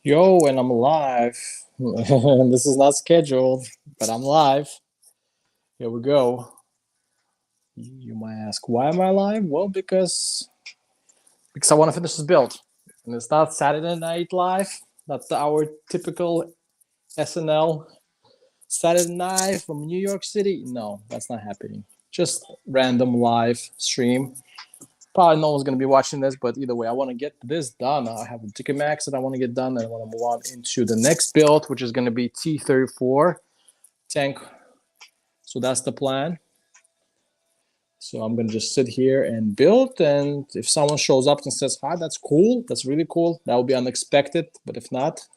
Yo, and I'm live. This is not scheduled, but I'm live. Here we go. You might ask, why am I live? Well, because I want to finish this build. And it's not Saturday Night Live. That's our typical SNL Saturday night from New York City. No, that's not happening. Just random live stream. Probably no one's going to be watching this, but either way, I want to get this done. I have a ticket max that I want to get done, and I want to move on into the next build, which is going to be T-34 tank. So that's the plan. So I'm going to just sit here and build, and if someone shows up and says, hi, that's cool. That's really cool. That will be unexpected, but if not,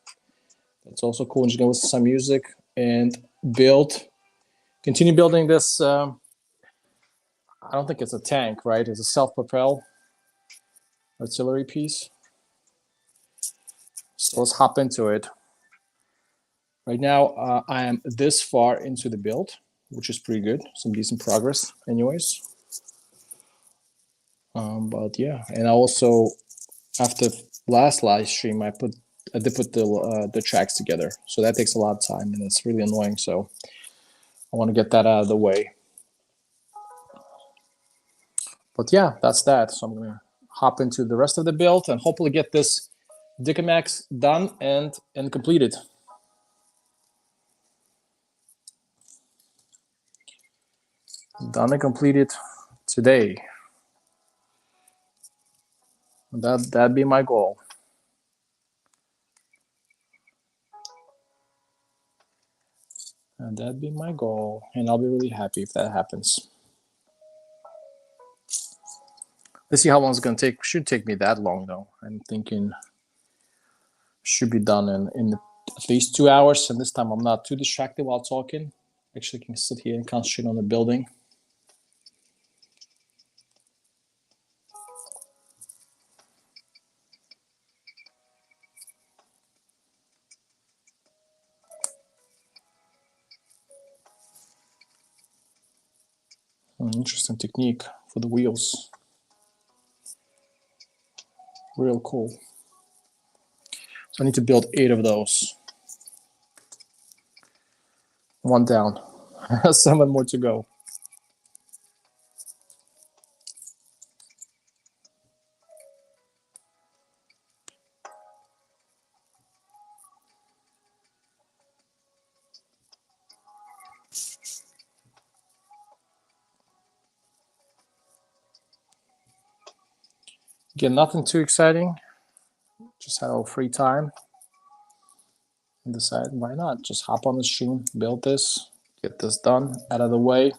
that's also cool. I'm just going to listen to some music and build. Continue building this. I don't think it's a tank, right? It's a self-propel artillery piece. So let's hop into it. Right now, I am this far into the build, which is pretty good. Some decent progress anyways. But yeah, and I also, after last live stream, I did put the tracks together. So that takes a lot of time and it's really annoying. So I want to get that out of the way. But yeah, that's that. So I'm going to hop into the rest of the build and hopefully get this Dicamax done and completed. Done and completed today. That'd be my goal. And that'd be my goal. And I'll be really happy if that happens. Let's see how long it's going to take. Should take me that long, though. I'm thinking should be done in at least 2 hours. And this time I'm not too distracted while talking. Actually, can sit here and concentrate on the building. Interesting technique for the wheels. Real cool. So I need to build 8 of those. 1 down. 7 more to go. Again, nothing too exciting. Just had a little free time. And decided, why not? Just hop on the stream, build this, get this done, out of the way.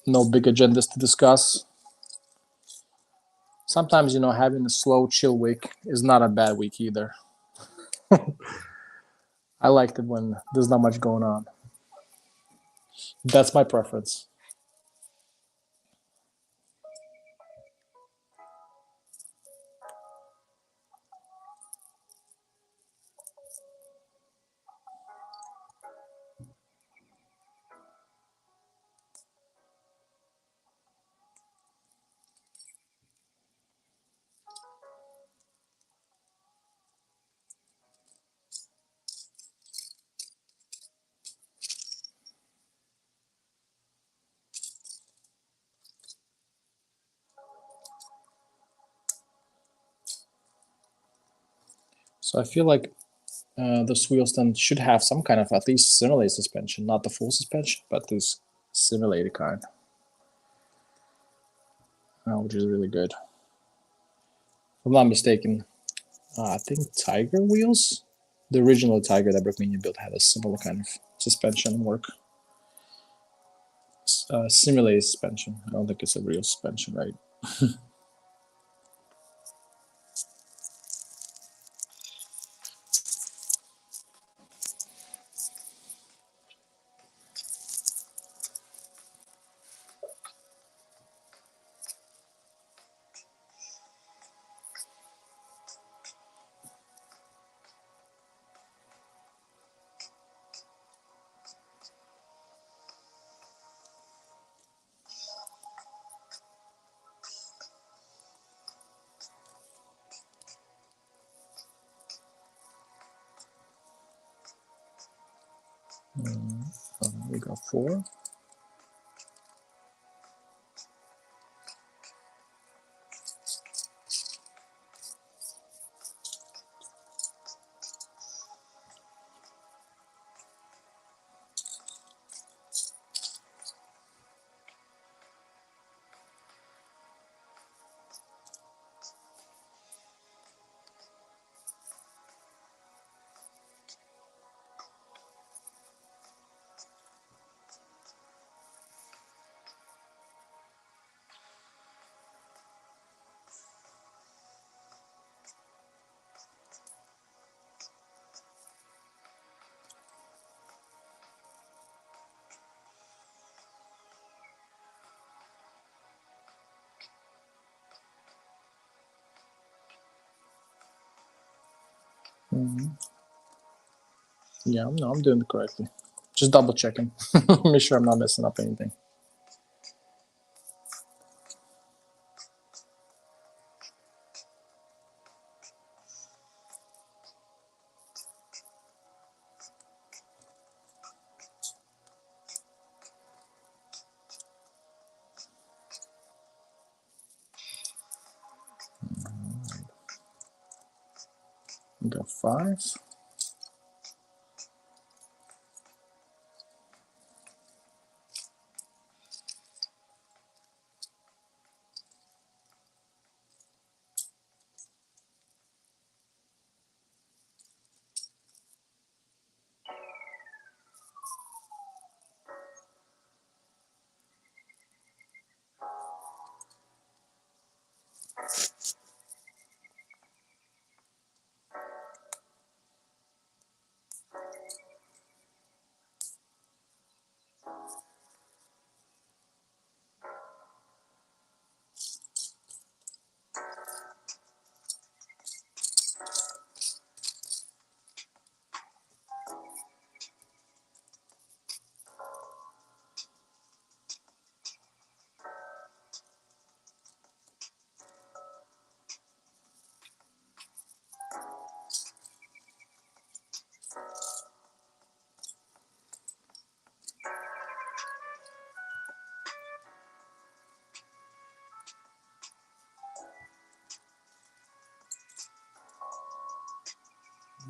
No big agendas to discuss. Sometimes, having a slow, chill week is not a bad week either. I liked it when there's not much going on. That's my preference. So I feel like this wheels then should have some kind of at least simulated suspension, not the full suspension, but this simulated kind, which is really good. If I'm not mistaken, I think Tiger wheels, the original Tiger that Brickmania built, had a similar kind of suspension work. Simulated suspension. I don't think it's a real suspension, right? Got 4. Yeah, no, I'm doing it correctly. Just double checking. Make sure I'm not messing up anything. We got 5.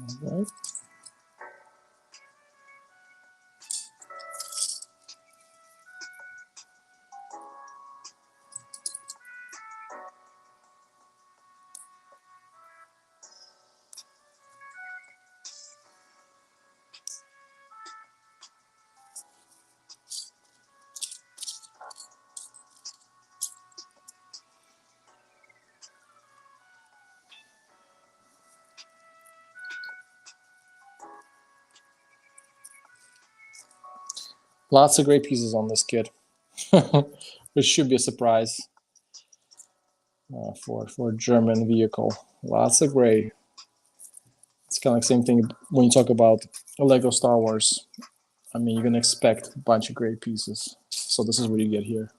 All right. Lots of great pieces on this kit, which should be a surprise for a German vehicle. Lots of gray. It's kind of like the same thing when you talk about Lego Star Wars. I mean, you're gonna expect a bunch of gray pieces, so this is what you get here.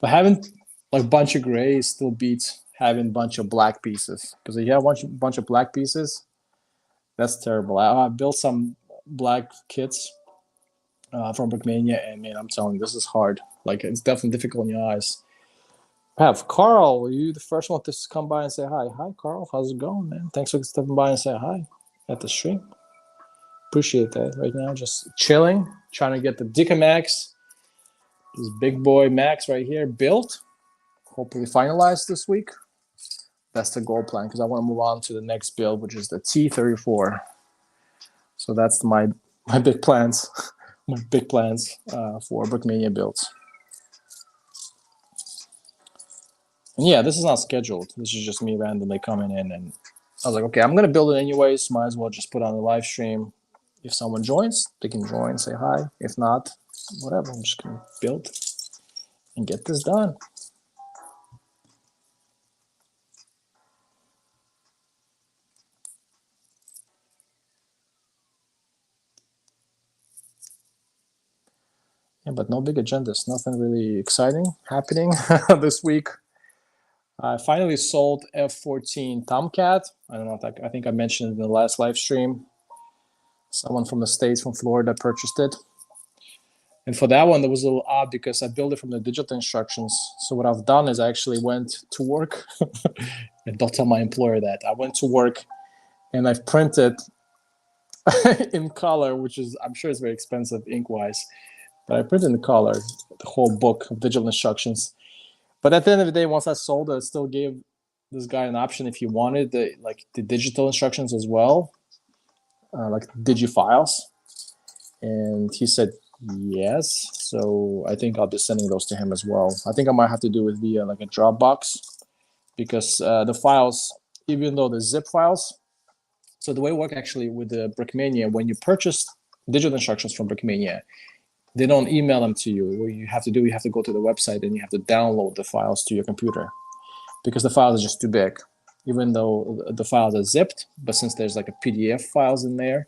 But having like a bunch of gray still beats having a bunch of black pieces, because if you have a bunch of black pieces, that's terrible. I built some black kits from Brickmania, and man, I'm telling you, this is hard. Like, it's definitely difficult in your eyes. I have Carl. Were you the first one to come by and say hi? Hi, Carl. How's it going, man? Thanks for stepping by and say hi at the stream. Appreciate that. Right now, just chilling, trying to get the Dicker Max, this big boy Max right here, built. Hopefully finalized this week. That's the goal plan, because I want to move on to the next build, which is the T34. So that's my big plans, my big plans for Brickmania builds. And yeah, this is not scheduled. This is just me randomly coming in, and I was like, okay, I'm gonna build it anyways. Might as well just put on the live stream. If someone joins, they can join, say hi. If not, whatever. I'm just gonna build and get this done. Yeah, but no big agendas. Nothing really exciting happening this week. I finally sold F14 Tomcat. I don't know if I think I mentioned in the last live stream. Someone from the States, from Florida, purchased it. And for that one, that was a little odd because I built it from the digital instructions. So what I've done is I actually went to work, and don't tell my employer that. I went to work and I've printed in color, which is, I'm sure it's very expensive ink-wise, but I printed in color the whole book of digital instructions. But at the end of the day, once I sold it, I still gave this guy an option if he wanted the digital instructions as well, like digifiles. And he said yes. So I think I'll be sending those to him as well. I think I might have to do it via like a Dropbox because the files, even though the zip files, so the way it works actually with the Brickmania, when you purchase digital instructions from Brickmania, they don't email them to you. What you have to do, you have to go to the website and you have to download the files to your computer because the files are just too big. Even though the files are zipped, but since there's like a PDF files in there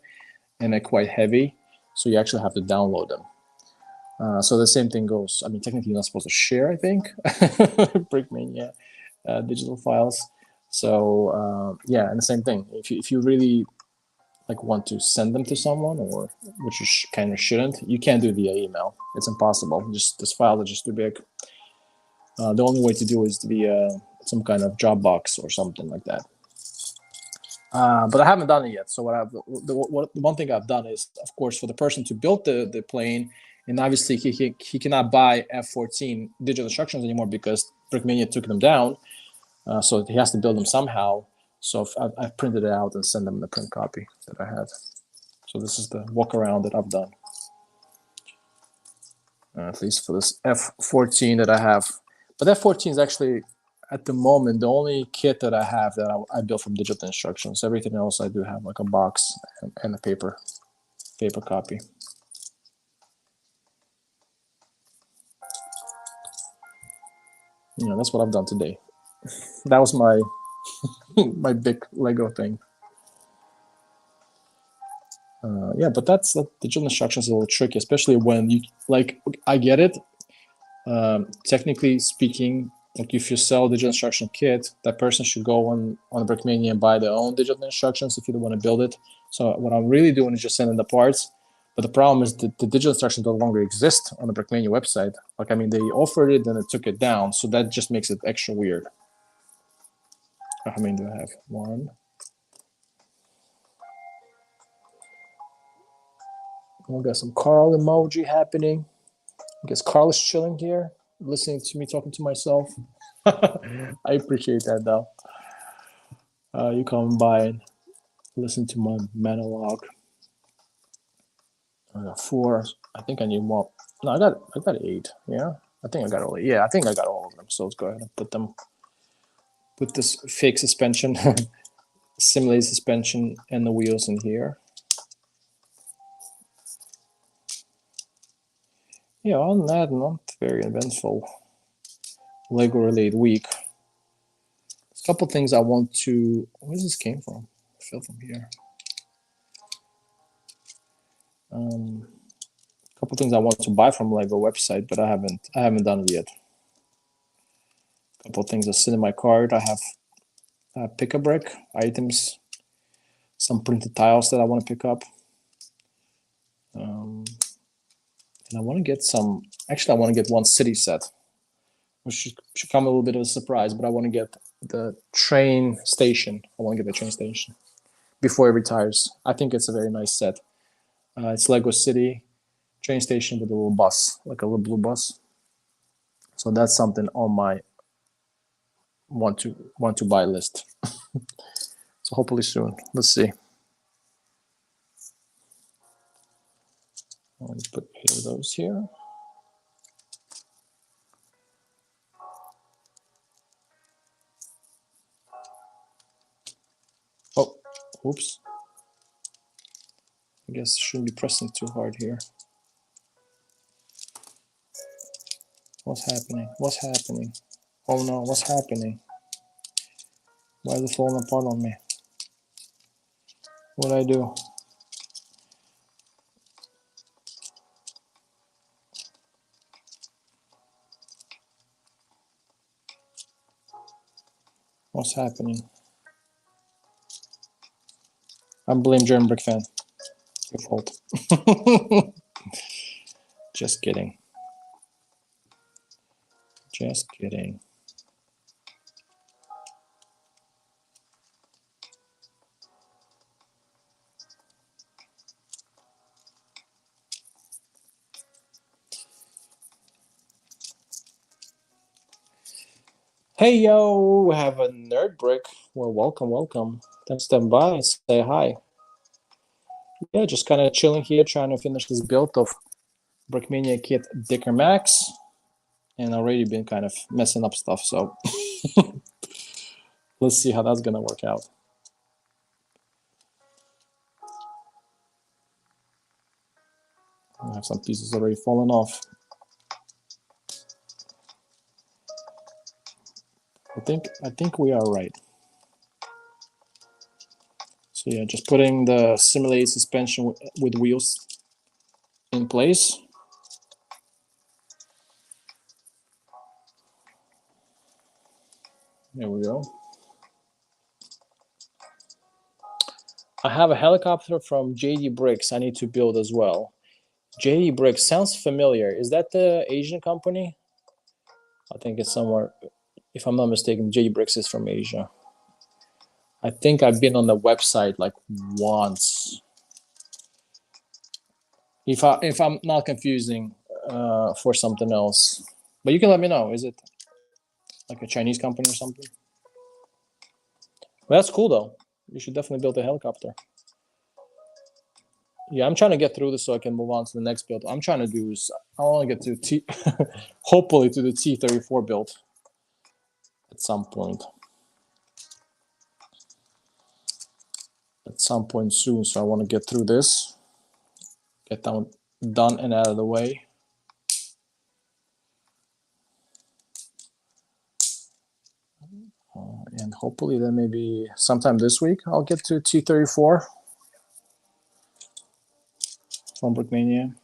and they're quite heavy, so you actually have to download them. So the same thing goes. I mean, technically you're not supposed to share, I think, Brickmania digital files. So yeah, and the same thing. If you really like want to send them to someone, or which you kind of shouldn't, you can't do it via email. It's impossible. Just this file is just too big. The only way to do it is via some kind of Dropbox or something like that. But I haven't done it yet. So the one thing I've done is, of course, for the person to build the plane, and obviously he cannot buy F-14 digital instructions anymore because Brickmania took them down. So he has to build them somehow. So I've printed it out and sent them the print copy that I have. So this is the walk around that I've done. At least for this F-14 that I have. But F-14 is actually, at the moment, the only kit that I have that I built from digital instructions. Everything else I do have like a box and a paper copy. You know, that's what I've done today. That was my my big Lego thing. Yeah, but that's digital instructions is a little tricky, especially when you like. I get it. Technically speaking, like if you sell a digital instruction kit, that person should go on Brickmania and buy their own digital instructions if you don't want to build it. So what I'm really doing is just sending the parts. But the problem is that the digital instructions no longer exist on the Brickmania website. Like, I mean, they offered it, then they took it down. So that just makes it extra weird. How many do I have? One. We got some Carl emoji happening. I guess Carl is chilling here, listening to me talking to myself. I appreciate that, though. You come by and listen to my monologue. I got 4. I think I need more. No, I got 8. Yeah, I think I got all. Yeah, I think I got all of them. So let's go ahead and put this fake suspension, simulated suspension, and the wheels in here. Yeah, on that, not very eventful Lego related week. There's a couple things I want to. Where does this came from? It fell from here. A couple things I want to buy from Lego website, but I haven't done it yet. A couple things that sit in my cart. I have pick-a-brick items, some printed tiles that I want to pick up. And I want to get some. Actually, I want to get one city set, which should come a little bit of a surprise. But I want to get the train station. I want to get the train station before it retires. I think it's a very nice set. It's Lego City train station with a little bus, like a little blue bus. So that's something on my want to buy list. So hopefully soon. Let's see. I'll put 8 of those here. Oh, oops. I guess I shouldn't be pressing too hard here. What's happening? What's happening? Oh no, what's happening? Why is it falling apart on me? What'd I do? What's happening? I blame German Brick fan. Your fault. Just kidding. Just kidding. Hey yo, we have a nerd brick. Well, welcome. Thanks for stopping by and say hi. Yeah, just kind of chilling here, trying to finish this build of Brickmania kit Dicker Max, and already been kind of messing up stuff. So let's see how that's gonna work out. I have some pieces already fallen off. I think we are right. So yeah, just putting the simulated suspension with wheels in place. There we go. I have a helicopter from JD Bricks I need to build as well. JD Bricks sounds familiar. Is that the Asian company? I think it's somewhere, if I'm not mistaken, JD Bricks is from Asia. I think I've been on the website like once. If I'm not confusing for something else. But you can let me know. Is it like a Chinese company or something? Well, that's cool though. You should definitely build a helicopter. Yeah, I'm trying to get through this so I can move on to the next build. I'm trying to do is I want to get to hopefully to the T34 build at some point. At some point soon, so I want to get through this, get that done and out of the way. And hopefully then maybe sometime this week I'll get to T34 from Brickmania.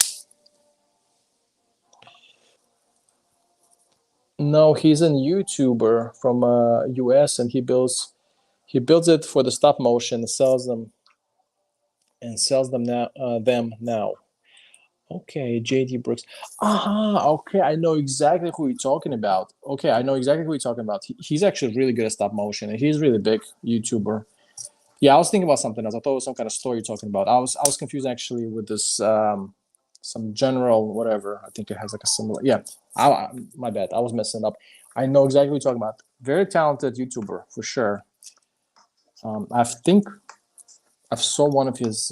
No, he's a YouTuber from US, and he builds it for the stop motion, sells them now. Okay, JD Brooks. Okay, I know exactly who you're talking about. Okay, I know exactly who you're talking about. He's actually really good at stop motion, and he's really big YouTuber. Yeah, I was thinking about something else. I thought it was some kind of story you're talking about. I was confused actually with this some general whatever. I think it has like a similar. Yeah, my bad. I was messing up. I know exactly what you're talking about. Very talented YouTuber for sure. I think I've saw one of his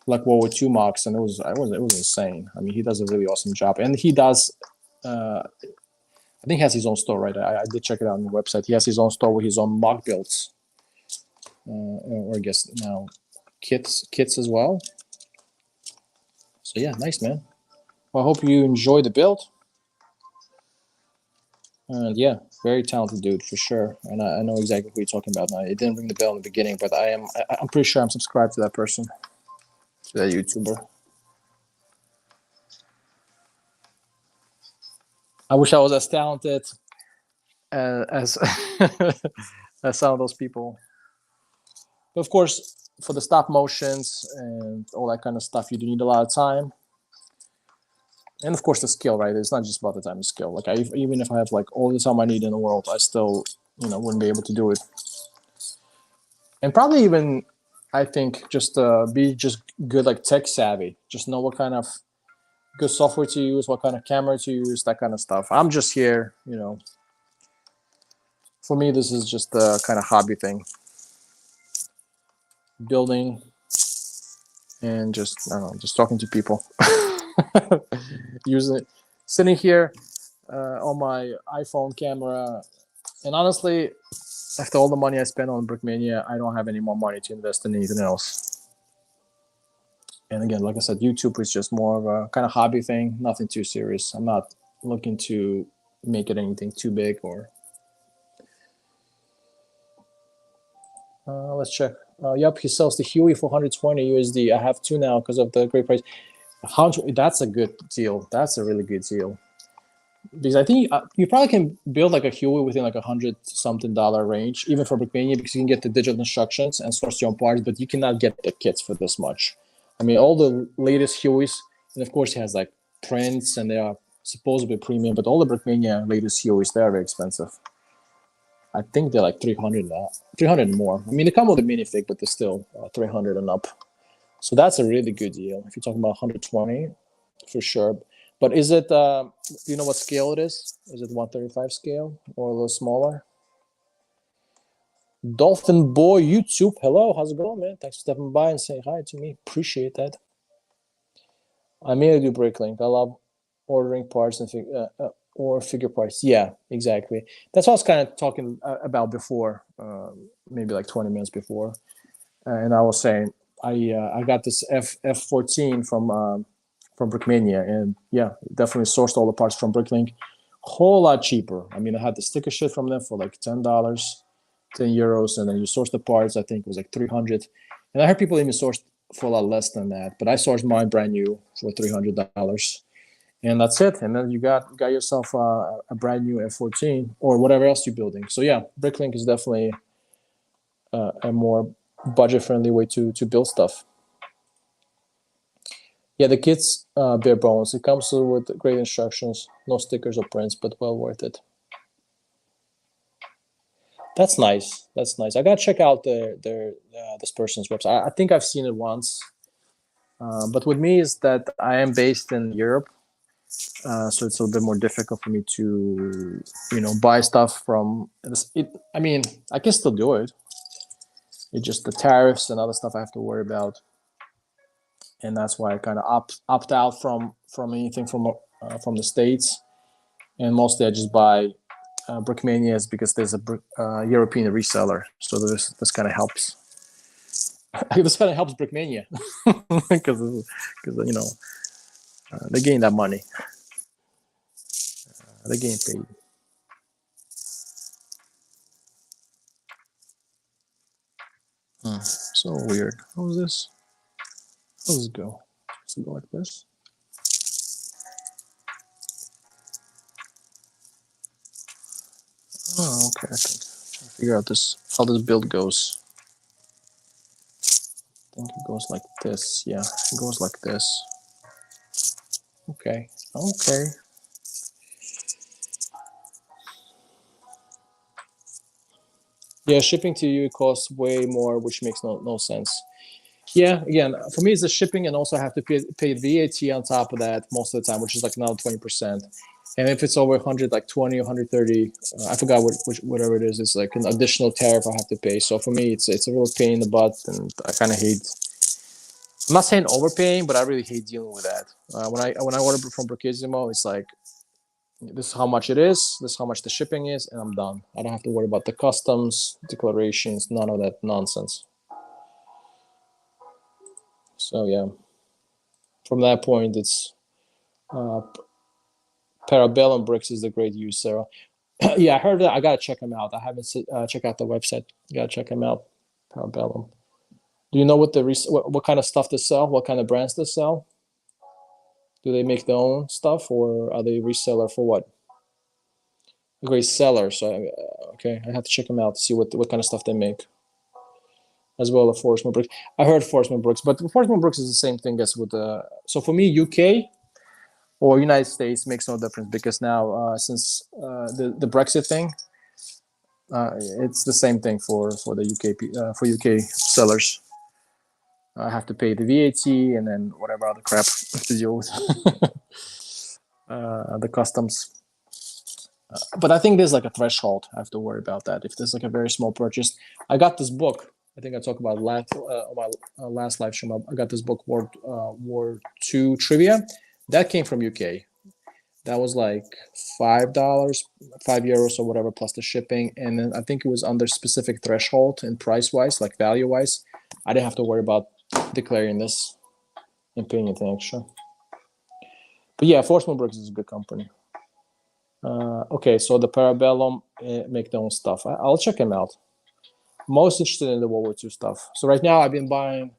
like World War II mocks, and it was insane. I mean, he does a really awesome job, and he does. I think he has his own store, right? I did check it out on the website. He has his own store with his own mock builds, or I guess now kits as well. So yeah, nice man. Well, I hope you enjoy the build. And yeah, very talented dude for sure. And I know exactly who you're talking about now. It didn't ring the bell in the beginning, but I'm pretty sure I'm subscribed to that person, to that YouTuber. I wish I was as talented as as some of those people. But of course, for the stop motions and all that kind of stuff, you do need a lot of time. And of course, the skill, right? It's not just about the time and skill. Like even if I have like all the time I need in the world, I still, wouldn't be able to do it. And probably even, I think, just be just good, like tech savvy. Just know what kind of good software to use, what kind of camera to use, that kind of stuff. I'm just here, For me, this is just a kind of hobby thing. Building and just, I don't know, just talking to people. Using it, sitting here on my iPhone camera, and honestly, after all the money I spent on Brickmania, I don't have any more money to invest in anything else. And again, like I said, YouTube is just more of a kind of hobby thing, nothing too serious. I'm not looking to make it anything too big or. Let's check. Yep, he sells the Huey for 120 USD. I have two now because of the great price. That's a good deal. That's a really good deal. Because I think you probably can build like a Huey within like $100-something range, even for Brickmania, because you can get the digital instructions and source your own parts, but you cannot get the kits for this much. I mean, all the latest Hueys, and of course, he has like prints and they are supposed to be premium, but all the Brickmania latest series, they're very expensive. I think they're like 300 now, 300 and more. I mean, they come with a minifig, but they're still 300 and up. So that's a really good deal. If you're talking about 120, for sure. But is it, do you know what scale it is? Is it 135 scale or a little smaller? Dolphin Boy YouTube. Hello, how's it going, man? Thanks for stepping by and saying hi to me. Appreciate that. I mainly do Bricklink. I love ordering parts and or figure parts. Yeah, exactly. That's what I was kind of talking about before, maybe like 20 minutes before. And I was saying I got this F14 from Brickmania, and yeah, definitely sourced all the parts from Bricklink. Whole lot cheaper. I mean, I had the sticker shit from them for like $10, 10 euros, and then you source the parts. I think it was like 300. And I heard people even sourced for a lot less than that, but I sourced mine brand new for $300, and that's it. And then you got yourself a brand new F14 or whatever else you're building. So yeah, Bricklink is definitely a more budget-friendly way to build stuff. Yeah, the kit's bare bones. It comes with great instructions, no stickers or prints, but well worth it. That's nice. That's nice. I gotta check out this person's website. I think I've seen it once, but with me is that I am based in Europe, so it's a little bit more difficult for me to, buy stuff from. I mean, I can still do it. It's just the tariffs and other stuff I have to worry about, and that's why I kind of opt out from anything from the States, and mostly I just buy Brickmania because there's a European reseller, so this kind of helps. This kind of helps Brickmania because they gain that money. They gain paid. So weird. How is this? How does it go? Does it go like this? Oh, okay. I think I'm trying to figure out how this build goes. I think it goes like this. Yeah, it goes like this. Okay. Okay. Yeah, shipping to you costs way more, which makes no sense. Yeah, again, for me, it's the shipping, and also I have to pay VAT on top of that most of the time, which is like another 20%. And if it's over 100, like 20 or 130, I forgot whatever it is, it's like an additional tariff I have to pay. So for me, it's a real pain in the butt, and I kind of hate. I'm not saying overpaying, but I really hate dealing with that. When I order from Bricissimo, it's like, this is how much it is, this is how much the shipping is, and I'm done. I don't have to worry about the customs declarations, none of that nonsense. So yeah, from that point, it's Parabellum Bricks is the great use, Sarah. Yeah, I heard that. I gotta check them out. I haven't check out the website. Gotta check them out. Parabellum. Do you know what kind of stuff they sell? What kind of brands they sell? Do they make their own stuff, or are they reseller for what? A great seller. So okay, I have to check them out to see what kind of stuff they make. As well as Forstmann Bricks. I heard Forstmann Bricks, but Forstmann Bricks is the same thing as with the. So for me, UK or United States makes no difference, because now since the Brexit thing, it's the same thing for the UK for UK sellers. I have to pay the VAT and then whatever other crap to deal with the customs. But I think there's like a threshold. I have to worry about that. If there's like a very small purchase, I got this book. I think I talked about my last live stream. I got this book, War II Trivia. That came from UK. That was like $5, €5 or whatever, plus the shipping. And then I think it was under specific threshold and price-wise, like value-wise. I didn't have to worry about declaring this and paying anything extra. But yeah, Forstmann Bricks is a good company. Okay, so the Parabellum make their own stuff. I'll check them out. Most interested in the World War II stuff. So right now I've been buying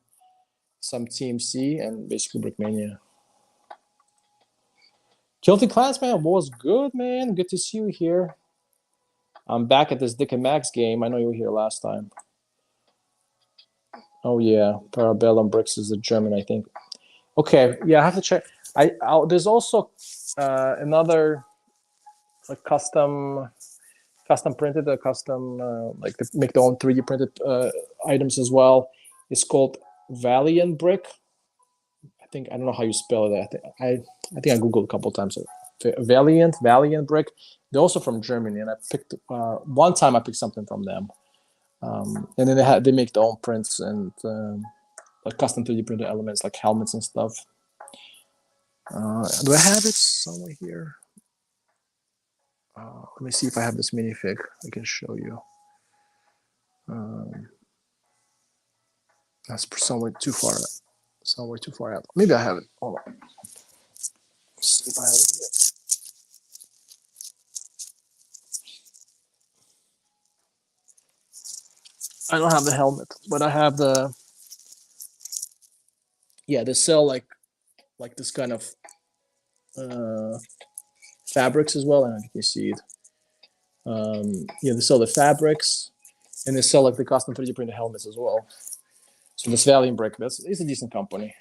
some TMC and basically Brickmania. Guilty Clansman was good, man. Good to see you here. I'm back at this Dick and Max game. I know you were here last time. Oh yeah, Parabellum Bricks is a German, I think. Okay, yeah, I have to check. There's also another like custom printed, a custom like they make their own 3D printed items as well. It's called Valiant Brick. I don't know how you spell it. I think I googled a couple of times. Valiant Brick. They're also from Germany, and I picked one time I picked something from them. And then they make their own prints and like custom 3D printed elements like helmets and stuff. Do I have it somewhere here? Let me see if I have this minifig. I can show you. That's somewhere too far. Somewhere too far out. Maybe I have it. Hold on. Let's see if I have it here. I don't have the helmet, but I have the. Yeah, they sell like this kind of fabrics as well. I don't know if you can see it. Yeah, they sell the fabrics, and they sell like the custom 3D printed helmets as well. So this Valiant Brick, it's a decent company,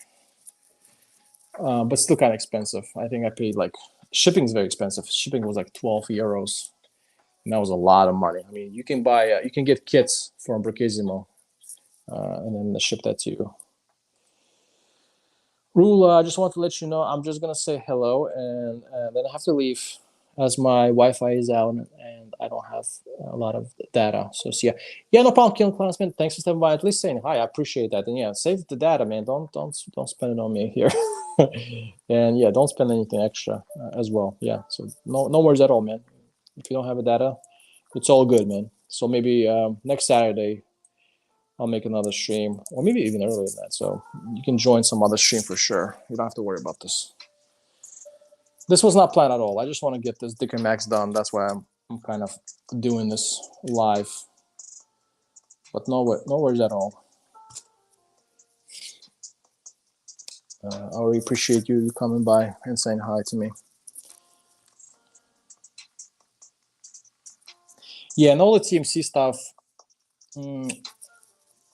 but still kind of expensive. I think I paid like shipping is very expensive. Shipping was like 12 euros, and that was a lot of money. I mean, you can buy you can get kits from Brickisimo, and then they ship that to you. Rula, I just want to let you know I'm just gonna say hello, and then I have to leave as my Wi-Fi is out and I don't have a lot of data. So see ya. Yeah, no problem, Killing Clansman. Thanks for stepping by. At least saying hi. I appreciate that. And yeah, save the data, man. Don't spend it on me here. And yeah, don't spend anything extra as well. Yeah. So no worries at all, man. If you don't have a data, it's all good, man. So maybe next Saturday I'll make another stream, or maybe even earlier than that. So you can join some other stream for sure. You don't have to worry about this. This was not planned at all. I just want to get this Dick and Max done. That's why I'm kind of doing this live. But no worries at all. I really appreciate you coming by and saying hi to me. Yeah, and all the TMC stuff.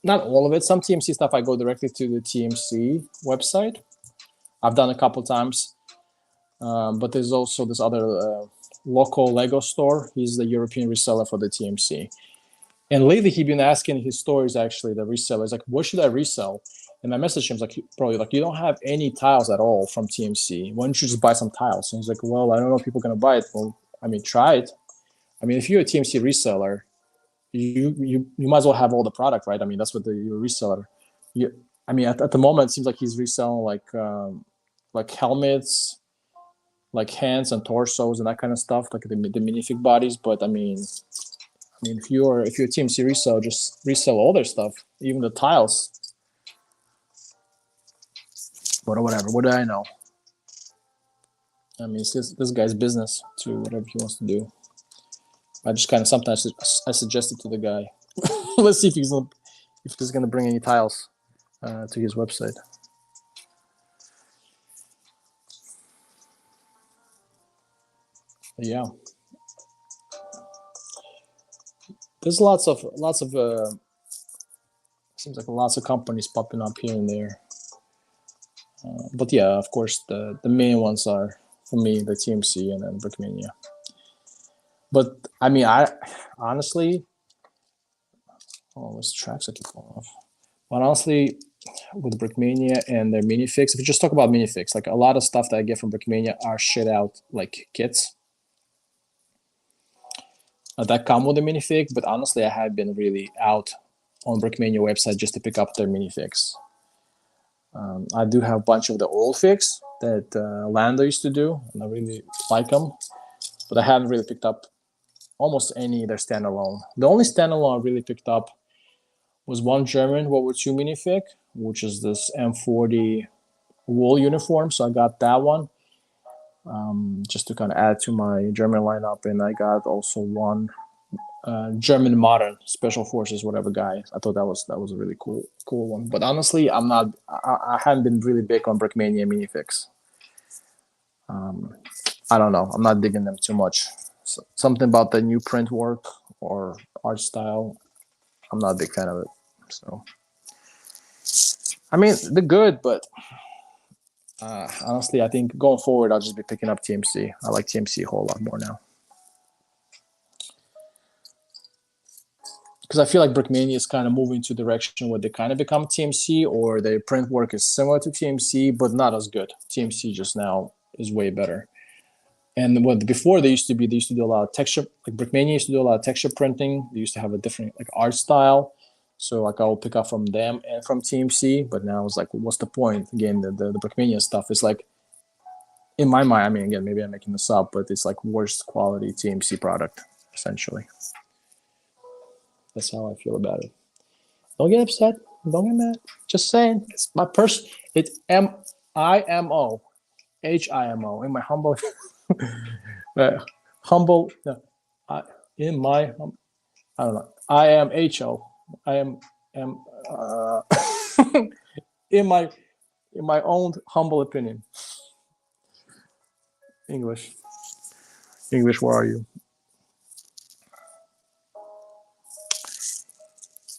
Not all of it. Some TMC stuff I go directly to the TMC website. I've done a couple times. But there's also this other local Lego store. He's the European reseller for the TMC. And lately, he's been asking his stores, actually, the resellers, like, what should I resell? And I messaged him, like, probably, like, you don't have any tiles at all from TMC. Why don't you just buy some tiles? And he's like, well, I don't know if people are going to buy it. Well, I mean, try it. I mean, if you're a TMC reseller, you might as well have all the product, right? I mean, that's what you're a reseller. I mean, at the moment, it seems like he's reselling, like helmets, like hands and torsos and that kind of stuff, like the minifig bodies. But I mean, if you're a TMC reseller, just resell all their stuff, even the tiles. But whatever. What do I know? I mean, it's this guy's business to whatever he wants to do. I just kind of sometimes I suggest it to the guy. Let's see if he's gonna bring any tiles to his website. Yeah, there's lots of seems like lots of companies popping up here and there. But yeah, of course, the main ones are for me the TMC and then Brickmania. But I mean, I honestly, what's the tracks I keep falling off? But honestly, with Brickmania and their minifix, if you just talk about minifix, like a lot of stuff that I get from Brickmania are shit out like kits that come with the minifig. But honestly, I have been really out on Brickmania website just to pick up their minifix. I do have a bunch of the old figs that Lando used to do, and I really like them. But I haven't really picked up almost any of their standalone. The only standalone I really picked up was one German World War II minifig, which is this M40 wool uniform. So I got that one just to kind of add to my German lineup. And I got also one German modern special forces, whatever guy. I thought that was a really cool one. But honestly, I haven't been really big on Brickmania minifigs. I don't know. I'm not digging them too much. So, something about the new print work or art style, I'm not a big fan of it. So, I mean, they're good, but Honestly, I think going forward, I'll just be picking up TMC. I like TMC a whole lot more now. Because I feel like Brickmania is kind of moving to a direction where they kind of become TMC, or their print work is similar to TMC, but not as good. TMC just now is way better. And what before they used to do a lot of texture. Like Brickmania used to do a lot of texture printing. They used to have a different like art style. So like I will pick up from them and from TMC. But now it's like, what's the point? Again, the Brickmania stuff is like, in my mind. I mean, again, maybe I'm making this up, but it's like worst quality TMC product essentially. That's how I feel about it. Don't get upset. Don't get mad. Just saying. It's my person. It's MIMO in my humble, humble. No, in my, I don't know. I am HO. I am in my own humble opinion. English. English. Where are you?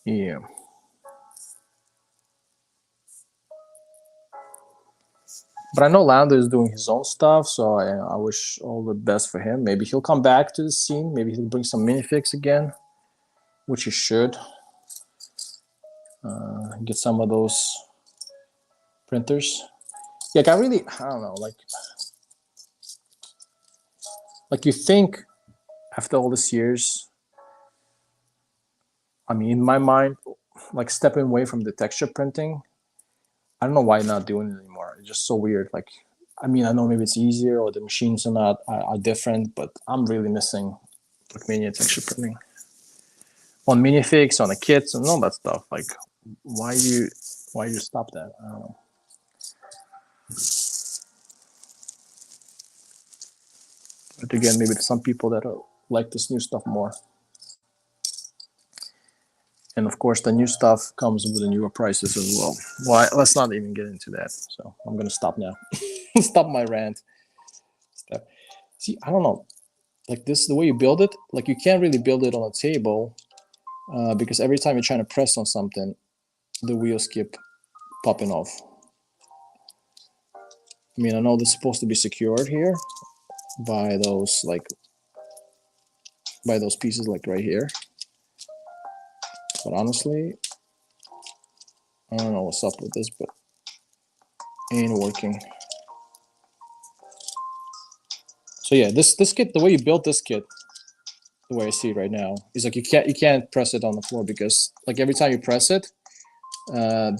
Yeah. But I know Lando is doing his own stuff, so I wish all the best for him. Maybe he'll come back to the scene. Maybe he'll bring some minifigs again, which he should. Get some of those printers. Like I don't know, like you think after all these years, I mean, in my mind, like stepping away from the texture printing, I don't know why not doing it anymore. It's just so weird. Like, I mean, I know maybe it's easier or the machines are different, but I'm really missing like mania texture printing on minifigs, on the kits, and all that stuff. Like, why you stop that? I don't know. But again, maybe there's some people that like this new stuff more. And of course, the new stuff comes with the newer prices as well. Well, let's not even get into that. So I'm gonna stop now. Stop my rant. Stop. See, I don't know. Like this, the way you build it, like you can't really build it on a table because every time you're trying to press on something, the wheels keep popping off. I mean, I know this is supposed to be secured here by those pieces like right here. But honestly, I don't know what's up with this, but ain't working. So yeah, this kit, the way you built this kit, the way I see it right now, is like you can't press it on the floor because like every time you press it,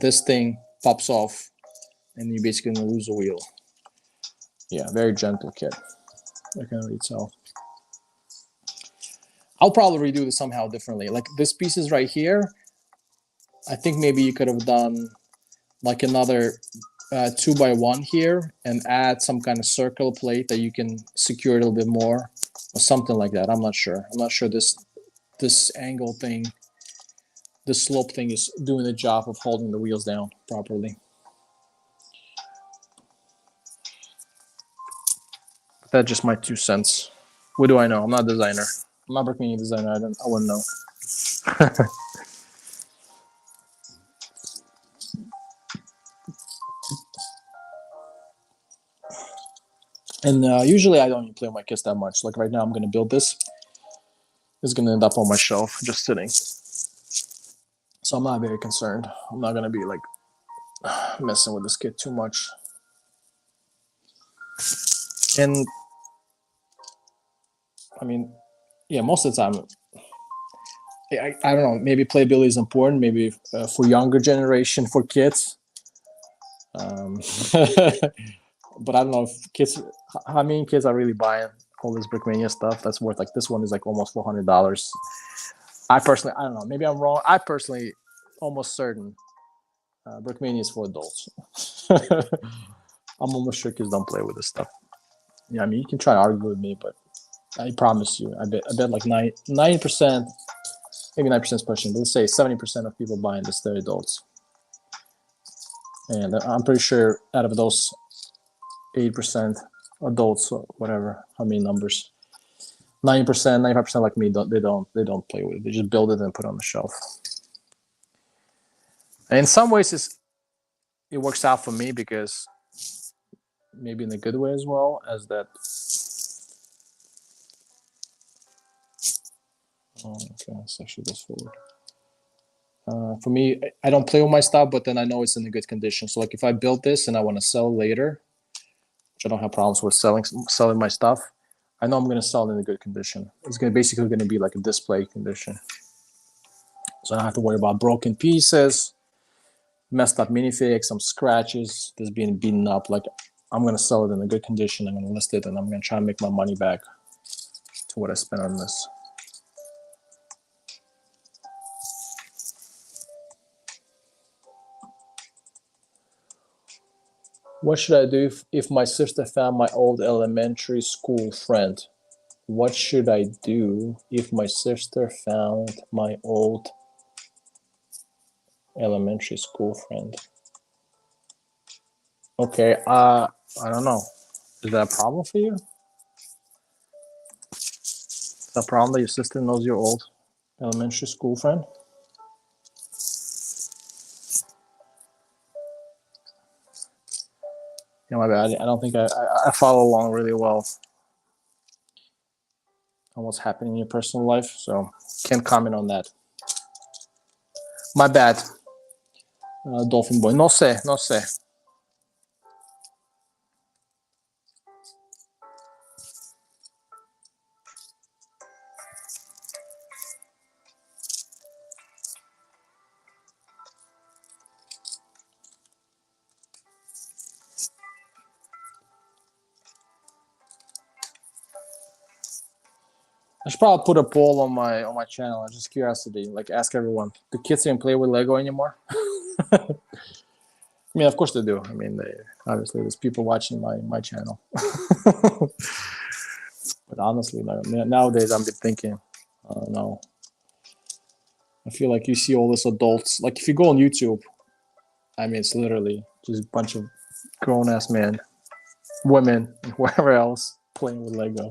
this thing pops off, and you basically gonna lose a wheel. Yeah, very gentle kit. I can already tell. I'll probably redo this somehow differently. Like this pieces right here, I think maybe you could have done like another 2x1 here and add some kind of circle plate that you can secure a little bit more or something like that. I'm not sure. I'm not sure this angle thing, this slope thing is doing the job of holding the wheels down properly. That's just my 2 cents. What do I know? I'm not a designer. I'm not a Brickmania designer. I wouldn't know. And usually I don't even play with my kits that much. Like right now, I'm going to build this. It's going to end up on my shelf, just sitting. So I'm not very concerned. I'm not going to be like messing with this kit too much. And I mean, yeah, most of the time, I don't know. Maybe playability is important. Maybe for younger generation, for kids. But I don't know if kids. How many kids are really buying all this Brickmania stuff? That's worth like this one is like almost $400. I personally, I don't know. Maybe I'm wrong. I personally, almost certain, Brickmania is for adults. I'm almost sure kids don't play with this stuff. Yeah, I mean, you can try to argue with me, but I promise you, I bet like 90%, maybe 9% is pushing. Let's say 70% of people buying this, they're adults. And I'm pretty sure out of those 8% adults, or whatever, how many numbers, 90%, 95% like me, they don't play with it. They just build it and put it on the shelf. And in some ways, it works out for me because maybe in a good way as well as that. Oh, okay, let's actually go forward. For me, I don't play with my stuff, but then I know it's in a good condition. So like if I build this and I want to sell later, which I don't have problems with selling my stuff, I know I'm going to sell it in a good condition. It's basically going to be like a display condition. So I don't have to worry about broken pieces, messed up minifigs, some scratches, this being beaten up. Like I'm going to sell it in a good condition. I'm going to list it and I'm going to try and make my money back to what I spent on this. What should I do if my sister found my old elementary school friend? What should I do if my sister found my old elementary school friend? Okay, I don't know. Is that a problem for you? Is that a problem that your sister knows your old elementary school friend? You know, my bad. I don't think I follow along really well on what's happening in your personal life, so can't comment on that. My bad, Dolphin Boy. No sé, no sé. I should probably put a poll on my channel. Just curiosity, like ask everyone: do kids even play with Lego anymore? I mean, of course they do. I mean, obviously there's people watching my channel. But honestly, like, nowadays I'm thinking, I don't know. I feel like you see all these adults. Like if you go on YouTube, I mean, it's literally just a bunch of grown ass men, women, and whoever else playing with Lego.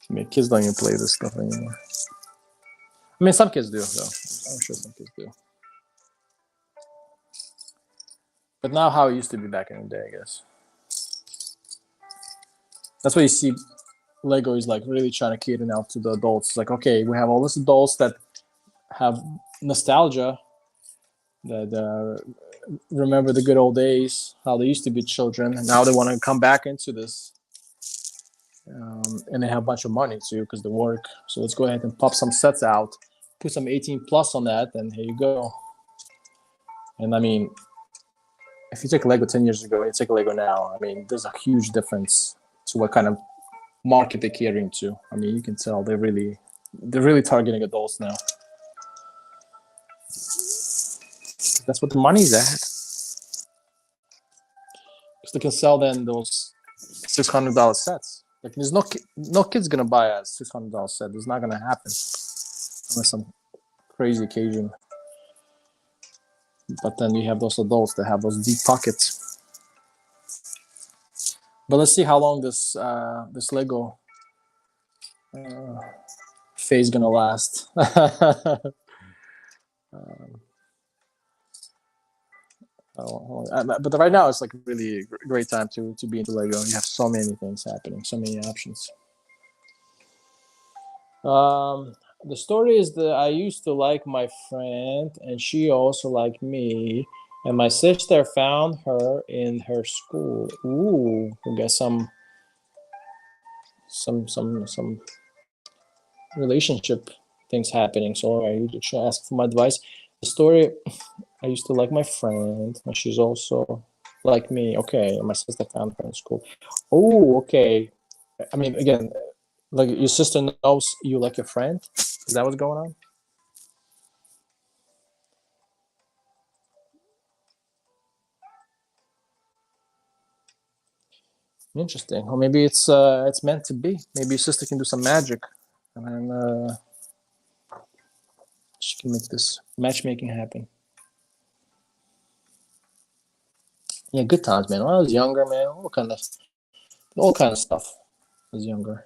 I mean, kids don't even play this stuff anymore. I mean, some kids do, though. I'm sure some kids do. But not how it used to be back in the day, I guess. That's why you see Lego is like really trying to cater now to the adults. It's like, okay, we have all these adults that have nostalgia, that remember the good old days, how they used to be children, and now they want to come back into this. And they have a bunch of money too because they work. So let's go ahead and pop some sets out, put some 18 plus on that, and here you go. And I mean, if you take Lego 10 years ago and you take Lego now, I mean, there's a huge difference to what kind of market they're catering to. I mean, you can tell they're really targeting adults now. That's what the money's at. Because they can sell then those $600 sets. Like, there's no kid's gonna buy a $600 set. It's not gonna happen unless some crazy occasion. But then you have those adults that have those deep pockets. But let's see how long this Lego phase gonna last. But right now it's like really great time to be into Lego. You have so many things happening, so many options. The story is that I used to like my friend, and she also liked me. And my sister found her in her school. Ooh, we got some relationship things happening. So I should ask for my advice. The story: I used to like my friend, and she's also like me. Okay, my sister found her in school. Oh, okay. I mean, again, like your sister knows you like your friend. Is that what's going on? Interesting. Or maybe it's meant to be. Maybe your sister can do some magic, and then she can make this matchmaking happen. Yeah, good times, man. When I was younger, man, all kind of stuff. I was younger.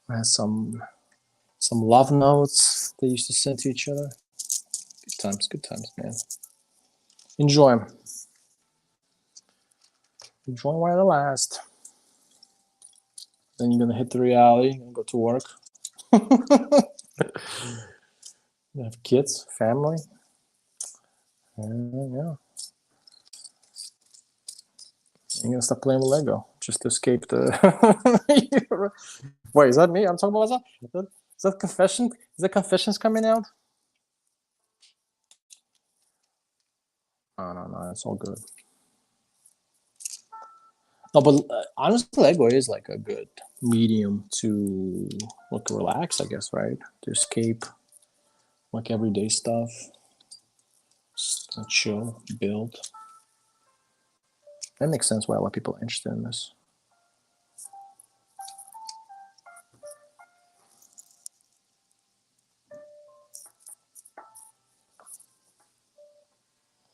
I had some love notes they used to send to each other. Good times, man. Enjoy them. Join while it lasts. Then you're gonna hit the reality and go to work. You have kids, family. Yeah. You're gonna stop playing with Lego just to escape the. Wait, is that me? I'm talking about myself. Is that confession? Is that confessions coming out? Oh, no, it's all good. No, but honestly, Lego is like a good medium to relax, I guess, right? To escape like everyday stuff, just chill, build. That makes sense why a lot of people are interested in this.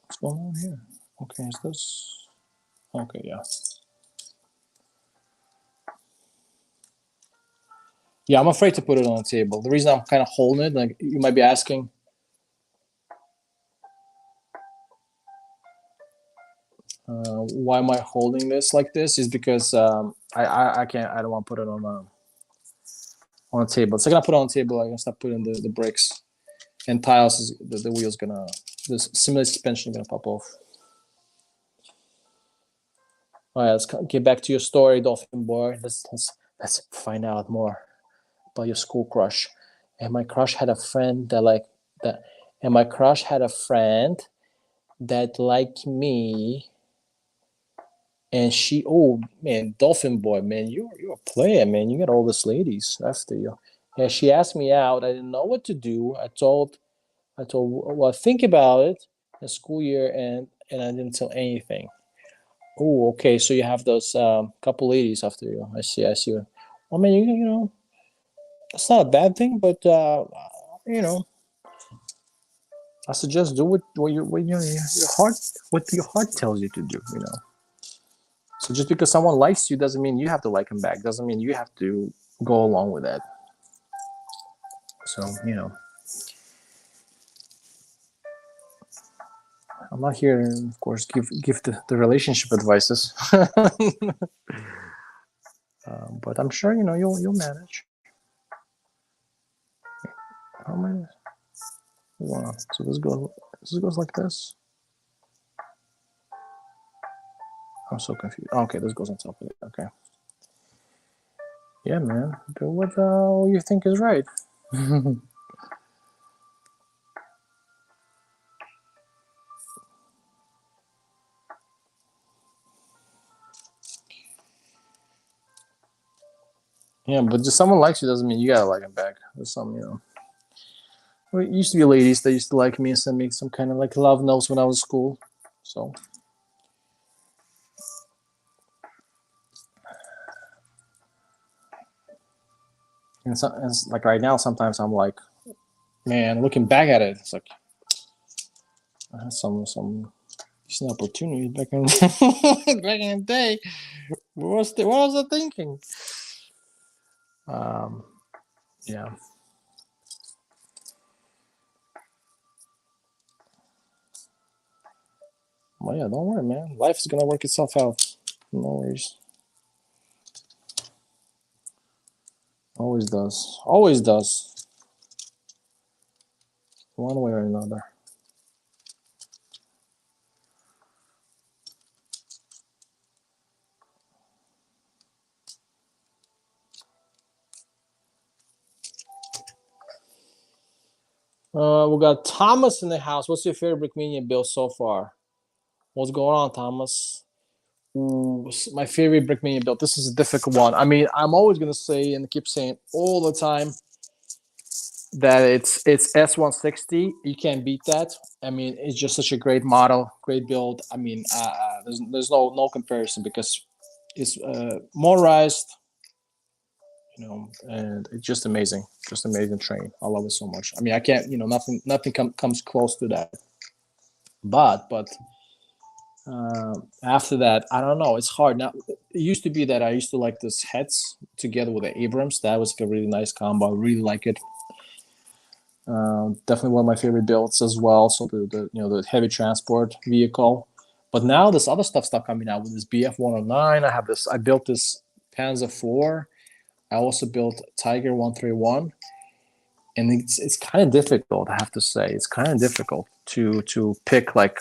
What's going on here? Okay, is this? Okay, yeah. Yeah, I'm afraid to put it on the table. The reason I'm kind of holding it, like you might be asking, why am I holding this like this? Is because I can't. I don't want to put it on the table. So I'm gonna put it on the table. I'm gonna start putting the bricks and tiles. The wheel's gonna the simulated suspension gonna pop off. All right, let's get back to your story, Dolphin Boy. Let's find out more about your school crush. And my crush had a friend that like that. And my crush had a friend that liked me. And she, oh man, Dolphin Boy, man, you're a player, man. You got all these ladies after you. Yeah, she asked me out. I didn't know what to do. Well, think about it. The school year, and I didn't tell anything. Oh, okay. So you have those couple ladies after you. I see. I see. I mean, you know, that's not a bad thing, but you know, I suggest do what your heart tells you to do. You know. So just because someone likes you doesn't mean you have to like them back. Doesn't mean you have to go along with that. So you know, I'm not here, of course, give the relationship advices, but I'm sure you know you'll manage. How many? Wow. So this goes like this. I'm so confused. Okay, this goes on top of it. Okay. Yeah, man. Do what you think is right. Yeah, but just someone likes you doesn't mean you gotta like them back. There's some, you know. Well, it used to be ladies that used to like me and send me some kind of like love notes when I was in school. So. And like right now, sometimes I'm like, man, looking back at it, it's like I had some decent opportunities back in back in the day. What was I thinking? Um, yeah. Well, yeah, don't worry, man. Life is gonna work itself out. No worries. Always does. Always does. One way or another. We got Thomas in the house. What's your favorite Brickmania build so far? What's going on, Thomas? Ooh, my favorite Brickmania build. This is a difficult one. I mean, I'm always gonna say and keep saying all the time that it's S160. You can't beat that. I mean, it's just such a great model, great build. I mean, there's no comparison because it's motorized, you know, and it's just amazing train. I love it so much. I mean, I can't, you know, nothing comes close to that. But after that, I don't know. It's hard now. It used to be that I used to like this heads together with the Abrams. That was like a really nice combo. I really like it. Definitely one of my favorite builds as well. So the heavy transport vehicle. But now this other stuff stopped coming out with this BF 109. I built this Panzer 4. I also built Tiger 131. And it's kind of difficult, I have to say. It's kind of difficult to pick, like,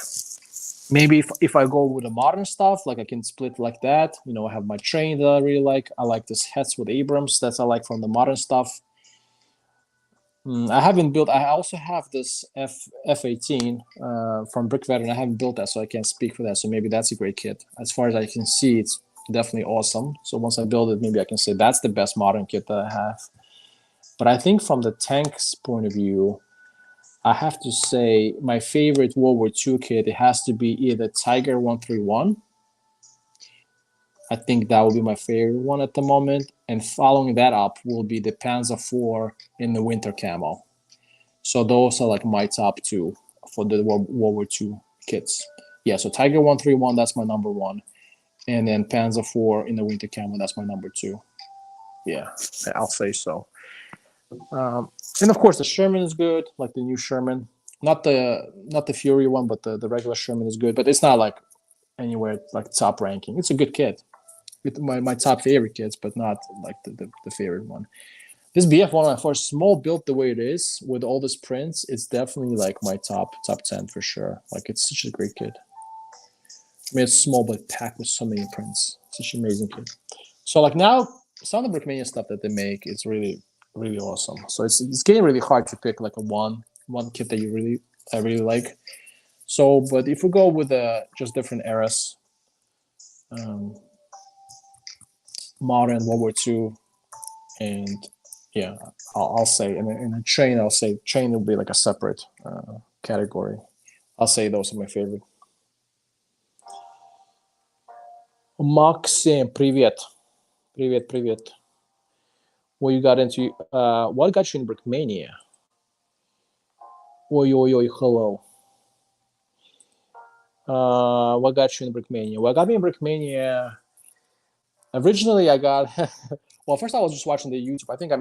maybe if I go with the modern stuff, like I can split like that. I have my train that I really like. I like this Hetz with Abrams. That's I like from the modern stuff. I haven't built. I also have this F18 from Brickmania. I haven't built that, so I can't speak for that. So maybe that's a great kit. As far as I can see, it's definitely awesome. So once I build it, maybe I can say that's the best modern kit that I have. But I think from the tank's point of view, I have to say my favorite World War II kit, it has to be either Tiger 131. I think that will be my favorite one at the moment. And following that up will be the Panzer 4 in the winter camo. So those are like my top two for the World War II kits. Yeah, so Tiger 131, that's my number one. And then Panzer 4 in the winter camo, that's my number two. Yeah, I'll say so. And of course, the Sherman is good, like the new Sherman. Not the Fury one, but the regular Sherman is good. But it's not like anywhere like top ranking. It's a good kit. With my top favorite kits, but not like the favorite one. This BF1 for a small build the way it is with all these prints, it's definitely like my top 10 for sure. Like it's such a great kit. I mean, it's small but packed with so many prints. Such an amazing kit. So like now, some of the Brickmania stuff that they make is really really awesome. So it's getting really hard to pick like a one kit that I really like. So, but if we go with just different eras, modern World War II, and yeah, I'll say in a train, I'll say train will be like a separate category. I'll say those are my favorite. Максим, привет. Привет. What you got into? What got you in Brickmania? Oi, hello. What got you in Brickmania? What got me in Brickmania? Originally, I got well. First, I was just watching the YouTube. I think I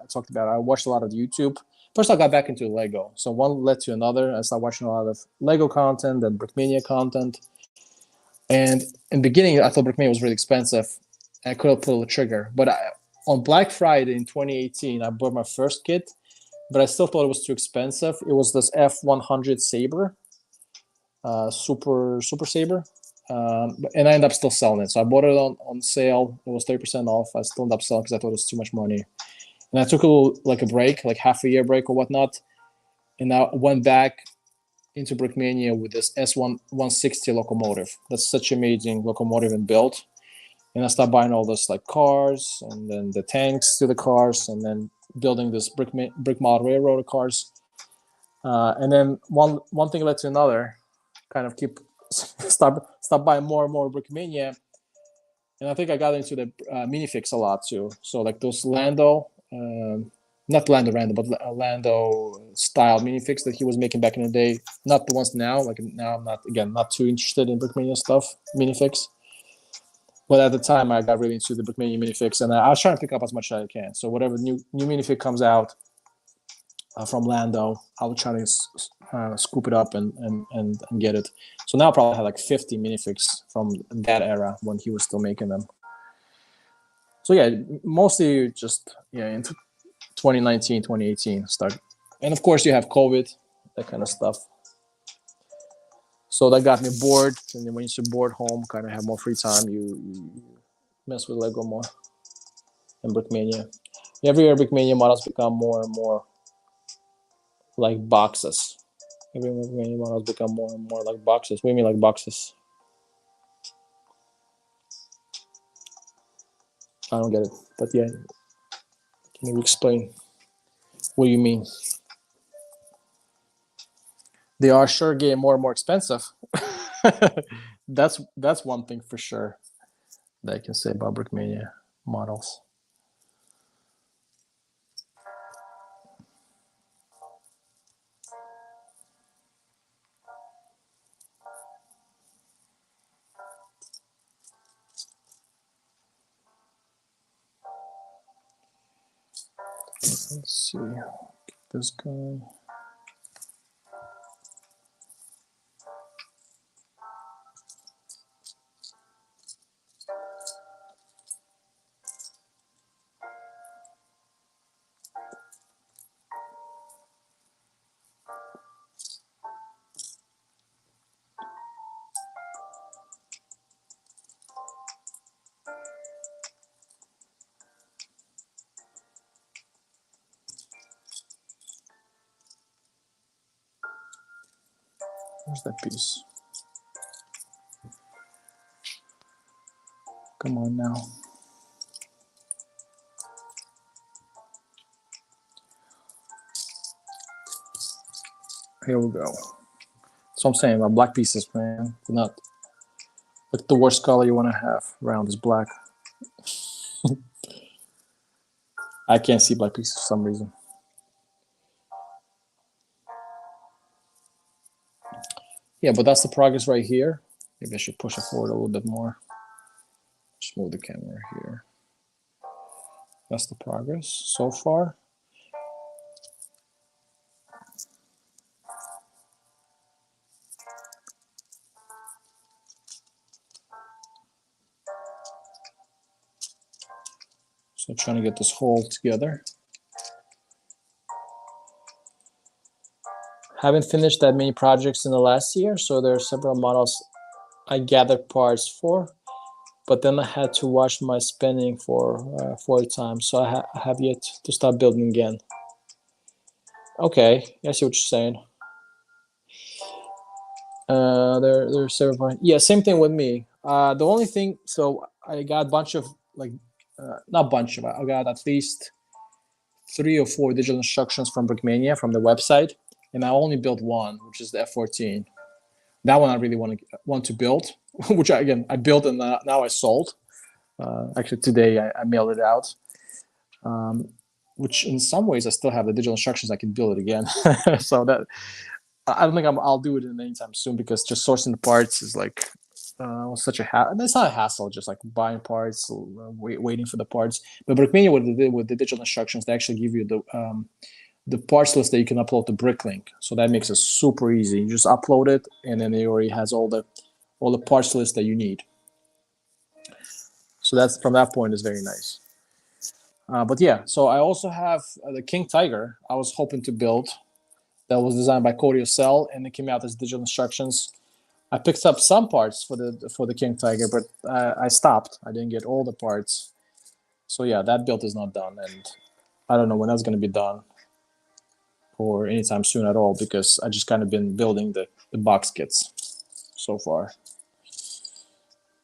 talked about it. I watched a lot of YouTube. First, I got back into Lego. So one led to another. I started watching a lot of Lego content and Brickmania content. And in the beginning, I thought Brickmania was really expensive. I couldn't pull the trigger. But on Black Friday in 2018, I bought my first kit, but I still thought it was too expensive. It was this F100 Saber, Super Saber. And I ended up still selling it. So I bought it on sale. It was 30% off. I still ended up selling because I thought it was too much money. And I took a break, like half a year break or whatnot. And I went back into Brickmania with this S160 locomotive. That's such an amazing locomotive and build. And I started buying all this like cars and then the tanks to the cars and then building this brick model railroad cars. And then one thing led to another. Kind of start buying more and more Brickmania. And I think I got into the minifix a lot too. So like those Lando, not Lando Random, but Lando style minifix that he was making back in the day. Not the ones now. Like now, I'm not too interested in Brickmania stuff, minifix. But at the time, I got really into the Brickmania minifix, and I was trying to pick up as much as I can. So whatever new minifix comes out from Lando, I'll try to scoop it up and get it. So now I probably have like 50 minifigs from that era when he was still making them. So yeah, mostly just into 2019, 2018 start. And of course you have COVID, that kind of stuff. So that got me bored. And then when you're bored home, kind of have more free time, you mess with Lego more and Brickmania. Every year Brickmania models become more and more like boxes. Every Brickmania models become more and more like boxes. What do you mean like boxes? I don't get it. But yeah, can you explain what you mean? They are sure getting more and more expensive. That's one thing for sure that I can say about Brickmania models. Let's see. This guy. Where's that piece? Come on now. Here we go. That's what I'm saying about black pieces, man. They're not like the worst color you want to have around is black. I can't see black pieces for some reason. Yeah, but that's the progress right here. Maybe I should push it forward a little bit more. Just move the camera here. That's the progress so far. So trying to get this whole together. Haven't finished that many projects in the last year, so there are several models I gathered parts for, but then I had to watch my spending for a time, so I have yet to start building again. Okay, I see what you're saying. There's several. Yeah, same thing with me. The only thing, so I got a bunch of like, not bunch of. I got at least 3 or 4 digital instructions from Brickmania from the website, and I only built one, which is the F14. That one I really want to build, which I built and now I sold. Actually, today I mailed it out. Which in some ways I still have the digital instructions. I can build it again. So that I don't think I'll do it in anytime soon because just sourcing the parts is like such a hassle. It's not a hassle, just like buying parts, waiting for the parts. But Brickmania, with the digital instructions, they actually give you the parts list that you can upload to Bricklink. So that makes it super easy. You just upload it, and then it already has all the parts list that you need. So that's from that point is very nice. But yeah, so I also have the King Tiger. I was hoping to build. That was designed by Cody Ocell, and it came out as digital instructions. I picked up some parts for the King Tiger, but I stopped. I didn't get all the parts. So yeah, that build is not done, and I don't know when that's going to be done, or anytime soon at all, because I just kind of been building the box kits so far,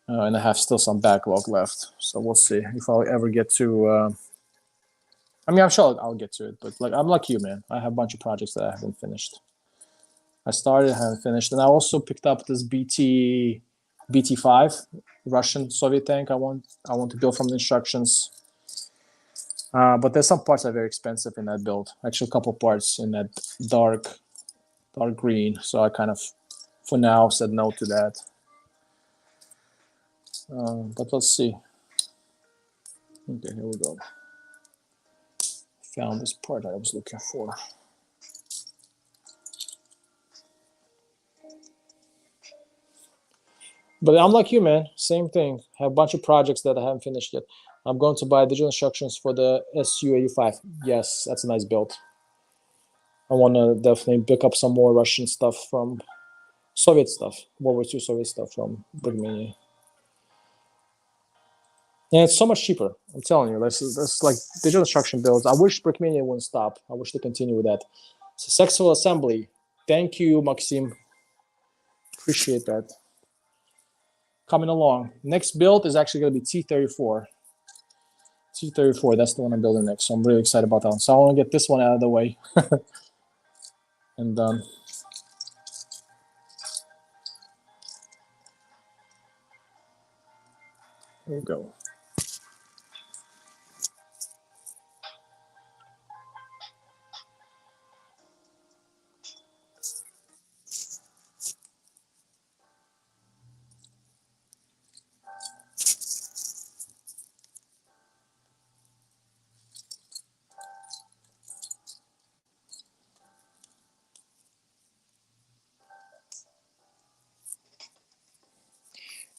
and I have still some backlog left. So we'll see if I'll ever get to. I mean, I'm sure I'll get to it, but like I'm like you, man. I have a bunch of projects that I haven't finished. I started, haven't finished, and I also picked up this BT5 Russian Soviet tank. I want to build from the instructions, but there's some parts that are very expensive in that build. Actually, a couple parts in that dark green. So I kind of, for now, said no to that. But let's see. Okay, here we go. Found this part I was looking for. But I'm like you, man. Same thing. Have a bunch of projects that I haven't finished yet. I'm going to buy digital instructions for the SU-85. Yes, that's a nice build. I want to definitely pick up some more Russian stuff from Soviet stuff, World War II Soviet stuff from Brickmania. And it's so much cheaper. I'm telling you, that's like digital instruction builds. I wish Brickmania wouldn't stop. I wish they continue with that. So Sexual Assembly. Thank you, Maxim. Appreciate that. Coming along. Next build is actually going to be T34. T34, that's the one I'm building next. So I'm really excited about that one. So I want to get this one out of the way. And done. There we go.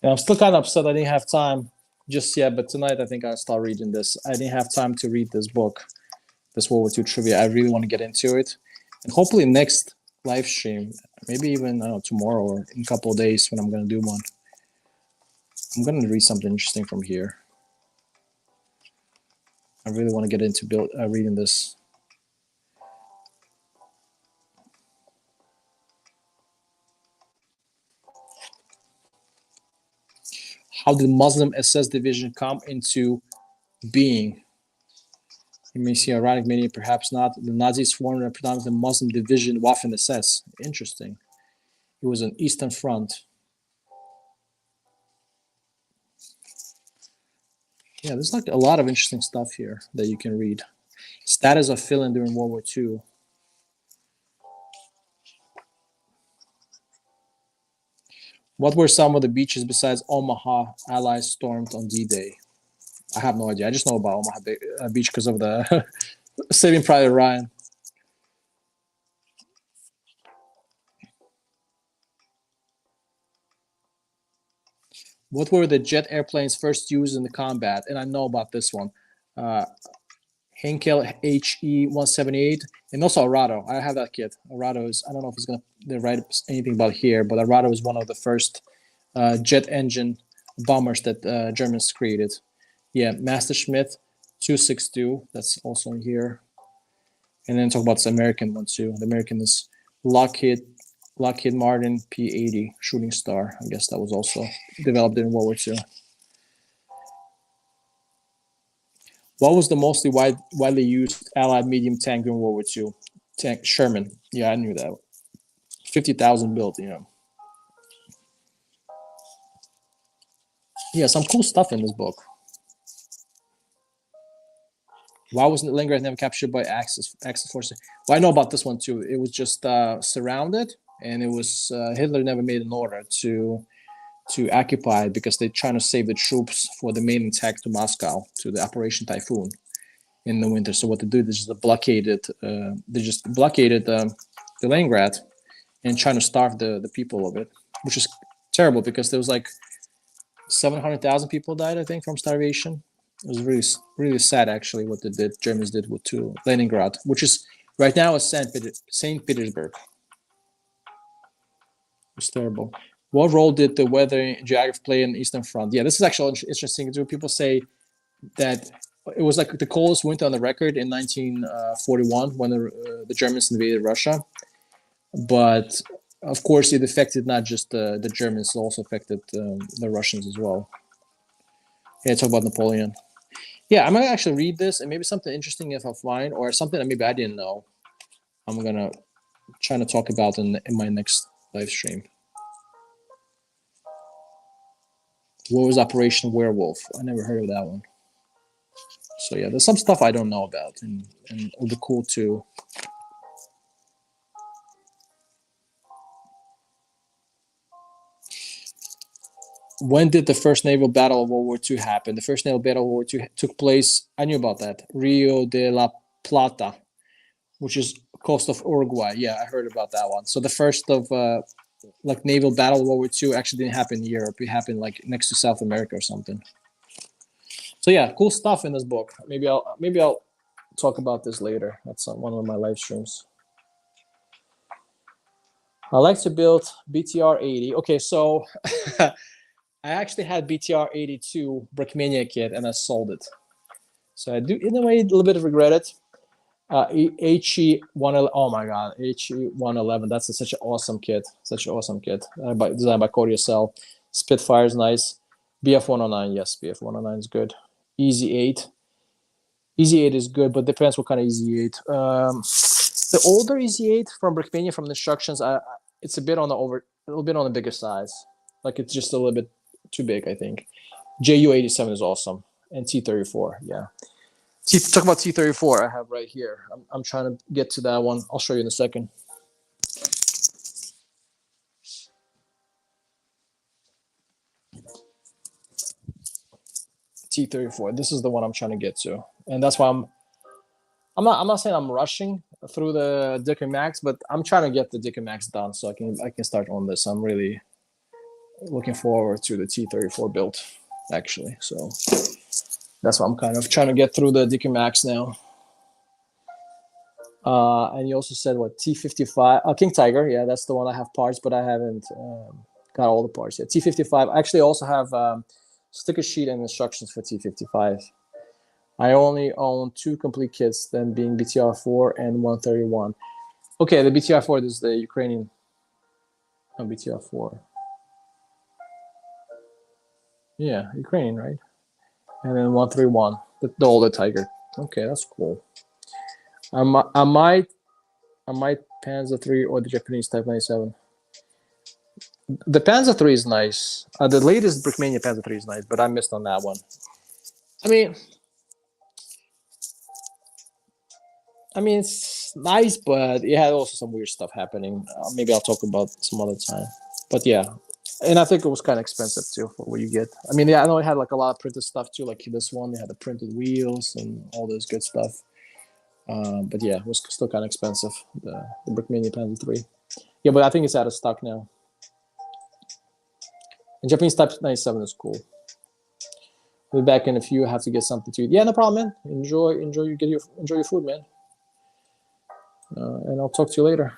And I'm still kind of upset I didn't have time just yet, but tonight I think I'll start reading this. I didn't have time to read this book, this World War II trivia. I really want to get into it. And hopefully next live stream, maybe even I don't know, tomorrow or in a couple of days when I'm going to do one, I'm going to read something interesting from here. I really want to get into reading this. How did Muslim SS division come into being? You may see ironic, many perhaps not. The Nazis formed a predominantly Muslim division, Waffen SS. Interesting. It was an Eastern Front. Yeah, there's like a lot of interesting stuff here that you can read. Status of Finland during World War II. What were some of the beaches besides Omaha Allies stormed on D-Day? I have no idea. I just know about Omaha Beach because of the Saving Private Ryan. What were the jet airplanes first used in the combat? And I know about this one. Henkel HE-178 and also Arado. I have that kit. Arado is, I don't know if it's going to write anything about here, but Arado is one of the first jet engine bombers that Germans created. Yeah, Messerschmitt 262. That's also in here. And then talk about this American one too. The American is Lockheed Martin P-80 Shooting Star. I guess that was also developed in World War II. What was the mostly widely used Allied medium tank during World War II? Tank Sherman. Yeah, I knew that. 50,000 built, you know. Yeah, some cool stuff in this book. Why wasn't Leningrad never captured by Axis forces? Well, I know about this one too. It was just surrounded, and it was Hitler never made an order to occupy it because they're trying to save the troops for the main attack to Moscow, to the Operation Typhoon in the winter. So what they did is just blockaded. They just blockaded the Leningrad and trying to starve the people of it, which is terrible because there was like 700,000 people died, I think, from starvation. It was really, really sad, actually, what the Germans did to Leningrad, which is right now is St. Petersburg. It's terrible. What role did the weather and geography play in the Eastern Front? Yeah, this is actually interesting. People say that it was like the coldest winter on the record in 1941 when the Germans invaded Russia. But of course, it affected not just the Germans; it also affected the Russians as well. Yeah, talk about Napoleon. Yeah, I'm gonna actually read this, and maybe something interesting if I find, or something that maybe I didn't know. I'm gonna try to talk about in my next live stream. What was Operation Werewolf? I never heard of that one. So yeah, there's some stuff I don't know about, and it'll be cool to. When did the first naval battle of World War II happen? The first naval battle of World War II took place. I knew about that. Rio de la Plata, which is coast of Uruguay. Yeah, I heard about that one. So the first of like naval battle of World War II actually didn't happen in Europe. It happened like next to South America or something. So yeah, cool stuff in this book. Maybe I'll talk about this later. That's on one of my live streams. I like to build BTR 80. Okay, so I actually had BTR 82 Brickmania kit and I sold it. So I do, in a way, a little bit of regret it. HE111, oh my god, HE111, that's such an awesome kit. Such an awesome kit. Designed by Cody Cell. Spitfire is nice. BF109, yes, BF109 is good. Easy 8. Easy 8 is good, but depends what kind of Easy 8. The older Easy 8 from Brickmania, from the instructions, it's a little bit on the bigger size. Like it's just a little bit too big, I think. JU87 is awesome, and T34, yeah. Talk about T34. I have right here. I'm trying to get to that one. I'll show you in a second. T34. This is the one I'm trying to get to, and that's why I'm not saying I'm rushing through the Dicker Max, but I'm trying to get the Dicker Max done so I can start on this. I'm really looking forward to the T34 build, actually. So that's why I'm kind of trying to get through the Dicker Max now. And you also said what, T55? King Tiger, yeah, that's the one I have parts, but I haven't got all the parts yet. T55. I actually also have sticker sheet and instructions for T55. I only own 2 complete kits, then being BTR4 and 131. Okay, the BTR4 is the Ukrainian. BTR4. Yeah, Ukrainian, right? And then 131, the older Tiger. Okay, that's cool. I might Panzer 3 or the Japanese Type 97. The Panzer 3 is nice. The latest Brickmania Panzer 3 is nice, but I missed on that one. I mean, it's nice, but it had also some weird stuff happening. Maybe I'll talk about some other time. But yeah, and I think it was kind of expensive too for what you get. I mean, yeah, I know it had like a lot of printed stuff too. Like this one, they had the printed wheels and all this good stuff. But yeah, it was still kind of expensive. The Brickmania Panzer 3. Yeah, but I think it's out of stock now. And Japanese Type 97 is cool. We'll be back in a few. Have to get something to eat. Yeah, no problem, man. Enjoy your food, man. And I'll talk to you later.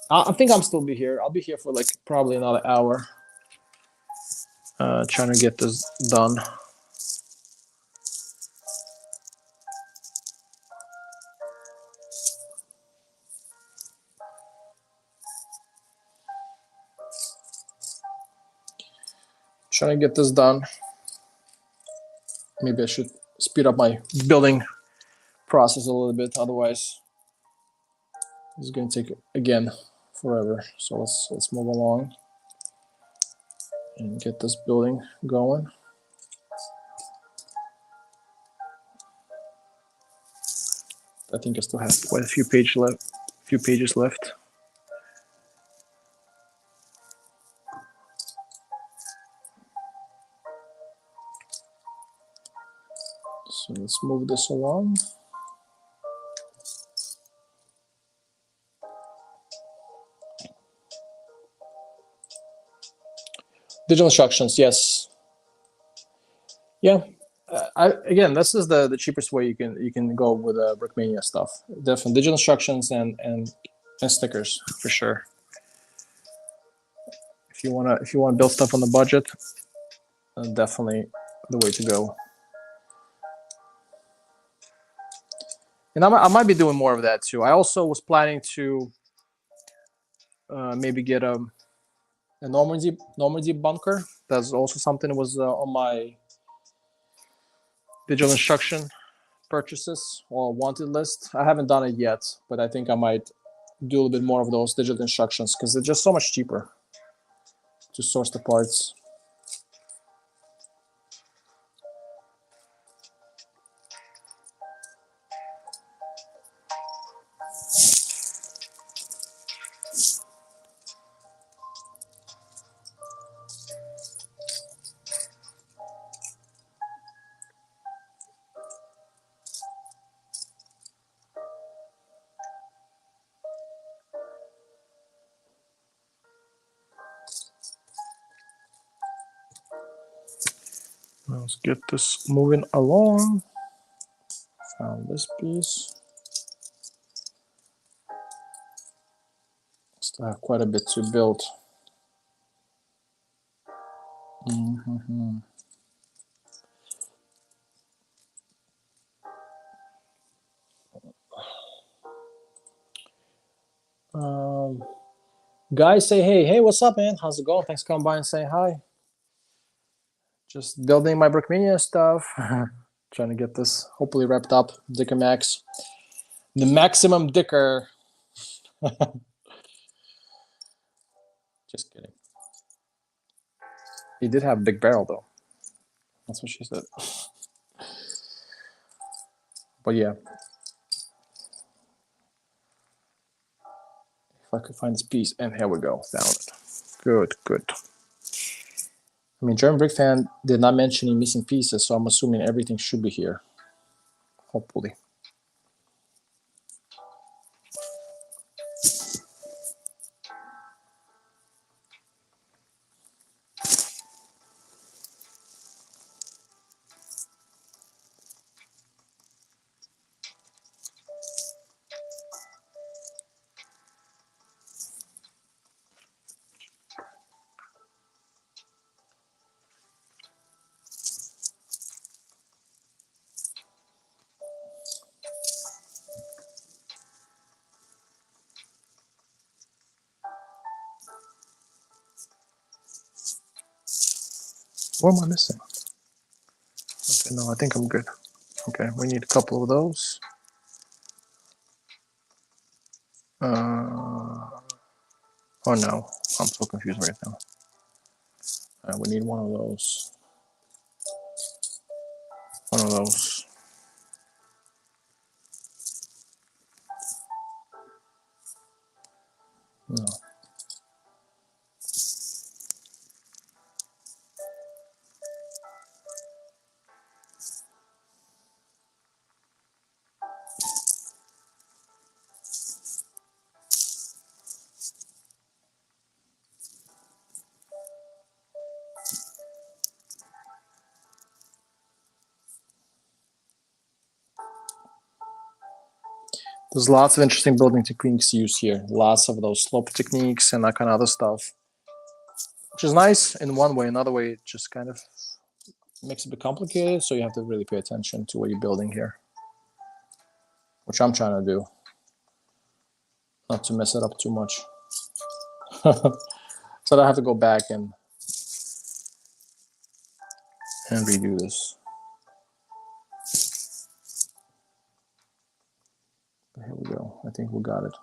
I think I'm still be here. I'll be here for like probably another hour. Trying to get this done. Trying to get this done. Maybe I should speed up my building process a little bit. Otherwise, it's going to take again forever. So let's move along and get this building going. I think I still have quite a few pages left. So let's move this along. Digital instructions, yes. Yeah. Again, this is the cheapest way you can go with Brickmania stuff. Definitely digital instructions and stickers for sure. If you wanna build stuff on the budget, definitely the way to go. And I might be doing more of that too. I also was planning to maybe get a Normandy bunker. That's also something that was on my digital instruction purchases or wanted list. I haven't done it yet, but I think I might do a little bit more of those digital instructions because they're just so much cheaper to source the parts. Let's get this moving along. Found this piece. Still have quite a bit to build. Um, guys, say hey, what's up, man? How's it going? Thanks for coming by and saying hi. Just building my Brickmania stuff. Trying to get this hopefully wrapped up. Dicker Max, the maximum Dicker. Just kidding. He did have a big barrel though. That's what she said. But yeah, if I could find this piece, and here we go, found it. Good. I mean, German Brick Fan did not mention any missing pieces, so I'm assuming everything should be here. Hopefully. What am I missing? Okay, no, I think I'm good. Okay, we need a couple of those. Oh no, I'm so confused right now. We need one of those. One of those. No. There's lots of interesting building techniques used here. Lots of those slope techniques and that kind of other stuff, which is nice in one way. Another way, it just kind of makes it a bit complicated. So you have to really pay attention to what you're building here, which I'm trying to do, not to mess it up too much. So I have to go back and redo this. But here we go. I think we got it.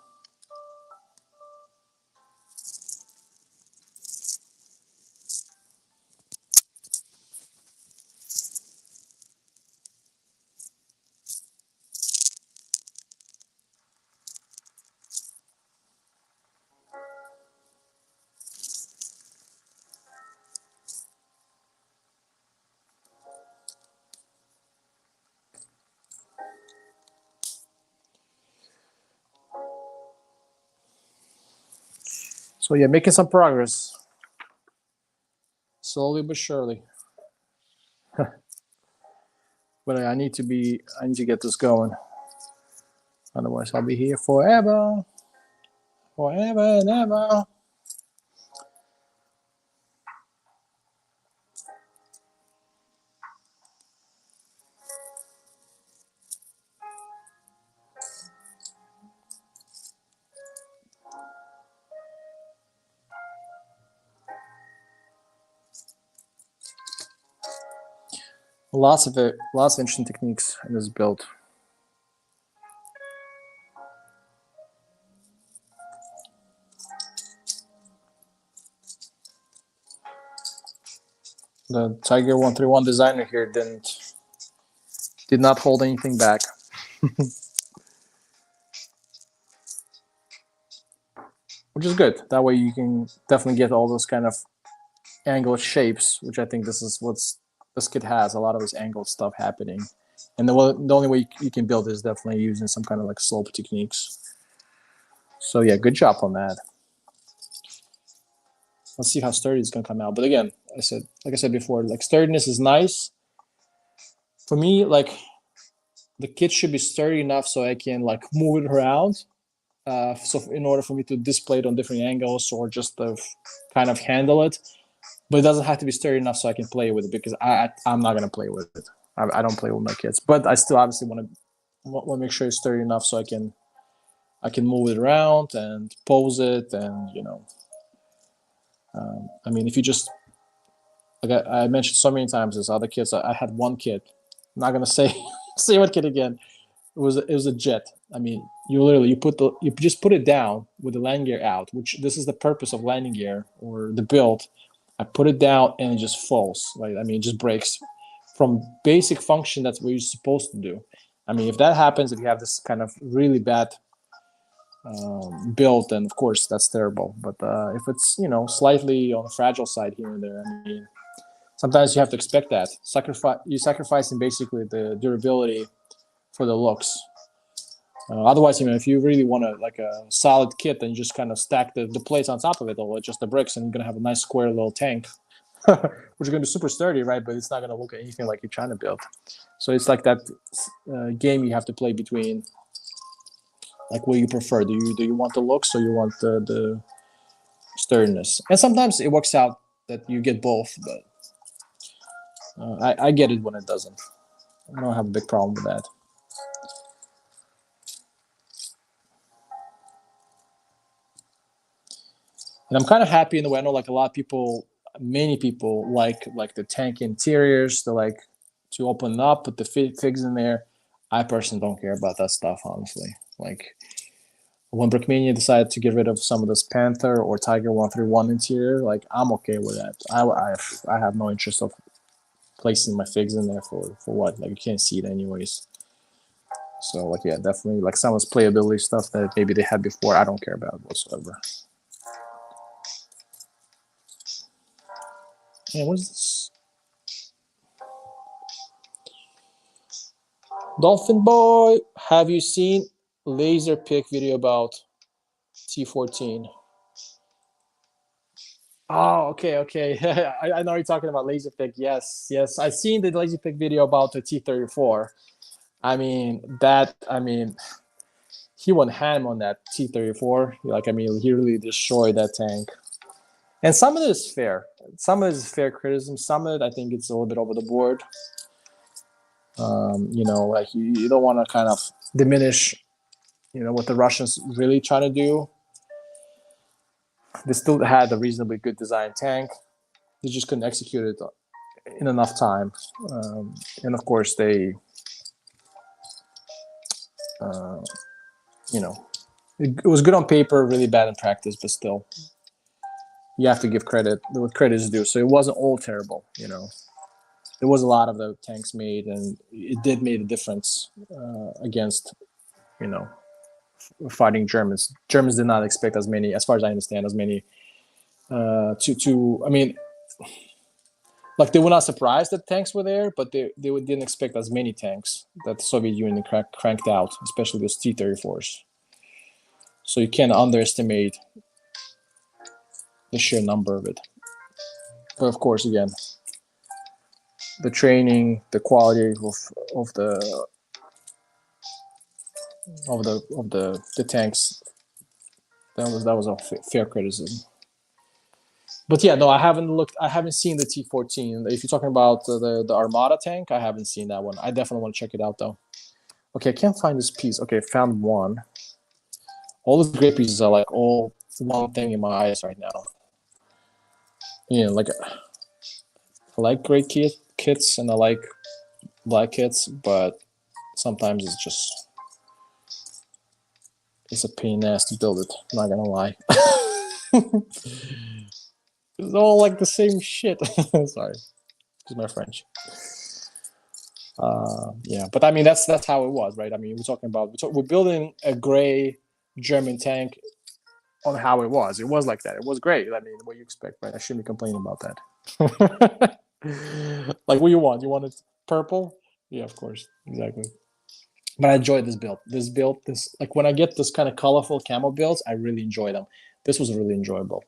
So yeah, making some progress, slowly but surely. But I need to get this going. Otherwise, I'll be here forever, forever and ever. Lots of interesting techniques in this build. The Tiger 131 designer here did not hold anything back. Which is good. That way you can definitely get all those kind of angled shapes, which I think this is what's this kit has, a lot of this angled stuff happening. And the only way you can build is definitely using some kind of like slope techniques. So yeah, good job on that. Let's see how sturdy it's gonna come out. But again, like I said before, like sturdiness is nice. For me, like the kit should be sturdy enough so I can like move it around. So in order for me to display it on different angles or just to kind of handle it, but it doesn't have to be sturdy enough so I can play with it because I'm not gonna play with it. I don't play with my kits, but I still obviously want to make sure it's sturdy enough so I can move it around and pose it, and I mean, if you just like I mentioned so many times, there's other kits. I had one kit. I'm not gonna say say what kit again. It was a jet. I mean, you just put it down with the landing gear out, which this is the purpose of landing gear or the build. I put it down and it just falls. Right? I mean, it just breaks from basic function. That's what you're supposed to do. I mean, if that happens, if you have this kind of really bad build, then of course that's terrible. But if it's slightly on the fragile side here and there, I mean, sometimes you have to expect that. You're sacrificing basically the durability for the looks. Otherwise, if you really want like a solid kit, then you just kind of stack the plates on top of it, or just the bricks, and you're gonna have a nice square little tank, which is gonna be super sturdy, right? But it's not gonna look anything like you're trying to build. So it's like that game you have to play between, like, what you prefer. Do you want the looks or you want the sturdiness? And sometimes it works out that you get both, but I get it when it doesn't. I don't have a big problem with that. And I'm kind of happy in the way. I know like a lot of people, many people like the tank interiors, they like to open up, put the figs in there. I personally don't care about that stuff, honestly. Like when Brickmania decided to get rid of some of this Panther or Tiger 131 interior, like I'm okay with that. I have no interest of placing my figs in there for what? Like you can't see it anyways. So like yeah, definitely like some of this playability stuff that maybe they had before, I don't care about whatsoever. Yeah, what is this? Dolphin Boy, have you seen laser pick video about T14? Oh, okay. I know you're talking about laser pick. Yes. I've seen the laser pick video about the T34. I mean, he went ham on that T34. Like, I mean, he really destroyed that tank. And some of it is fair. Some of it is fair criticism. Some of it, I think, it's a little bit over the board. You know, like you don't want to kind of diminish, you know, what the Russians really try to do. They still had a reasonably good design tank. They just couldn't execute it in enough time. And of course, they, you know, it was good on paper, really bad in practice, but still, you have to give credit what credit is due. So it wasn't all terrible, you know. There was a lot of the tanks made, and it did make a difference against, you know, fighting Germans. Germans did not expect as many, as far as I understand, as many. I mean, like they were not surprised that tanks were there, but they didn't expect as many tanks that the Soviet Union cranked out, especially those T-34s. So you can't underestimate the sheer number of it. But of course, again, the training, the quality of the tanks, that was a fair criticism. But yeah, no, I haven't seen the T14. If you're talking about the Armada tank, I haven't seen that one. I definitely want to check it out though. Okay, I can't find this piece. Okay, found one. All these great pieces are like all one thing in my eyes right now. You know, like I like great kits and I like black kits, but sometimes it's a pain in the ass to build it. I'm not gonna lie. It's all like the same shit. Sorry, excuse my French. Yeah, but I mean that's how it was, right? I mean we're building a gray German tank on how it was. It was like that. It was great. I mean, what you expect, right? I shouldn't be complaining about that. Like what you want? You want it purple? Yeah, of course, exactly. But I enjoyed this build. This like when I get this kind of colorful camo builds, I really enjoy them. This was really enjoyable.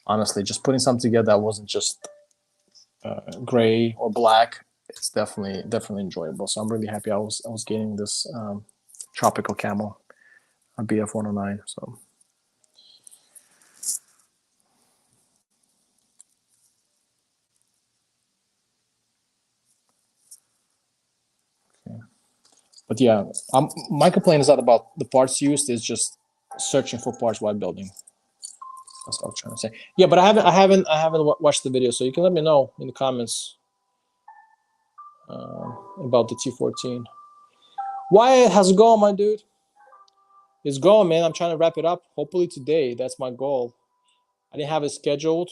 Honestly, just putting something together that wasn't just gray or black. It's definitely enjoyable. So I'm really happy I was getting this tropical camo, a BF 109. So. Okay. But yeah, my complaint is not about the parts used. It's just searching for parts while building. That's what I'm trying to say. Yeah, but I haven't watched the video, so you can let me know in the comments about the T14. Wyatt, how's it going, my dude? It's going, man. I'm trying to wrap it up. Hopefully today. That's my goal. I didn't have it scheduled,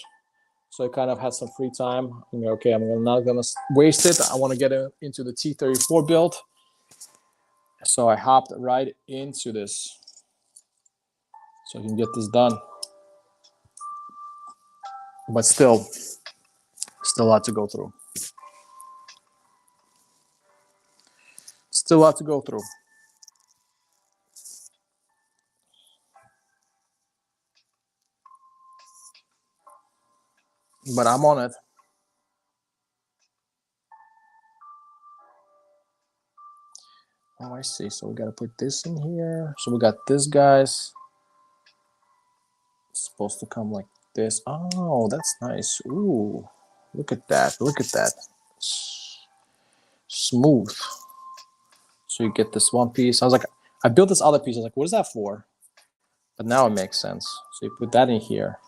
so I kind of had some free time. I'm okay, I'm not gonna waste it. I want to get into the T34 build. So I hopped right into this so I can get this done. But still a lot to go through. Still a lot to go through. But I'm on it. Oh, I see. So we got to put this in here. So we got this, guys. It's supposed to come like this. Oh, that's nice. Ooh, look at that. Look at that. Smooth. So you get this one piece. I was like, I built this other piece. I was like, what is that for? But now it makes sense. So you put that in here.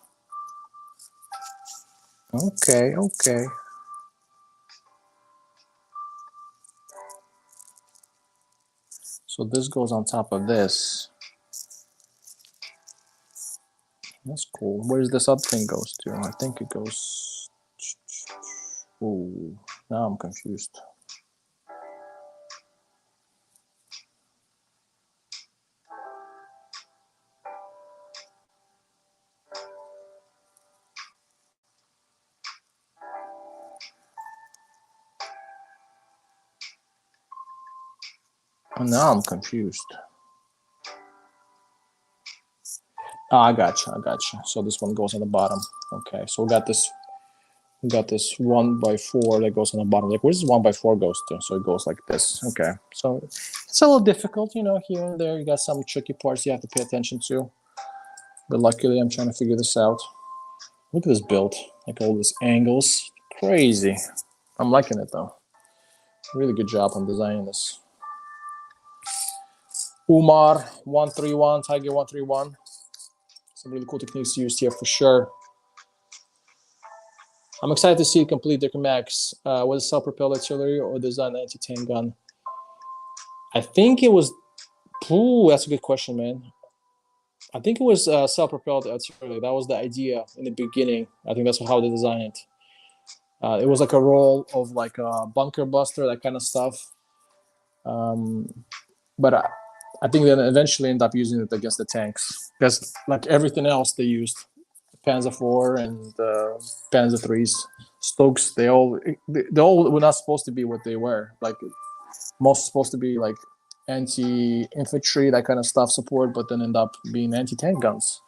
Okay, okay. So this goes on top of this. That's cool. Where's this other thing goes to? I think it goes. Ooh, now I'm confused. Now I'm confused. Oh, I got you. I got you. So this one goes on the bottom. Okay, so we got this. We got this 1x4 that goes on the bottom. Like, where's this 1x4 goes to? So it goes like this. Okay, so it's a little difficult, you know. Here and there, you got some tricky parts you have to pay attention to. But luckily, I'm trying to figure this out. Look at this build. Like all these angles. Crazy. I'm liking it though. Really good job on designing this. Umar 131, Tiger 131. Some really cool techniques used here for sure. I'm excited to see it complete Dicker Max. Was it self-propelled artillery or design anti-tank gun? I think it was. Ooh, that's a good question, man. I think it was self-propelled artillery. That was the idea in the beginning. I think that's how they designed it. It was like a roll of like a bunker buster, that kind of stuff. But I think they eventually end up using it against the tanks because, like everything else, they used Panzer IV and Panzer IIIs, Stokes. They all were not supposed to be what they were. Like most supposed to be like anti-infantry, that kind of stuff support, but then end up being anti-tank guns.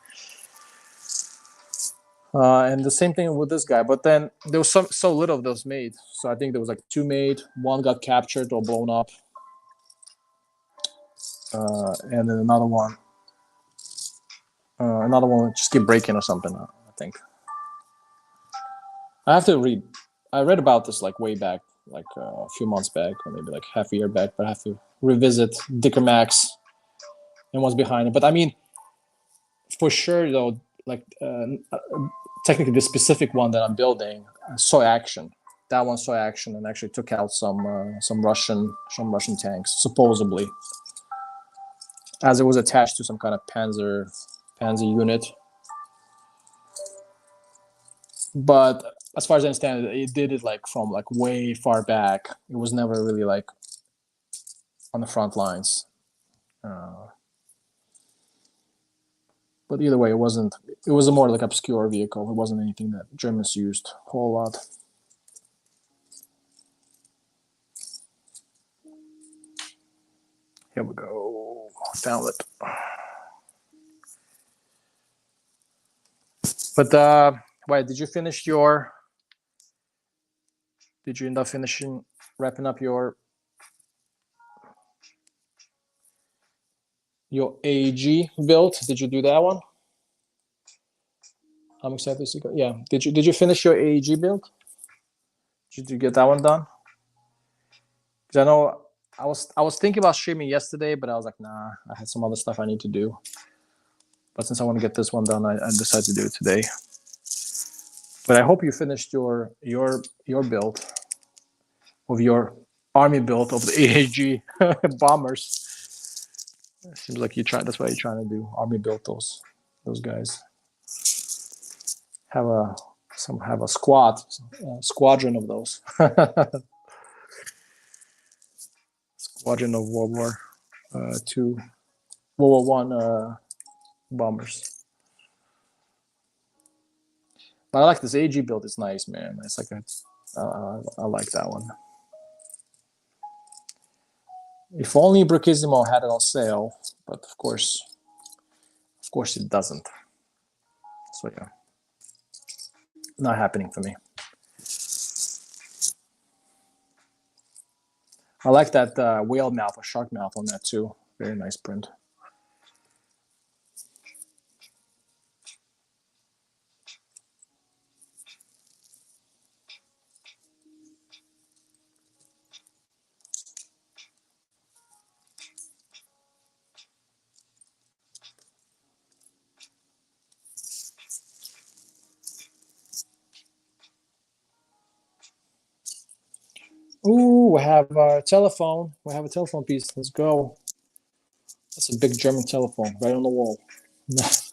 And the same thing with this guy. But then there was so little of those made. So I think there was like two made. One got captured or blown up. And then another one just keep breaking or something. I think I have to read. I read about this like way back, like a few months back, or maybe like half a year back. But I have to revisit Dicker Max and what's behind it. But I mean, for sure though, like technically the specific one that I'm building saw action. That one saw action and actually took out some Russian tanks supposedly, as it was attached to some kind of panzer unit. But as far as I understand it did it like from like way far back. It was never really like on the front lines. But either way, it wasn't. It was a more like obscure vehicle. It wasn't anything that Germans used a whole lot. Here we go. Found it. But wait, did you finish your? Did you end up wrapping up your AEG build? Did you do that one? I'm excited to see. Yeah. Did you finish your AEG build? Did you get that one done? Because I know I was thinking about streaming yesterday, but I was like, nah, I had some other stuff I need to do. But since I want to get this one done, I decided to do it today. But I hope you finished your build of your army build of the AAG bombers. Seems like you try. That's what you're trying to do. Army build those guys. Have a squadron of those. Squadron of World War II, World War One bombers. But I like this AG build. It's nice, man. It's like I like that one. If only Brickissimo had it on sale, but of course it doesn't. So yeah, not happening for me. I like that whale mouth or shark mouth on that too. Very nice print. we have a telephone. We have a telephone piece. Let's go. That's a big German telephone right on the wall. Let's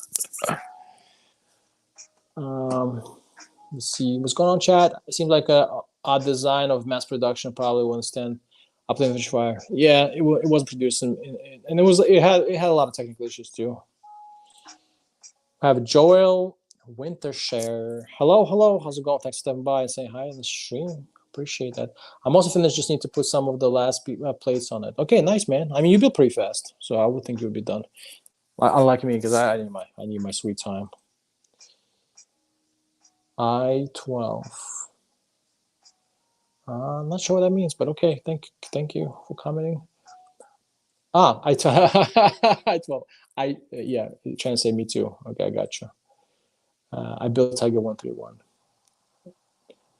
see what's going on, chat. It seems like a odd design of mass production probably won't stand up to the fire. Yeah, it wasn't produced, and it had a lot of technical issues too. I have Joel Wintershare. Hello. How's it going? Thanks for stepping by and saying hi in the stream. Appreciate that. I'm also finished. Just need to put some of the last plates on it. Okay, nice, man. I mean, you built pretty fast, so I would think you would be done. Unlike me, because I need my sweet time. I-12. I'm not sure what that means, but okay. Thank you for commenting. I-12. Yeah, you're trying to say me too. Okay, I gotcha. I built Tiger 131.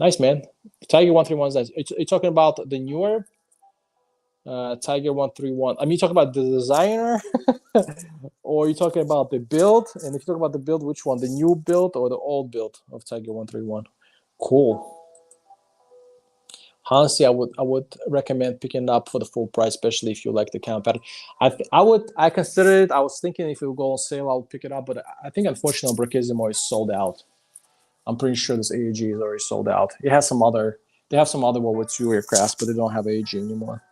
Nice, man. Tiger 131 is nice. You're talking about the newer Tiger 131. I mean, you talking about the designer, or you talking about the build? And if you talk about the build, which one? The new build or the old build of Tiger 131? Cool. Honestly, I would recommend picking it up for the full price, especially if you like the camo pattern. I considered it. I was thinking if it would go on sale, I would pick it up, but I think unfortunately Brickmania is sold out. I'm pretty sure this AAG is already sold out. They have some other World War II aircraft, but they don't have AAG anymore.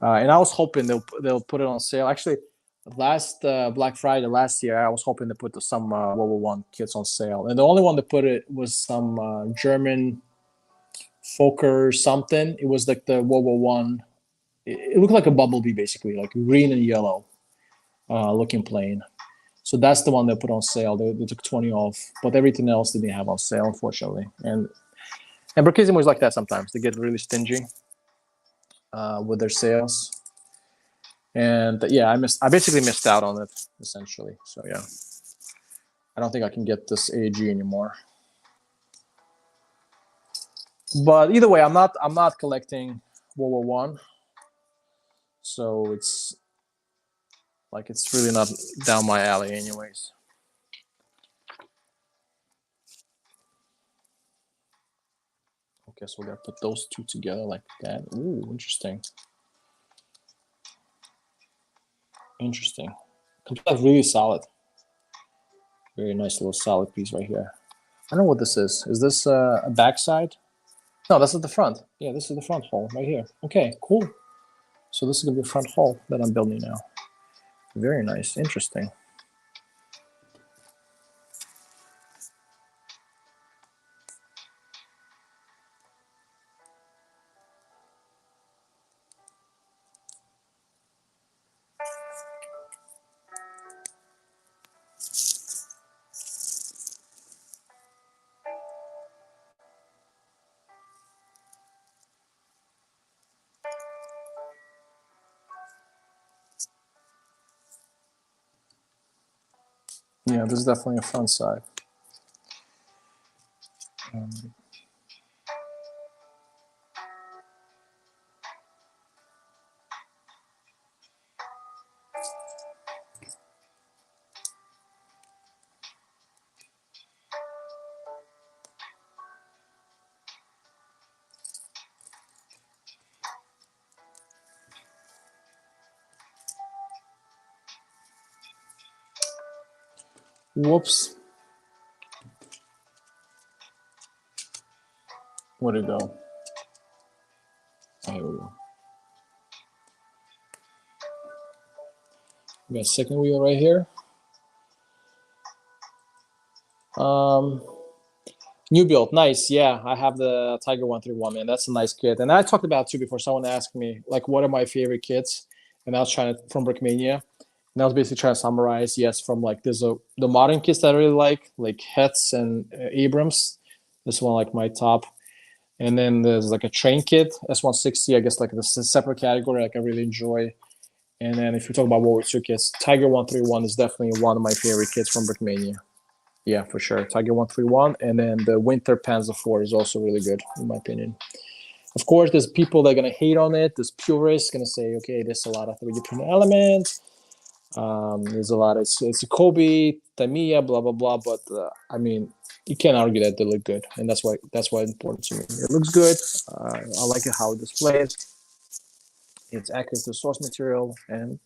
And I was hoping they'll put it on sale. Actually, last Black Friday last year, I was hoping to put some World War I kits on sale, and the only one that put it was some German Fokker something. It was like the World War One. It looked like a bumblebee, basically, like green and yellow looking plane. So that's the one they put on sale. They took 20 off, but everything else they didn't have on sale, unfortunately. And Brickmania was like that sometimes. They get really stingy with their sales. And yeah, I basically missed out on it essentially. So yeah, I don't think I can get this AG anymore. But either way, I'm not collecting World War One, so it's really not down my alley, anyways. Okay, so we're gonna put those two together like that. Ooh, interesting. Interesting. That's really solid. Very nice little solid piece right here. I don't know what this is. Is this a backside? No, this is the front. Yeah, this is the front hull right here. Okay, cool. So this is going to be a front hull that I'm building now. Very nice. Interesting. Yeah, this is definitely a front side. Whoops. Where'd it go? Oh, here we go. We got a second wheel right here. New build, nice. Yeah, I have the Tiger 131, man. That's a nice kit. And I talked about it too before. Someone asked me, like, what are my favorite kits? And I was trying to, from Brickmania. And I was basically trying to summarize, yes, from like, there's the modern kits that I really like Hetz and Abrams. This one, like, my top. And then there's like a train kit, S160, I guess, like this is a separate category, like I really enjoy. And then if you talk about World War II kits, Tiger 131 is definitely one of my favorite kits from Brickmania. Yeah, for sure. Tiger 131. And then the Winter Panzer IV is also really good, in my opinion. Of course, there's people that are going to hate on it. There's purists going to say, okay, there's a lot of 3D printed elements. There's a lot. It's a Kobe, Tamiya, blah blah blah. But I mean, you can't argue that they look good, and that's why it's important to me. It looks good. I like it how it displays. It's accurate to source material, and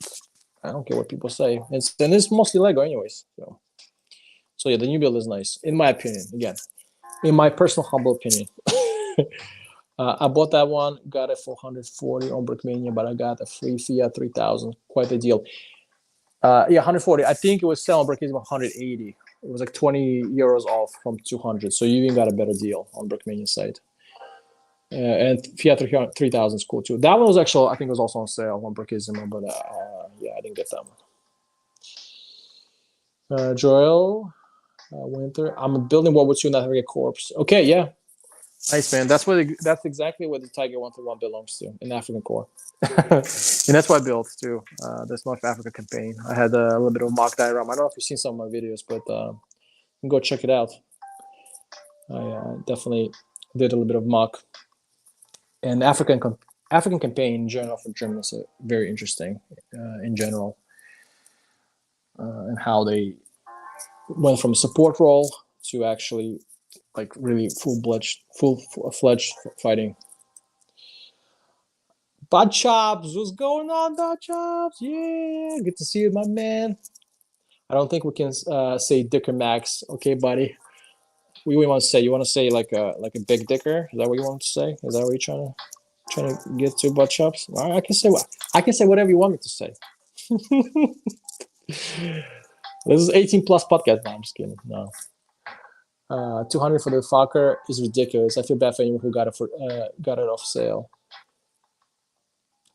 I don't care what people say. It's mostly Lego, anyways. So yeah, the new build is nice, in my opinion. Again, in my personal humble opinion. I bought that one, got it for 140 on Brickmania, but I got a free Fiat 3000. Quite a deal. Yeah, 140. I think it was selling Brickmania 180. It was like 20 euros off from 200. So you even got a better deal on Brickmania site. And Fiat 3000 is cool too. That one was actually, I think it was also on sale on Brickismo, but yeah, I didn't get that one. Joel, Winter. I'm building World War II, not having a corpse. Okay, yeah. Nice, man. That's exactly where the Tiger 131 belongs to, in African core. And that's what I built too. This North Africa campaign. I had a little bit of a mock diagram. I don't know if you've seen some of my videos, but you can go check it out. I definitely did a little bit of mock. And African campaign in general for Germany is very interesting in general, and how they went from a support role to actually like really full-fledged fighting. Bud Chops, what's going on, Bud Chops? Yeah, good to see you, my man. I don't think we can say Dicker Max, okay, buddy. What do you want to say? You want to say like a big Dicker? Is that what you want to say? Is that what you're trying to get to, Bud Chops? All right, I can say whatever you want me to say. This is 18 plus podcast. No, I'm just kidding. No. 200 for the Fokker is ridiculous. I feel bad for anyone who got it off sale.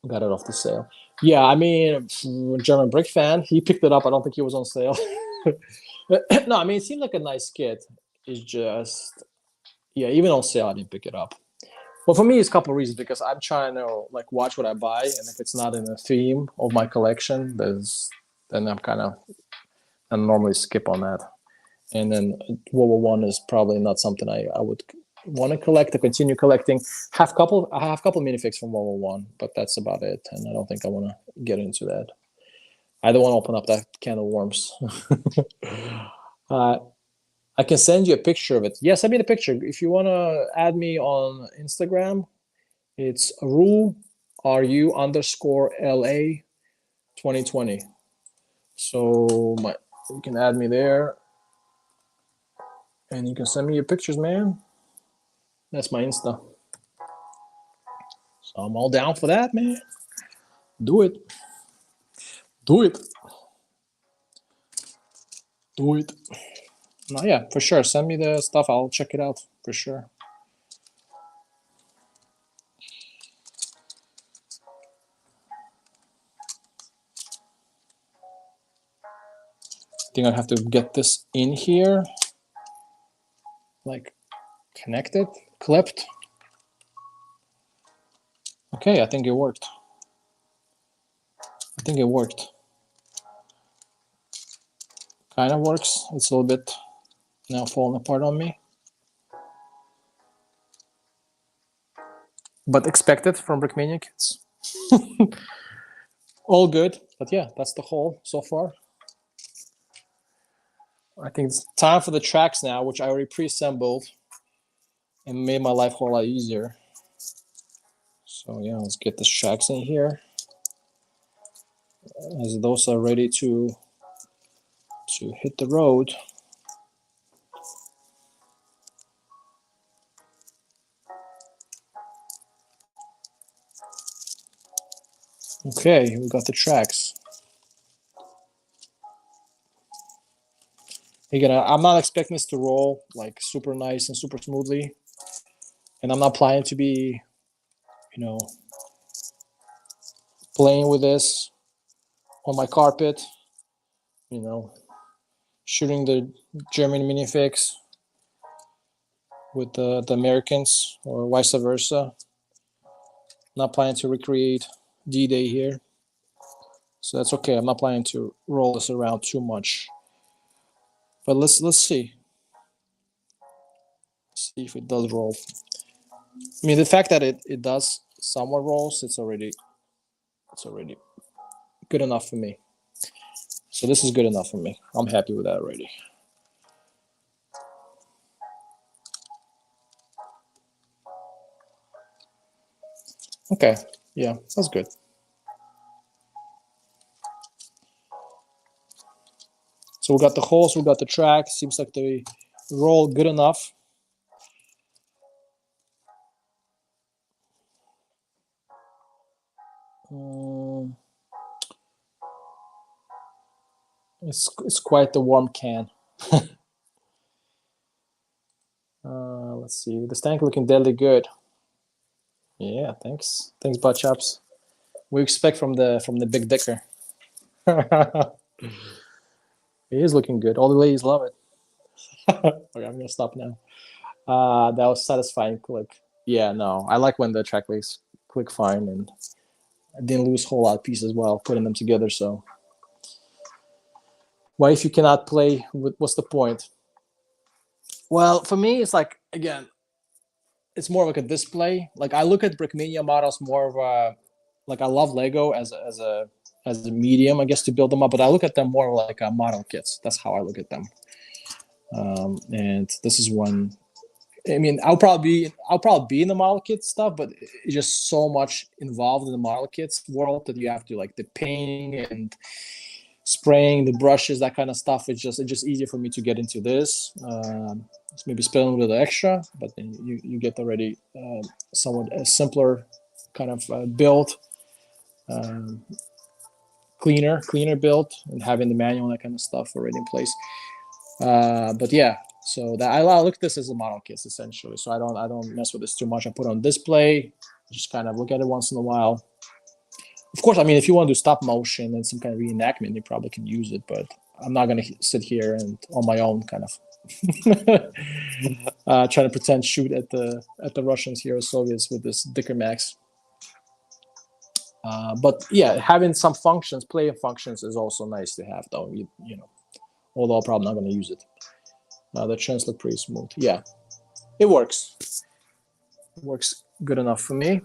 Got it off the sale. Yeah, I mean, German Brick fan. He picked it up. I don't think he was on sale. No, I mean, it seemed like a nice kit. It's just, yeah, even on sale, I didn't pick it up. Well, for me, it's a couple of reasons, because I'm trying to like watch what I buy, and if it's not in the theme of my collection, then I normally skip on that. And then World War One is probably not something I would want to collect, to continue collecting. I have a couple minifigs from World War One, but that's about it. And I don't think I want to get into that. I don't want to open up that can of worms. I can send you a picture of it. Yes, send me the picture. If you want to add me on Instagram, it's RU_LA 2020. So you can add me there, and you can send me your pictures, man. That's my Insta. So I'm all down for that, man. Do it. Do it. Do it. No, yeah, for sure. Send me the stuff. I'll check it out for sure. I think I have to get this in here, like connected, clipped. Okay, I think it worked. Kind of works. It's a little bit now falling apart on me, but expected from Brickmania kits. All good, but yeah, that's the whole so far. I think it's time for the tracks now, which I already pre-assembled and made my life a whole lot easier. So yeah, let's get the tracks in here, as those are ready to hit the road. Okay, we got the tracks. Again, I'm not expecting this to roll like super nice and super smoothly, and I'm not planning to be, playing with this on my carpet, shooting the German minifigs with the Americans or vice versa. Not planning to recreate D-Day here, so that's okay. I'm not planning to roll this around too much, but let's see if it does roll. I mean, the fact that it does somewhat rolls, it's already good enough for me. So this is good enough for me. I'm happy with that already. Okay, yeah, that's good. So we got the holes, we got the track. Seems like they roll good enough. It's quite the warm can. Let's see. The tank looking deadly good. Yeah, thanks. Thanks, butt chops. We expect from the big dicker. He is looking good. All the ladies love it. Okay, I'm gonna stop now. That was satisfying click. Yeah, no, I like when the track legs click fine, and I didn't lose a whole lot of pieces as well putting them together. So, why if you cannot play? What's the point? Well, for me, it's like again, it's more like a display. Like I look at Brickmania models more of a like I love Lego as a medium, I guess, to build them up, but I look at them more like model kits. That's how I look at them. And this is one. I mean, I'll probably be in the model kit stuff, but it's just so much involved in the model kits world that you have to like the painting and spraying the brushes, that kind of stuff. It's just easier for me to get into this. It's maybe spending a little extra, but then you get already somewhat a simpler kind of build, um, cleaner build, and having the manual and that kind of stuff already in place. But yeah, so that I look at this as a model kit essentially. So I don't mess with this too much. I put it on display, just kind of look at it once in a while. Of course, I mean, if you want to do stop motion and some kind of reenactment, you probably can use it. But I'm not going to sit here and on my own kind of trying to pretend shoot at the Russians here or Soviets with this Dicker Max. But yeah, having some functions, playing functions, is also nice to have, though. You know, although I'm probably not going to use it. The chins look pretty smooth. Yeah, it works. It works good enough for me.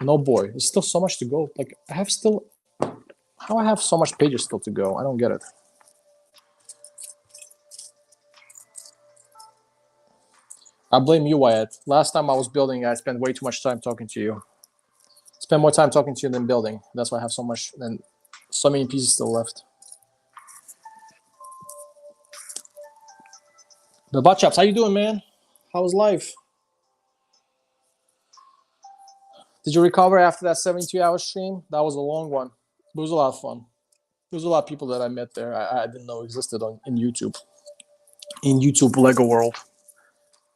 No boy, there's still so much to go. Like I have still, how I have so much pages still to go. I don't get it. I blame you, Wyatt. Last time I was building, I spent way too much time talking to you. Spend more time talking to you than building. That's why I have so much and so many pieces still left. The butt chops, how you doing, man? How was life? Did you recover after that 72-hour stream? That was a long one. It was a lot of fun. There was a lot of people that I met there I didn't know existed in YouTube. In YouTube Lego world.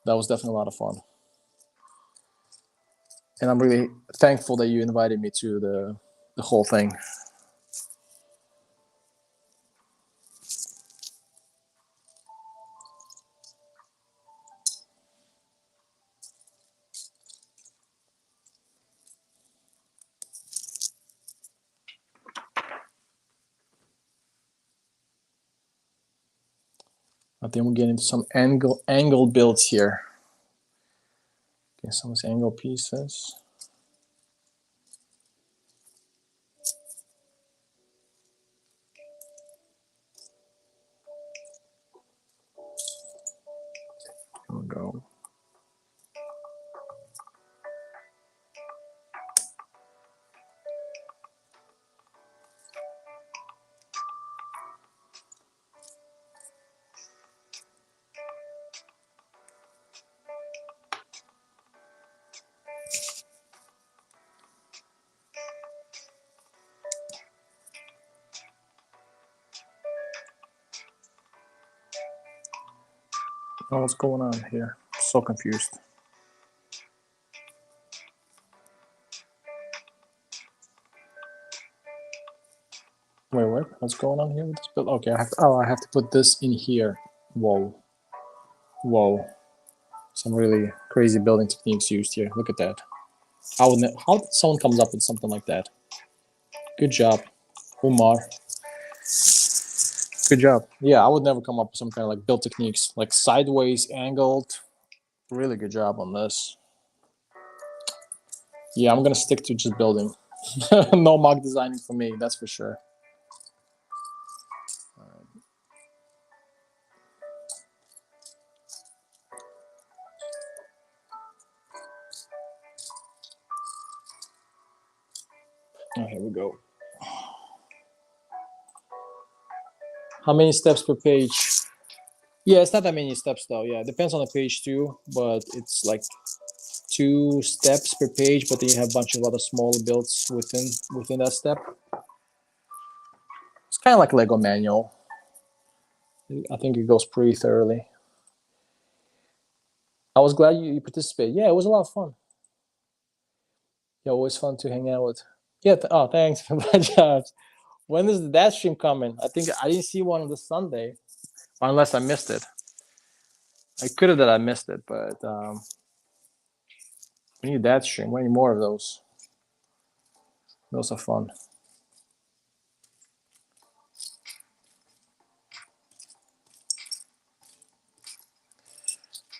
That was definitely a lot of fun. And I'm really thankful that you invited me to the whole thing. I think we're getting into some angle builds here. Okay, some of these angle pieces. Here we go. Oh, what's going on here? I'm so confused. Wait, what? What's going on here with this build? Okay, I have to put this in here. Whoa. Whoa. Some really crazy building techniques used here. Look at that. How did someone comes up with something like that? Good job, Umar. Good job. Yeah, I would never come up with some kind of like build techniques, like sideways, angled. Really good job on this. Yeah, I'm gonna stick to just building. No mock designing for me, that's for sure. Oh, here we go. How many steps per page? Yeah, it's not that many steps though. Yeah, it depends on the page too, but it's like 2 steps per page, but then you have a bunch of other smaller builds within that step. It's kind of like Lego manual. I think it goes pretty thoroughly. I was glad you participated. Yeah, it was a lot of fun. Yeah, always fun to hang out with. Yeah. Oh, thanks for that, Josh. When is that stream coming? I think I didn't see one on the Sunday, unless I missed it. I could have that I missed it, but we need that stream. We need more of those. Those are fun.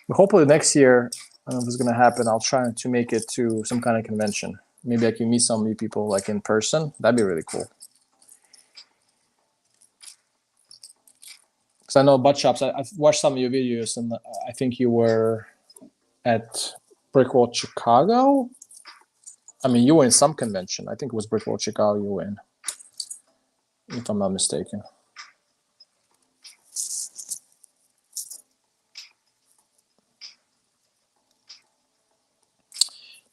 But hopefully next year, I don't know if it's gonna happen. I'll try to make it to some kind of convention. Maybe I can meet some new people like in person. That'd be really cool. Because I know butt shops. I've watched some of your videos, and I think you were at Brickworld Chicago. I mean, you were in some convention. I think it was Brickworld Chicago you were in, if I'm not mistaken.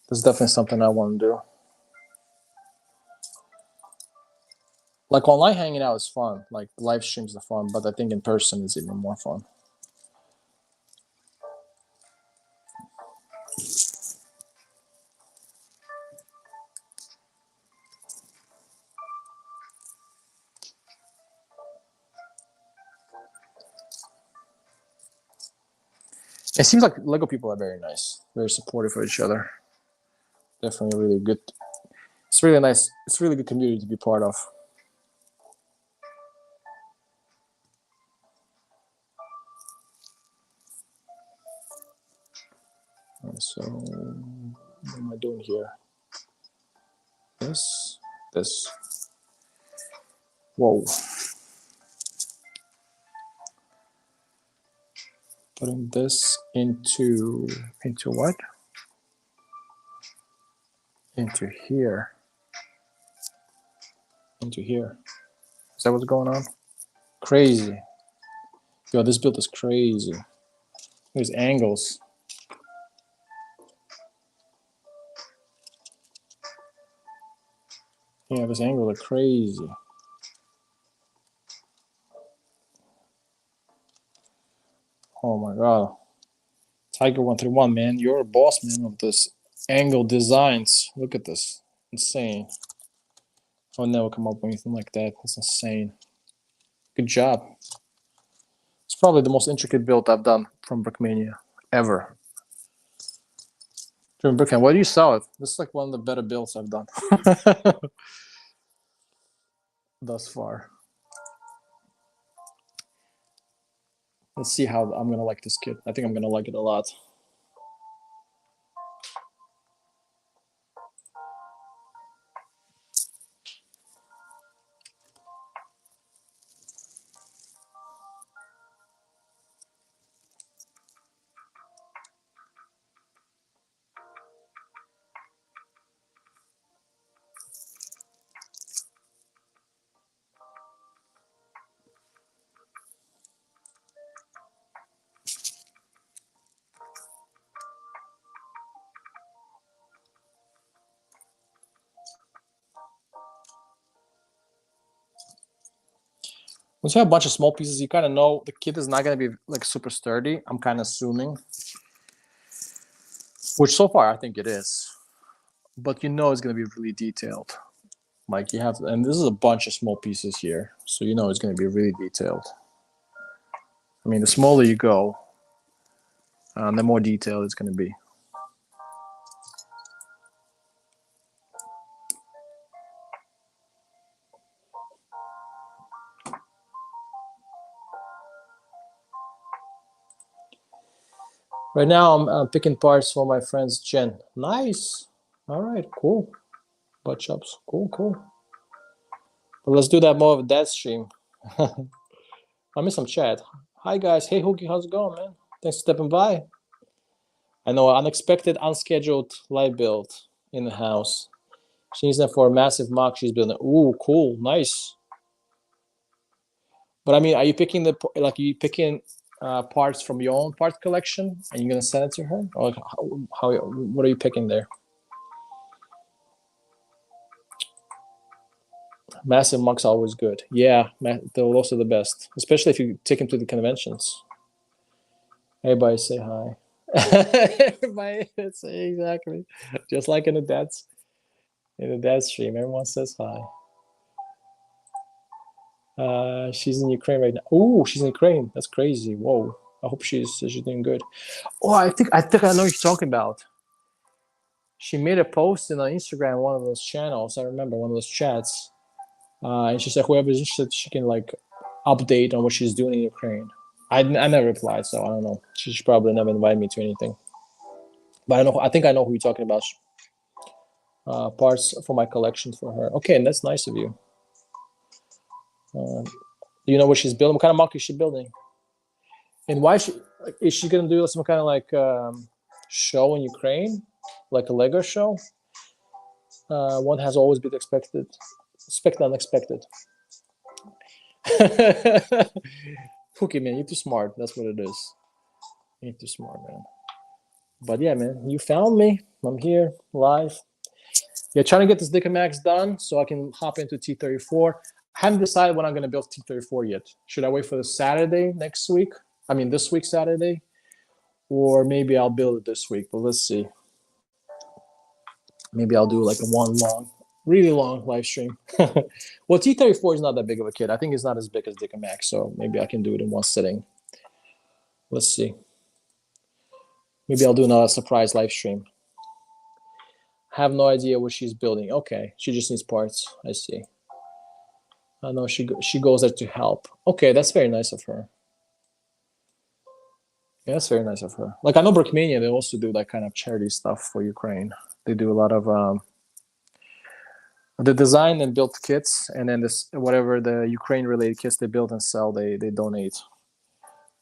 That's definitely something I want to do. Like online hanging out is fun. Like live streams are fun, but I think in person is even more fun. It seems like Lego people are very nice, very supportive for each other. Definitely really good. It's really nice. It's really good community to be part of. So, what am I doing here? This. Whoa. Putting this into what? Into here. Into here. Is that what's going on? Crazy. Yo, this build is crazy. There's angles. Yeah, this angle are crazy. Oh my god. Tiger131, man, you're a boss, man, of this angle designs. Look at this. Insane. I'll never come up with anything like that. That's insane. Good job. It's probably the most intricate build I've done from Brickmania ever. During Brickmania, why do you sell it? This is like one of the better builds I've done thus far. Let's see how I'm gonna like this kit. I think I'm gonna like it a lot. Once you have a bunch of small pieces, you kind of know the kit is not going to be like super sturdy. I'm kind of assuming, which so far I think it is, but you know it's going to be really detailed. Like you have, and this is a bunch of small pieces here, so you know it's going to be really detailed. I mean, the smaller you go, the more detailed it's going to be. Right now, I'm picking parts for my friend's Jen. Nice. All right, cool. Butt chops, cool, cool. But let's do that more of a dead stream. I miss some chat. Hi guys, hey Hookie, how's it going, man? Thanks for stepping by. I know unexpected, unscheduled light build in the house. She needs them for a massive mock she's building. Ooh, cool, nice. But I mean, are you picking parts from your own part collection and you're gonna send it to her? Or what are you picking there? Massive mocks are always good. Yeah, they're also the best, especially if you take them to the conventions. Everybody say hi. Everybody say exactly, just like in the dad stream. Everyone says hi. She's in Ukraine right now. Oh, she's in Ukraine. That's crazy. Whoa. I hope she's doing good. Oh, I think I know what you're talking about. She made a post in on Instagram, one of those channels. I remember one of those chats, and she said whoever's interested, she can like update on what she's doing in Ukraine. I never replied, so I don't know. She probably never invited me to anything. But I know. I think I know who you're talking about. Parts for my collection for her. Okay, and that's nice of you. Do you know what she's building? What kind of mock is she building? And why is she gonna do some kind of like show in Ukraine, like a Lego show? One has always been expected, unexpected. Cookie man, you're too smart. That's what it is. You're too smart, man. But yeah, man, you found me. I'm here live. Yeah, trying to get this Dicamax done so I can hop into T34. I haven't decided when I'm gonna build T34 yet. Should I wait for the Saturday next week? I mean, this week Saturday, or maybe I'll build it this week. But let's see. Maybe I'll do like a really long live stream. Well, T34 is not that big of a kit. I think it's not as big as Dicamax, so maybe I can do it in one sitting. Let's see. Maybe I'll do another surprise live stream. Have no idea what she's building. Okay, she just needs parts. I see. I know she goes there to help. Okay, that's very nice of her. Yeah, that's very nice of her. Like I know Brickmania, they also do that kind of charity stuff for Ukraine. They do a lot of the design and build kits, and then this whatever the Ukraine related kits they build and sell, they donate.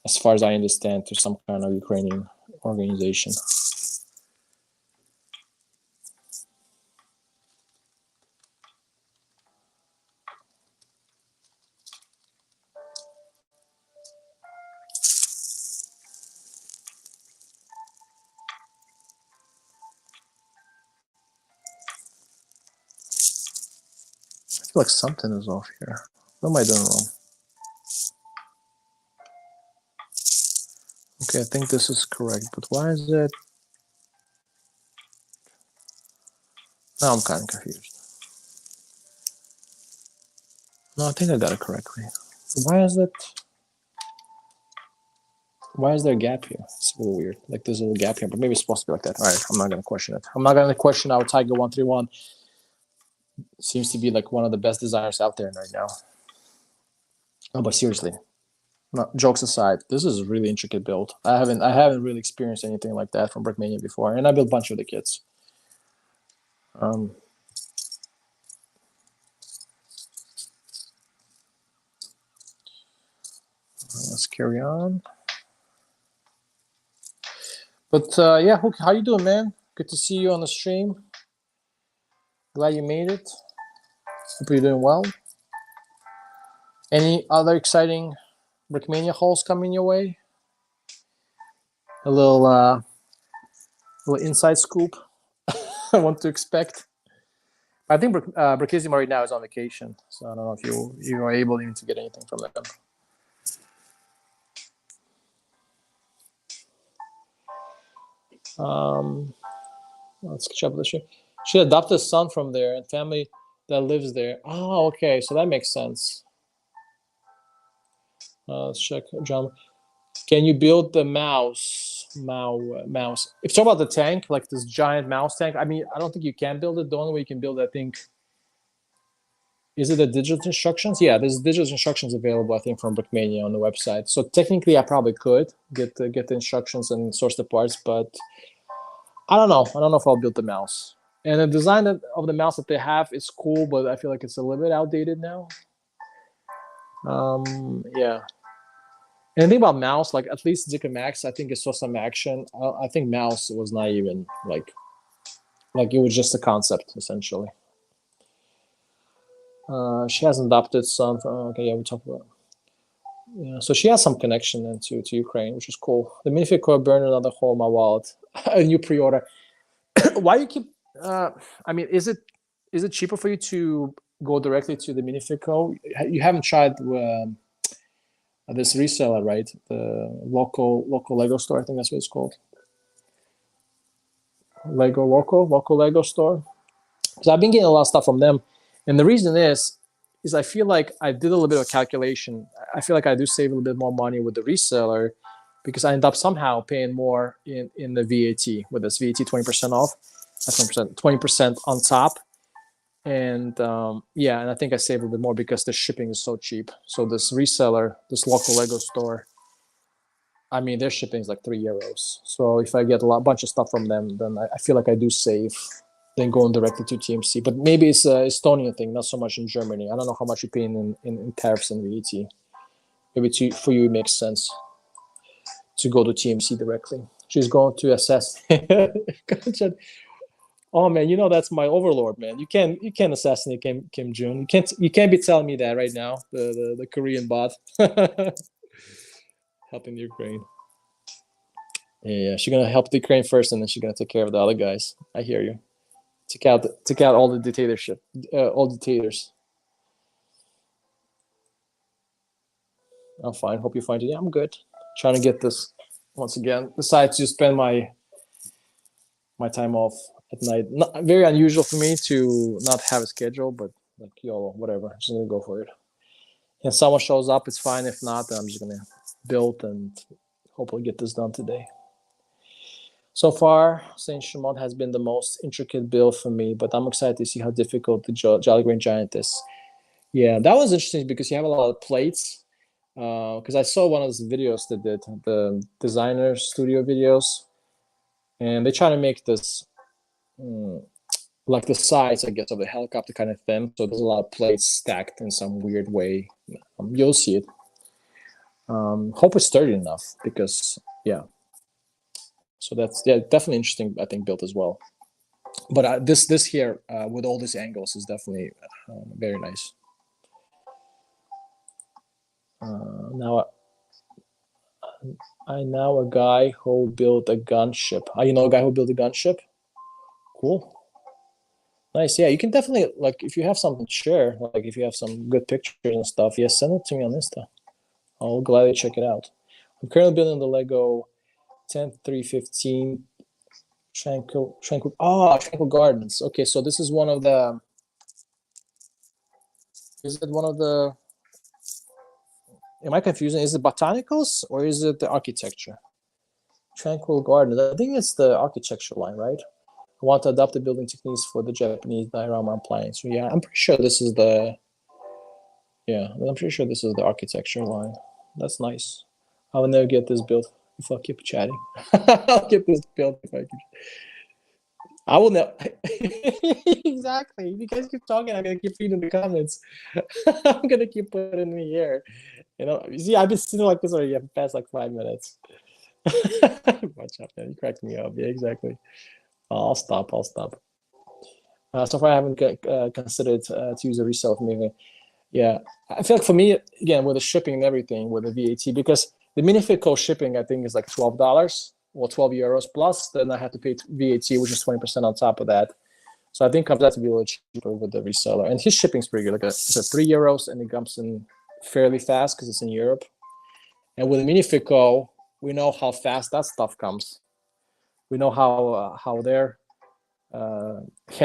As far as I understand, to some kind of Ukrainian organization. I feel like something is off here. What am I doing wrong? Okay, I think this is correct, but why is it? Now I'm kind of confused. No, I think I got it correctly. Why is it? Why is there a gap here? It's a little weird. Like there's a little gap here, but maybe it's supposed to be like that. All right, I'm not gonna question it. I'm not gonna question our Tiger 131. Seems to be like one of the best designers out there right now. No, but seriously, not jokes aside, this is a really intricate build. I haven't really experienced anything like that from Brickmania before, and I built a bunch of the kits. Let's carry on. But yeah, Hook, how you doing, man? Good to see you on the stream. Glad you made it. Hope you're doing well. Any other exciting Brickmania hauls coming your way? A little inside scoop. I want to expect. I think Brickism right now is on vacation, so I don't know if you are able even to get anything from them. Let's catch up with the show. She adopted a son from there and family that lives there. Oh, okay, so that makes sense. Let's check, John. Can you build the mouse? If you talk about the tank, like this giant mouse tank, I mean, I don't think you can build it. The only way you can build it, I think, is it the digital instructions? Yeah, there's digital instructions available, I think, from Brickmania on the website. So technically, I probably could get the instructions and source the parts, but I don't know. I don't know if I'll build the mouse. And the design of the mouse that they have is cool, but I feel like it's a little bit outdated now. Yeah. And the thing about mouse, like at least Dick and Max, I think it saw some action. I think mouse was not even like it was just a concept essentially. She has adopted some. Okay, yeah, we talked about. Yeah, so she has some connection then to Ukraine, which is cool. The Minifig Core burned another hole in my wallet. A new pre-order. Why you keep? I mean, is it cheaper for you to go directly to the Minifig Co? You haven't tried this reseller, right? The local Lego store. I think that's what it's called. Local Lego store. Because I've been getting a lot of stuff from them, and the reason is I feel like I did a little bit of calculation. I feel like I do save a little bit more money with the reseller because I end up somehow paying more in the VAT with this VAT 20% off, 20% on top, and yeah, and I think I save a little bit more because the shipping is so cheap. So this reseller, this local Lego store, I mean, their shipping is like €3. So if I get bunch of stuff from them, then I feel like I do save than going directly to TMC. But maybe it's an Estonian thing, not so much in Germany. I don't know how much you're paying in tariffs and VAT. Maybe for you it makes sense to go to TMC directly. She's going to assess. Oh man, you know that's my overlord, man. You can't assassinate Kim Jong. You can't be telling me that right now. The Korean bot helping Ukraine. Yeah, she's gonna help the Ukraine first, and then she's gonna take care of the other guys. I hear you. Take out all the dictatorship, all dictators. I'm fine. Hope you find it. Yeah, I'm good. Trying to get this once again. Decided to spend my time off at night. Not very unusual for me to not have a schedule, but like YOLO, whatever. I'm just gonna go for it. If someone shows up, it's fine. If not, then I'm just gonna build and hopefully get this done today. So far, Saint Shimon has been the most intricate build for me, but I'm excited to see how difficult the Jolly Green Giant is. Yeah, that was interesting because you have a lot of plates. Because I saw one of those videos that did the designer studio videos, and they try to make this like the size, I guess, of the helicopter kind of thin. So there's a lot of plates stacked in some weird way. You'll see it. Hope it's sturdy enough because yeah. So that's definitely interesting. I think built as well. But this here with all these angles is definitely very nice. Now I know a guy who built a gunship. You know a guy who built a gunship? Cool. Nice. Yeah, you can definitely, like, if you have something to share, like if you have some good pictures and stuff, yeah, send it to me on Insta. I'll gladly check it out. I'm currently building the Lego 10315 Tranquil Gardens. Okay, so this is one of the. Is it one of the? Am I confusing? Is it botanicals or is it the architecture? Tranquil Gardens. I think it's the architecture line, right? I want to adopt the building techniques for the Japanese diorama I'm planning. So yeah, I'm pretty sure this is the. Yeah, I'm pretty sure this is the architecture line. That's nice. I will never get this built if I keep chatting. I'll get this built if I keep. I will never. Exactly. If you guys keep talking, I'm gonna keep reading the comments. I'm gonna keep putting in the air. You see, I've been sitting like this already for the past like 5 minutes. Watch out, man. You cracked me up. Yeah, exactly. I'll stop. So far, I haven't considered to use a resale for me. Yeah, I feel like for me, again, with the shipping and everything, with the VAT, because the Minifig Co shipping, I think, is like $12 or €12 plus. Then I have to pay VAT, which is 20% on top of that. So I think it comes out to be a little cheaper with the reseller. And his shipping's pretty good. Like it's €3, and it comes in fairly fast because it's in Europe. And with the Minifig Co, we know how fast that stuff comes. We know how their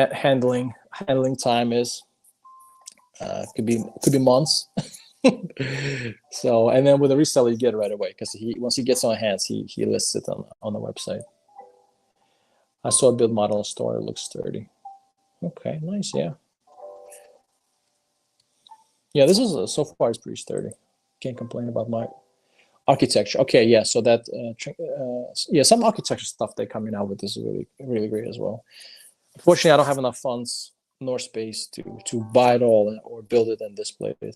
handling time is. Could be months. So, and then with the reseller, you get it right away because once he gets on hands, he lists it on the website. I saw a build model store. It looks sturdy. Okay, nice. Yeah. Yeah, this is so far it's pretty sturdy. Can't complain about my architecture. Okay, yeah. So that yeah, some architecture stuff they're coming out with is really really great as well. Unfortunately, I don't have enough funds nor space to buy it all or build it and display it,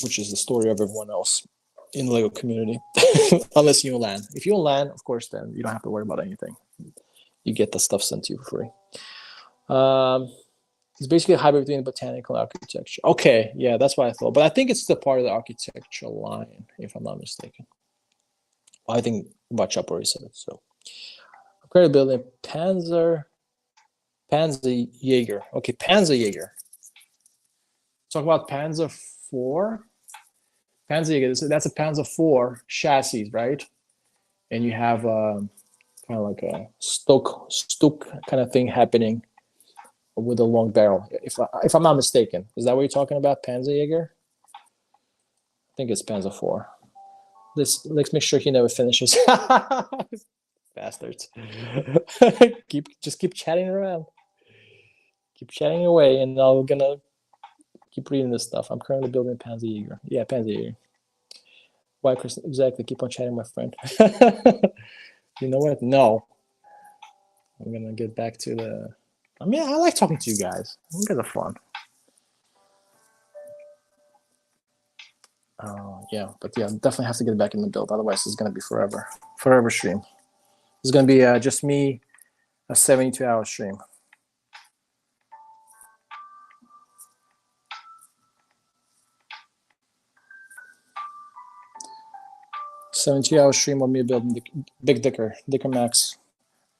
which is the story of everyone else in the Lego community, unless you own land. If you own land, of course, then you don't have to worry about anything. You get the stuff sent to you for free. It's basically a hybrid between botanical and architecture. Okay, yeah, that's what I thought. But I think it's still part of the architectural line, if I'm not mistaken. I think Bachap already said it. So, I'm currently building Panzer Jaeger. Okay, Panzer Jaeger. Talk about Panzer 4. Panzer Jaeger, that's a Panzer 4 chassis, right? And you have kind of like a Stuck kind of thing happening with a long barrel. If I'm not mistaken, is that what you're talking about, Panzer Jaeger? I think it's Panzer 4. Let's make sure he never finishes. Bastards. keep chatting around. Keep chatting away, and I'm gonna keep reading this stuff. I'm currently building Panzer Jaeger. Yeah, Panzer Jaeger. Why, Chris? Exactly. Keep on chatting, my friend. You know what? No. I'm gonna get back to the. I mean, I like talking to you guys. You guys are fun. Yeah, but yeah, definitely have to get back in the build. Otherwise, it's gonna be forever stream. It's gonna be just me, a 72-hour stream. 72-hour stream of me building Big Dicker Max,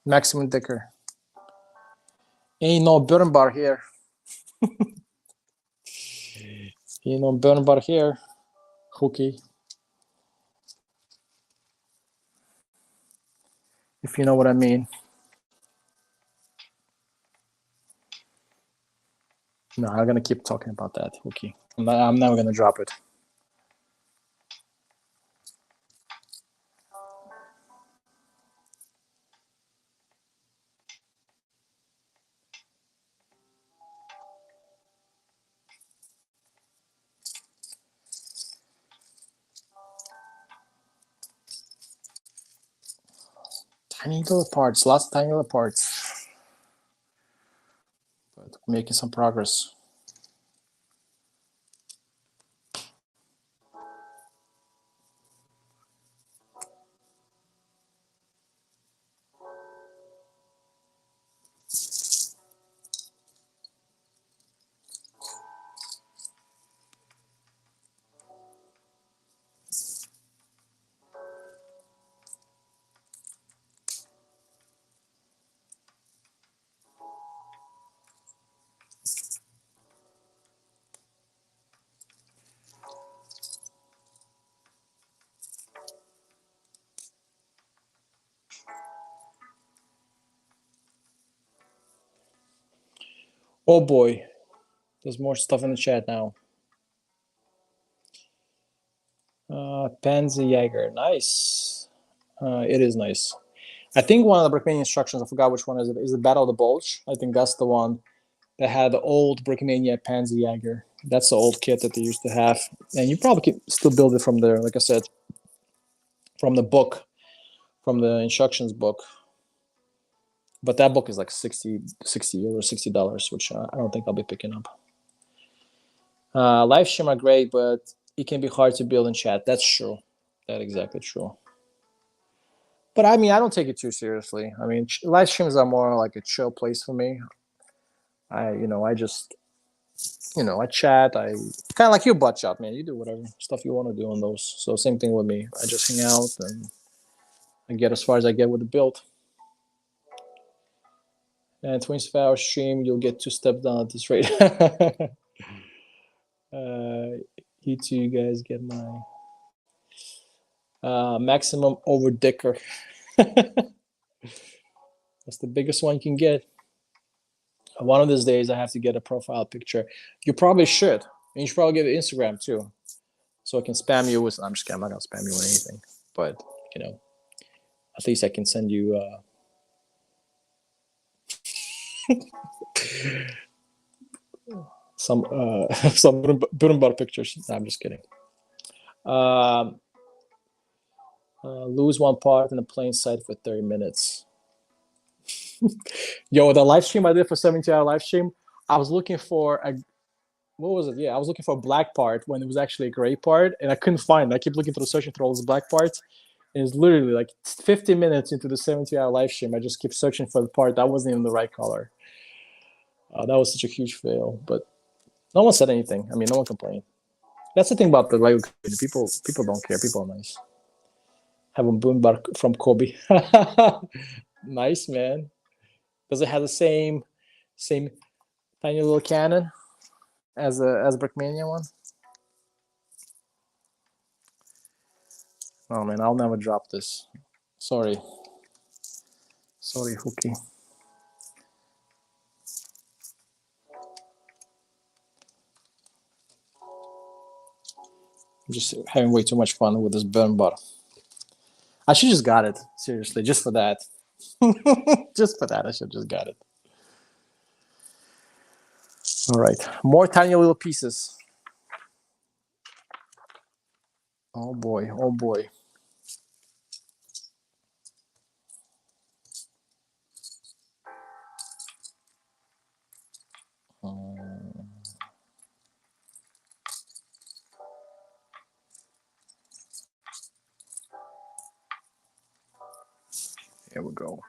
Maximum Dicker. Ain't no burn bar here. Ain't no burn bar here, hooky. If you know what I mean. No, I'm gonna keep talking about that, hooky. I'm never gonna drop it. Tiny little parts, lots of tiny little parts. But making some progress. Oh boy, there's more stuff in the chat now. Panzer Jaeger, nice. It is nice. I think one of the Brickmania instructions, I forgot which one is it, is the Battle of the Bulge. I think that's the one that had the old Brickmania Panzer Jaeger. That's the old kit that they used to have. And you probably can still build it from there, like I said, from the book, from the instructions book. But that book is like 60 euros, $60, which I don't think I'll be picking up. Live stream are great, but it can be hard to build in chat. That's true. That's exactly true. But I mean, I don't take it too seriously. I mean, live streams are more like a chill place for me. I just, I chat. I kind of like you, butt shot, man. You do whatever stuff you want to do on those. So same thing with me. I just hang out and I get as far as I get with the build. And 24-hour stream, you'll get 2 steps down at this rate. You two guys get my maximum over dicker. That's the biggest one you can get. One of these days, I have to get a profile picture. You probably should. And you should probably get Instagram too. So I can spam you with. I'm just kidding. I'm not going to spam you with anything. But, at least I can send you. Some Burimbar pictures. No, I'm just kidding. Lose one part in the plain sight for 30 minutes. Yo, the live stream I did for 70-hour live stream, I was looking for a what was it? Yeah, I was looking for a black part when it was actually a gray part, and I couldn't find it. I keep looking through searching through all these black parts. And it's literally like 50 minutes into the 70-hour live stream. I just keep searching for the part that wasn't even the right color. That was such a huge fail, but no one said anything. I mean, no one complained. That's the thing about the Lego community. People don't care. People are nice. Have a boom bar from Kobe. Nice, man. Does it have the same tiny little cannon as Brickmania one? Oh man, I'll never drop this. Sorry, Hookie. I'm just having way too much fun with this burn bar. I should just got it seriously, just for that. Just for that, I should just got it. All right, more tiny little pieces. Oh boy, oh boy. Here we go.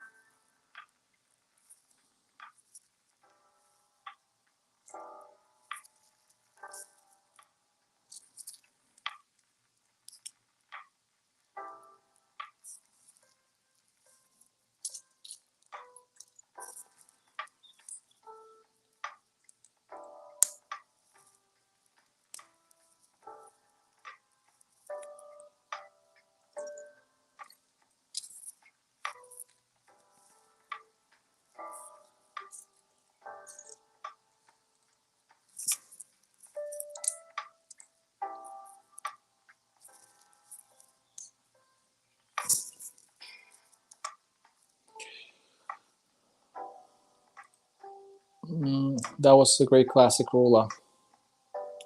That was a great classic ruler.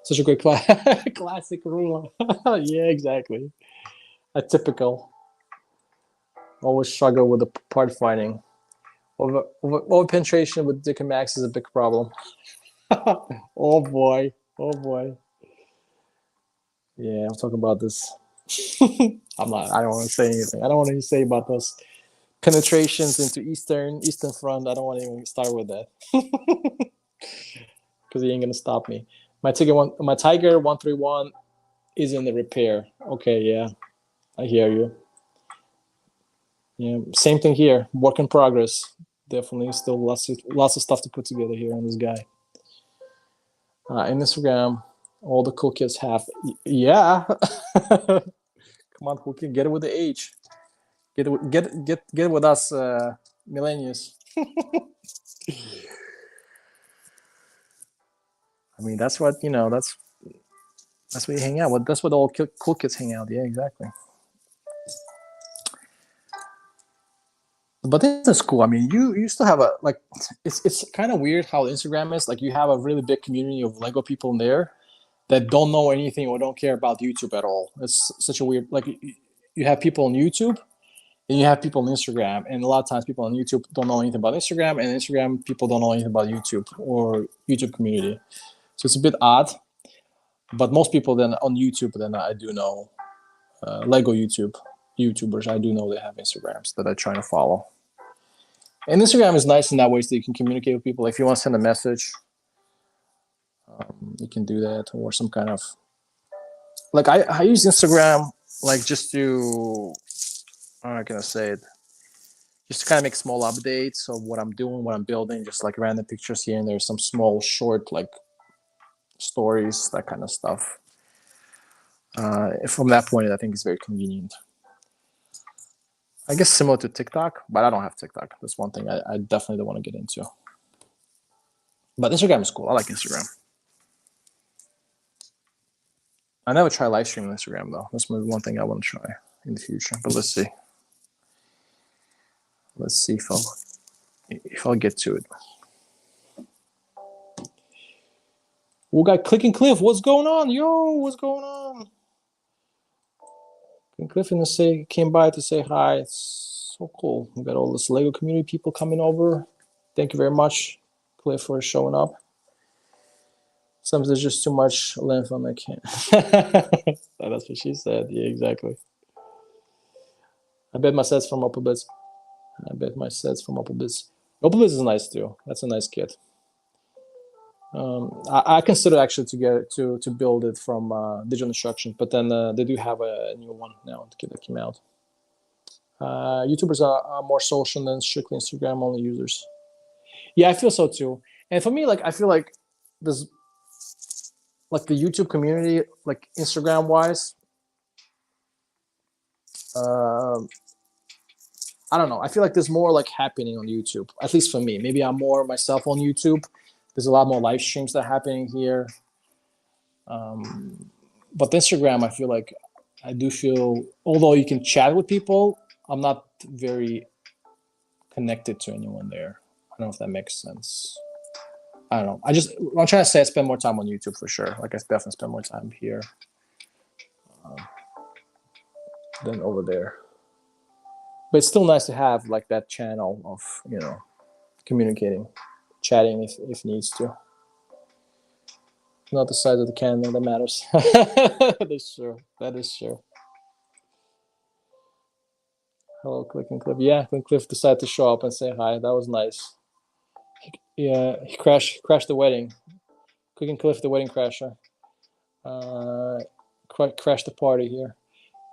Such a great classic ruler. Yeah, exactly. A typical. Always struggle with the part finding. Over penetration with Dick and Max is a big problem. Oh boy. Oh boy. Yeah, I'm talking about this. I'm not. I don't want to say anything. I don't want to say about those penetrations into Eastern front. I don't want to even start with that because he ain't gonna stop me. My Tiger 131 is in the repair. Okay, yeah, I hear you. Yeah, same thing here. Work in progress. Definitely, still lots of stuff to put together here on this guy. In Instagram, all the cool kids have. Yeah, come on, cool kid, get it with the age. Get it with us, millennials. I mean, that's what That's where you hang out. That's where all cool kids hang out. Yeah, exactly. But this is cool. I mean, you still have a like. It's kind of weird how Instagram is. Like, you have a really big community of Lego people in there that don't know anything or don't care about YouTube at all. It's such a weird. Like, you have people on YouTube and you have people on Instagram, and a lot of times people on YouTube don't know anything about Instagram, and Instagram people don't know anything about YouTube or YouTube community. So it's a bit odd. But most people then on YouTube, then I do know Lego YouTubers. I do know they have Instagrams that I try to follow. And Instagram is nice in that way, so you can communicate with people. If you want to send a message, you can do that, or some kind of like I use Instagram like just to how can I say it? Just to kind of make small updates of what I'm doing, what I'm building, just like random pictures here and there, some small short like stories, that kind of stuff. From that point, I think it's very convenient. I guess similar to TikTok, but I don't have TikTok. That's one thing I definitely don't want to get into. But Instagram is cool. I like Instagram. I never try live streaming Instagram though. That's maybe one thing I want to try in the future. But let's see. Let's see if I'll get to it. We got Click and Cliff. What's going on? Yo, what's going on? Cliff came by to say hi. So cool. We got all this Lego community people coming over. Thank you very much, Cliff, for showing up. Sometimes there's just too much length on the can. That's what she said. Yeah, exactly. I bet my sets from Opelbits. Opelbits is nice too. That's a nice kit. I consider actually to build it from Digital Instruction, but then they do have a new one now that came out. YouTubers are more social than strictly Instagram only users. Yeah, I feel so too. And for me, like I feel like there's like the YouTube community, like Instagram wise, I don't know. I feel like there's more like happening on YouTube, at least for me. Maybe I'm more myself on YouTube. There's a lot more live streams that are happening here. But Instagram, I feel like I do feel, although you can chat with people, I'm not very connected to anyone there. I don't know if that makes sense. I don't know. I'm trying to say I spend more time on YouTube for sure. Like I definitely spend more time here than over there. But it's still nice to have like that channel of, communicating, chatting if needs to. Not the size of the cannon that matters. That is true. That is true. Hello, Click and Cliff. Yeah, when Cliff decided to show up and say hi, that was nice. He crashed the wedding. Click and Cliff, the wedding crasher. Crashed the party here.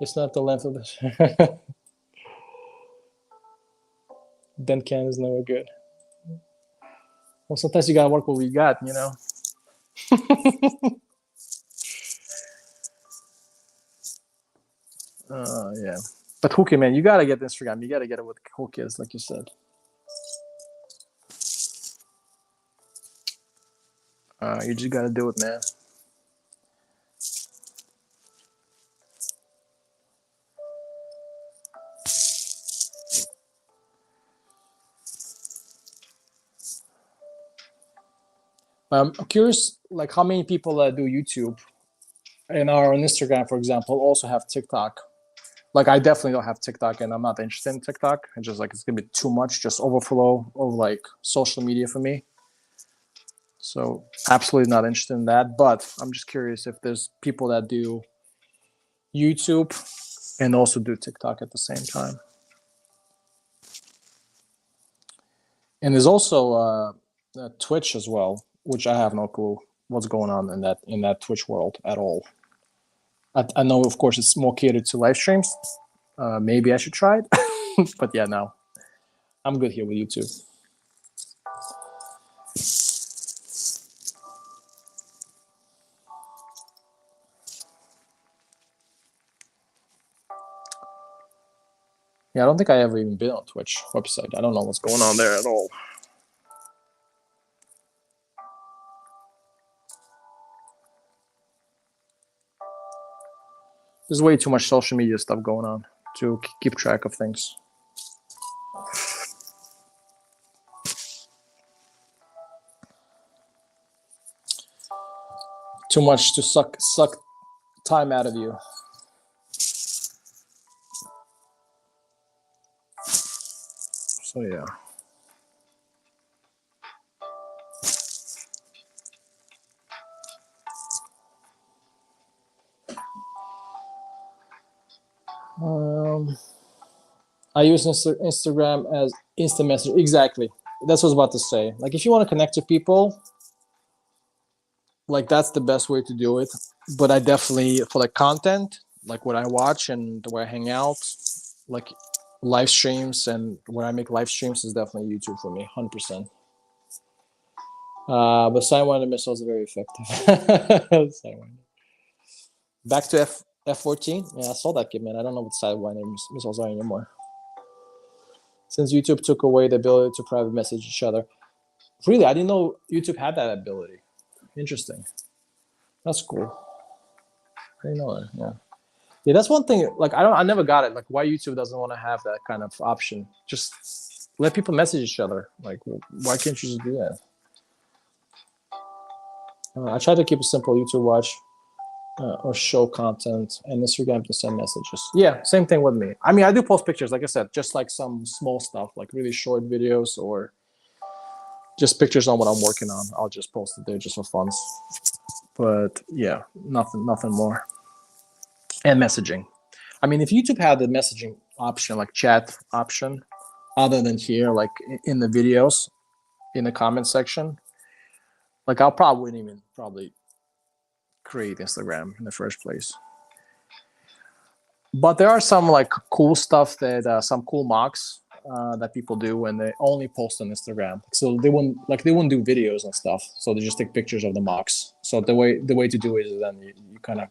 It's not the length of this. Dent can is never good. Well, sometimes you gotta work what we got, Yeah. But Hooky, man, you gotta get Instagram. You gotta get it with Hooky is, like you said. You just gotta do it, man. I'm curious, like how many people that do YouTube and are on Instagram, for example, also have TikTok. Like I definitely don't have TikTok, and I'm not interested in TikTok. It's just like it's gonna be too much, just overflow of like social media for me. So absolutely not interested in that. But I'm just curious if there's people that do YouTube and also do TikTok at the same time. And there's also Twitch as well, which I have no clue what's going on in that Twitch world at all. I know, of course, it's more catered to live streams. Maybe I should try it, but yeah, no, I'm good here with YouTube. Yeah, I don't think I ever even been on Twitch website. I don't know what's going on there at all. There's way too much social media stuff going on to keep track of things. Too much to suck time out of you. So yeah. I use Instagram as instant message. Exactly. That's what I was about to say. Like if you want to connect to people, like that's the best way to do it. But I definitely, for the content, like what I watch and where I hang out, like live streams and when I make live streams is definitely YouTube for me, 100%. But Sidewinder missiles are very effective. Back to F-14. Yeah, I saw that kid, man. I don't know what Sidewinder missiles are anymore. Since YouTube took away the ability to private message each other. Really, I didn't know YouTube had that ability. Interesting. That's cool. I didn't know that. Yeah. Yeah, that's one thing. Like I never got it. Like why YouTube doesn't want to have that kind of option. Just let people message each other. Like why can't you just do that? I try to keep a simple YouTube watch. or show content, and Instagram to send messages. Yeah, same thing with me. I mean, I do post pictures, like I said, just like some small stuff, like really short videos or just pictures on what I'm working on. I'll just post it there just for fun. But yeah, nothing more. And messaging. I mean, if YouTube had the messaging option, like chat option, other than here, like in the videos, in the comment section, like I'll probably wouldn't even probably create Instagram in the first place. But there are some like cool stuff that some cool mocks that people do when they only post on Instagram. So they wouldn't do videos and stuff. So they just take pictures of the mocks. So the way to do it is then you kind of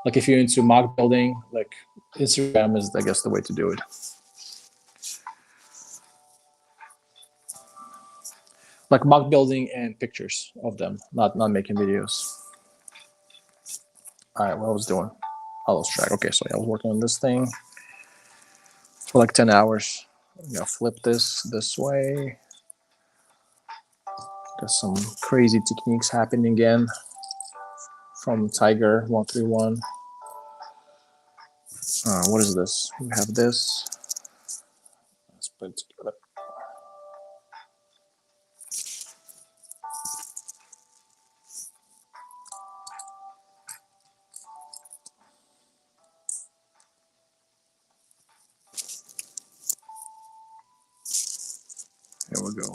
like if you're into mock building, like Instagram is I guess the way to do it. Like mock building and pictures of them, not making videos. All right, what I was doing. I lost track. Okay, so yeah, I was working on this thing for like 10 hours. I'm gonna flip this way. Got some crazy techniques happening again from Tiger 131. What is this? We have this. Let's put it together. Here we go.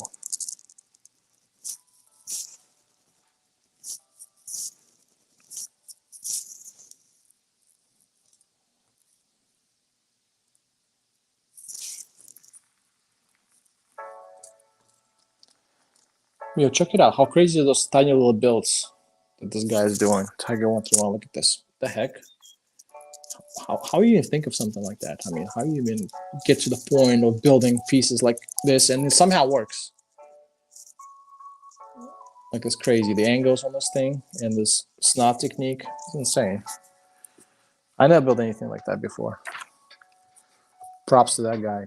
Yo, check it out. How crazy are those tiny little builds that this guy is doing? Tiger 131. Look at this. What the heck? How do you even think of something like that? I mean, how do you even get to the point of building pieces like this and it somehow works? Like it's crazy. The angles on this thing and this snot technique is insane. I never built anything like that before. Props to that guy.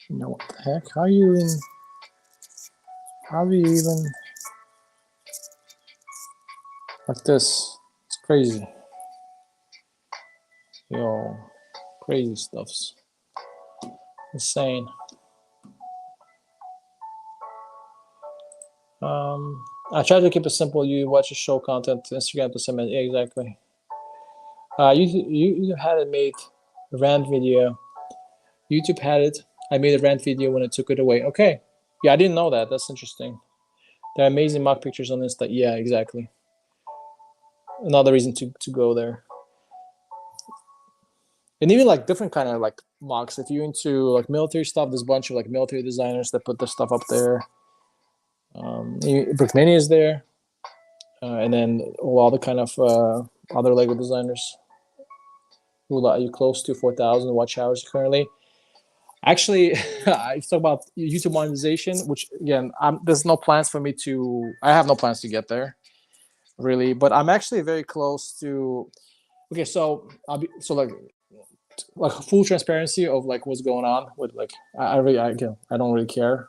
You know what the heck? How do you even like this? It's crazy. Yo, crazy stuffs. Insane. I try to keep it simple. You watch a show content, Instagram to send it. Yeah, exactly. You had it made a rant video. YouTube had it. I made a rant video when I took it away. Okay. Yeah, I didn't know that. That's interesting. There are amazing mock pictures on Insta. Yeah, exactly. Another reason to go there. And even like different kind of like mocks. If you're into like military stuff, there's a bunch of like military designers that put their stuff up there. Brickmania is there. And then all the kind of other Lego designers who allow you close to 4,000 watch hours currently. Actually, I talk about YouTube monetization, which again, there's no plans for me to. I have no plans to get there, really. But I'm actually very close to. Okay, so like full transparency of like what's going on with like I don't really care.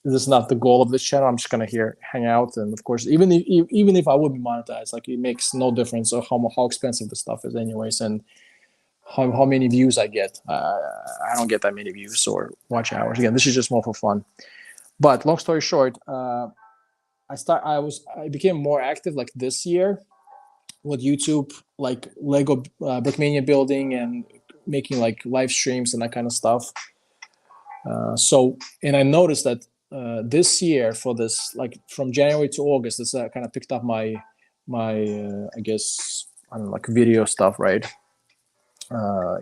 This is not the goal of this channel. I'm just gonna hang out, and of course, even if I would be monetized, like it makes no difference of how expensive the stuff is, anyways, and how many views I get. I don't get that many views or watch hours. Again, this is just more for fun. But long story short, I became more active like this year with YouTube, like Lego Brickmania building and making like live streams and that kind of stuff. And I noticed that this year for this, like from January to August, this kind of picked up my I guess I don't know, like video stuff right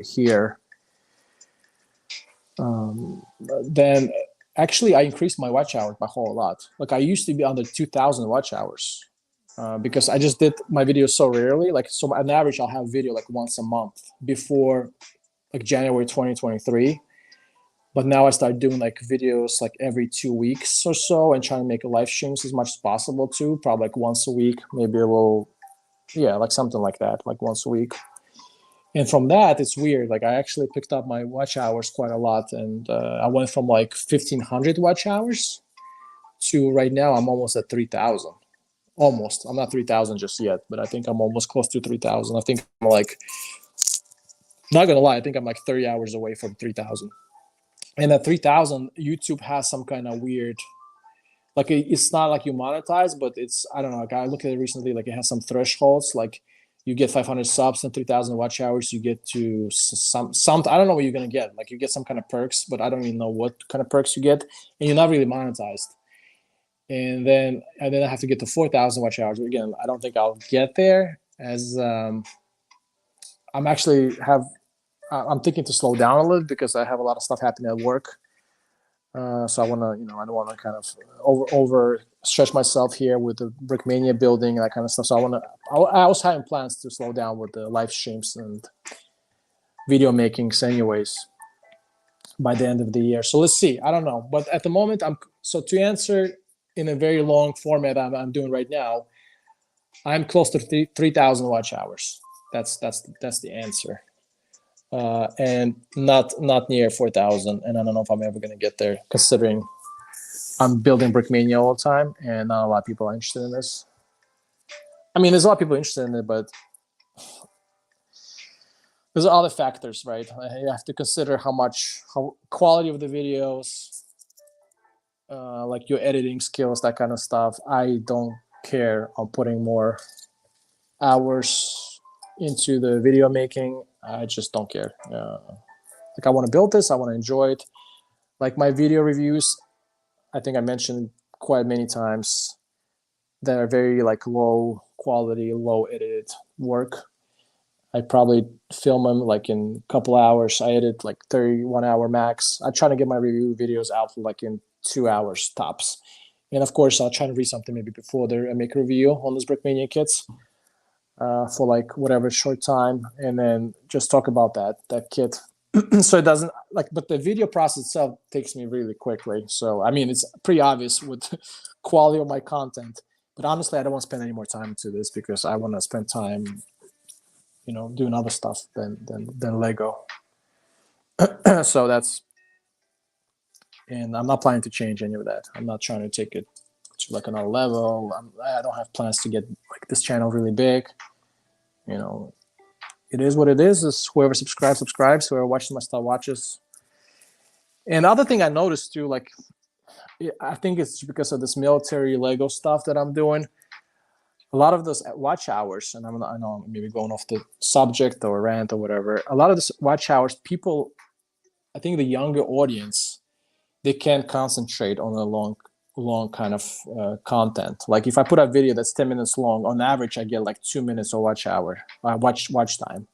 here. Then actually I increased my watch hours by a whole lot. Like I used to be under 2,000 watch hours because I just did my videos so rarely. Like so on average I'll have video like once a month before like January 2023. But now I start doing like videos like every 2 weeks or so and trying to make live streams as much as possible too. Probably like once a week, maybe a little, yeah, like something like that, like once a week. And from that, it's weird. Like I actually picked up my watch hours quite a lot, and I went from like 1,500 watch hours to right now I'm almost at 3,000. Almost. I'm not 3,000 just yet, but I think I'm almost close to 3,000. I think I'm like, not gonna lie, I think I'm like 30 hours away from 3,000. And at 3,000, YouTube has some kind of weird, like it's not like you monetize, but it's, I don't know, like I looked at it recently, like it has some thresholds, like you get 500 subs and 3,000 watch hours, you get to some, I don't know what you're going to get. Like you get some kind of perks, but I don't even know what kind of perks you get, and you're not really monetized. And then I have to get to 4,000 watch hours. Again, I don't think I'll get there as I'm thinking to slow down a little because I have a lot of stuff happening at work. So I want to, I don't want to kind of over stretch myself here with the Brickmania building and that kind of stuff. So I was having plans to slow down with the live streams and video makings anyways by the end of the year. So let's see. I don't know. But at the moment, so to answer in a very long format I'm doing right now, I'm close to 3,000 watch hours. That's the answer. And not near 4,000, and I don't know if I'm ever going to get there, considering I'm building Brickmania all the time, and not a lot of people are interested in this. I mean, there's a lot of people interested in it, but there's other factors, right? You have to consider how quality of the videos, like your editing skills, that kind of stuff. I don't care on putting more hours into the video making. I just don't care. Like I want to build this. I want to enjoy it. Like my video reviews, I think I mentioned quite many times, that are very like low quality, low edited work. I probably film them like in a couple hours. I edit like 31 hour max. I try to get my review videos out like in 2 hours tops. And of course, I'll try to read something maybe before I make a review on those Brickmania kits. For like whatever short time, and then just talk about that kit. So it doesn't like, but the video process itself takes me really quickly. So I mean, it's pretty obvious with quality of my content, but honestly, I don't want to spend any more time into this because I want to spend time, doing other stuff than Lego. So and I'm not planning to change any of that. I'm not trying to take it to like another level. I don't have plans to get like this channel really big. It is what it is. It's whoever subscribes. Whoever watches my stuff watches. And the other thing I noticed too, like I think it's because of this military Lego stuff that I'm doing. A lot of those watch hours, and I know I'm maybe going off the subject or rant or whatever. A lot of this watch hours, people, I think the younger audience, they can't concentrate on a long kind of content. Like if I put a video that's 10 minutes long, on average I get like 2 minutes of watch time,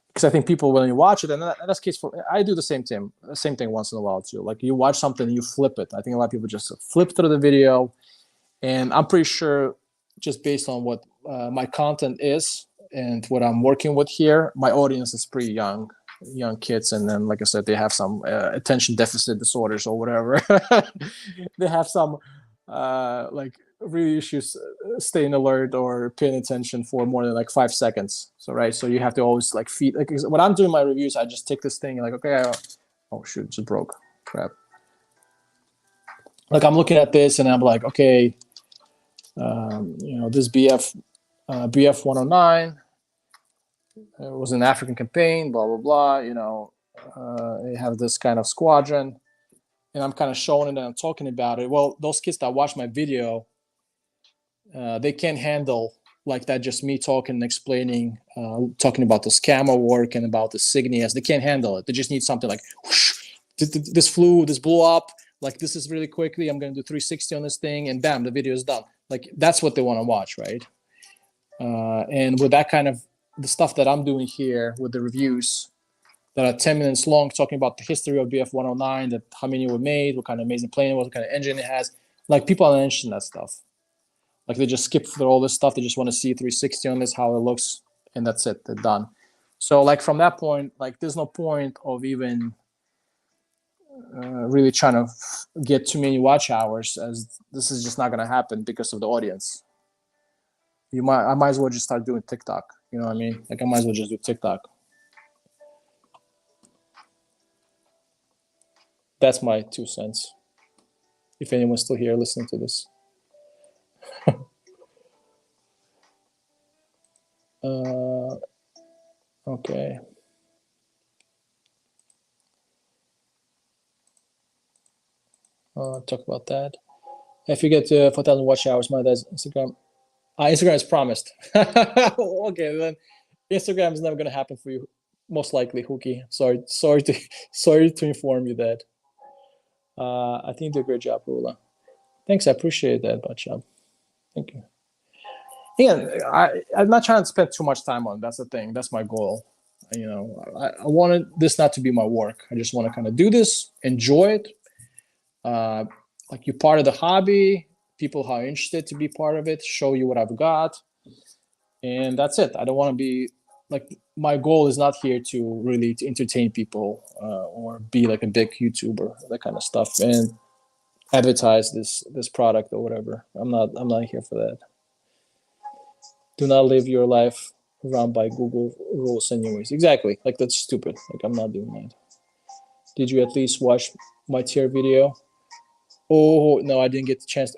because I think people, when you watch it, and that's the case I do the same thing once in a while too. Like you watch something and you flip it. I think a lot of people just flip through the video, and I'm pretty sure just based on what my content is and what I'm working with here, my audience is pretty young kids, and then like I said, they have some attention deficit disorders or whatever. They have some like really issues staying alert or paying attention for more than like 5 seconds. So you have to always like feed, like when I'm doing my reviews, I just take this thing like, okay, oh shoot, it just broke, crap. Like I'm looking at this and I'm like, okay, this BF 109, it was an African campaign, blah, blah, blah, they have this kind of squadron, and I'm kind of showing it and I'm talking about it. Well, those kids that watch my video, they can't handle like that, just me talking and explaining, talking about this camera work and about the signias. They can't handle it. They just need something like, whoosh, this blew up, like this is really quickly, I'm going to do 360 on this thing, and bam, the video is done. Like that's what they want to watch, right? And with that kind of the stuff that I'm doing here with the reviews that are 10 minutes long, talking about the history of BF 109, that how many were made, what kind of amazing plane it was, what kind of engine it has. Like people are interested in that stuff. Like they just skip through all this stuff. They just want to see 360 on this, how it looks, and that's it. They're done. So like from that point, like there's no point of even really trying to get too many watch hours, as this is just not going to happen because of the audience. I might as well just start doing TikTok. You know what I mean? Like I might as well just do TikTok. That's my 2 cents. If anyone's still here listening to this. Okay. Talk about that. If you get to 4,000 watch hours, my dad's Instagram. Instagram is promised. Okay, then Instagram is never going to happen for you, most likely, Hookie. Sorry to inform you that. I think you did a great job, Rula. Thanks, I appreciate that, Bachab. Thank you. Again, I'm not trying to spend too much time on it. That's the thing. That's my goal. You know, I wanted this not to be my work. I just want to kind of do this, enjoy it. Like you're part of the hobby. People are interested to be part of it. Show you what I've got, and that's it. I don't want to be like, my goal is not here to really to entertain people or be like a big YouTuber, that kind of stuff, and advertise this product or whatever. I'm not here for that. Do not live your life run by Google rules anyways. Exactly. Like that's stupid. Like I'm not doing that. Did you at least watch my tier video? Oh no, I didn't get the chance.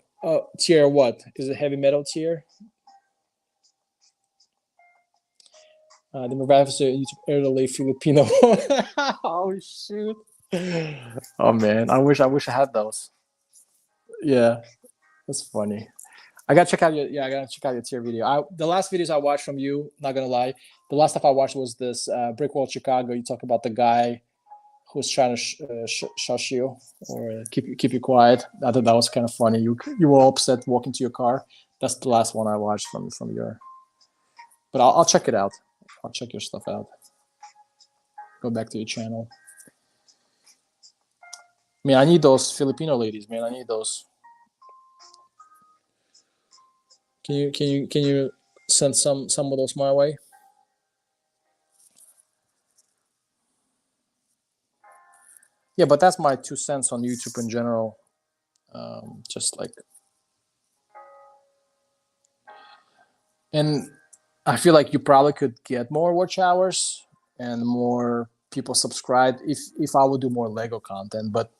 Tier what? Is it heavy metal tier? The Maravis YouTube elderly Filipino. Oh shoot. Oh man, I wish I had those. Yeah, that's funny. I gotta check out your tier video. The last videos I watched from you, not gonna lie, the last stuff I watched was this Brickwall Chicago. You talk about the guy who's trying to shush you or keep you quiet. I thought that was kind of funny. You were all upset walking to your car. That's the last one I watched from your. But I'll check it out. I'll check your stuff out. Go back to your channel. I mean, I need those Filipino ladies, man. I need those. Can you send some of those my way? Yeah, but that's my 2 cents on YouTube in general. Just like, and I feel like you probably could get more watch hours and more people subscribed if I would do more Lego content. But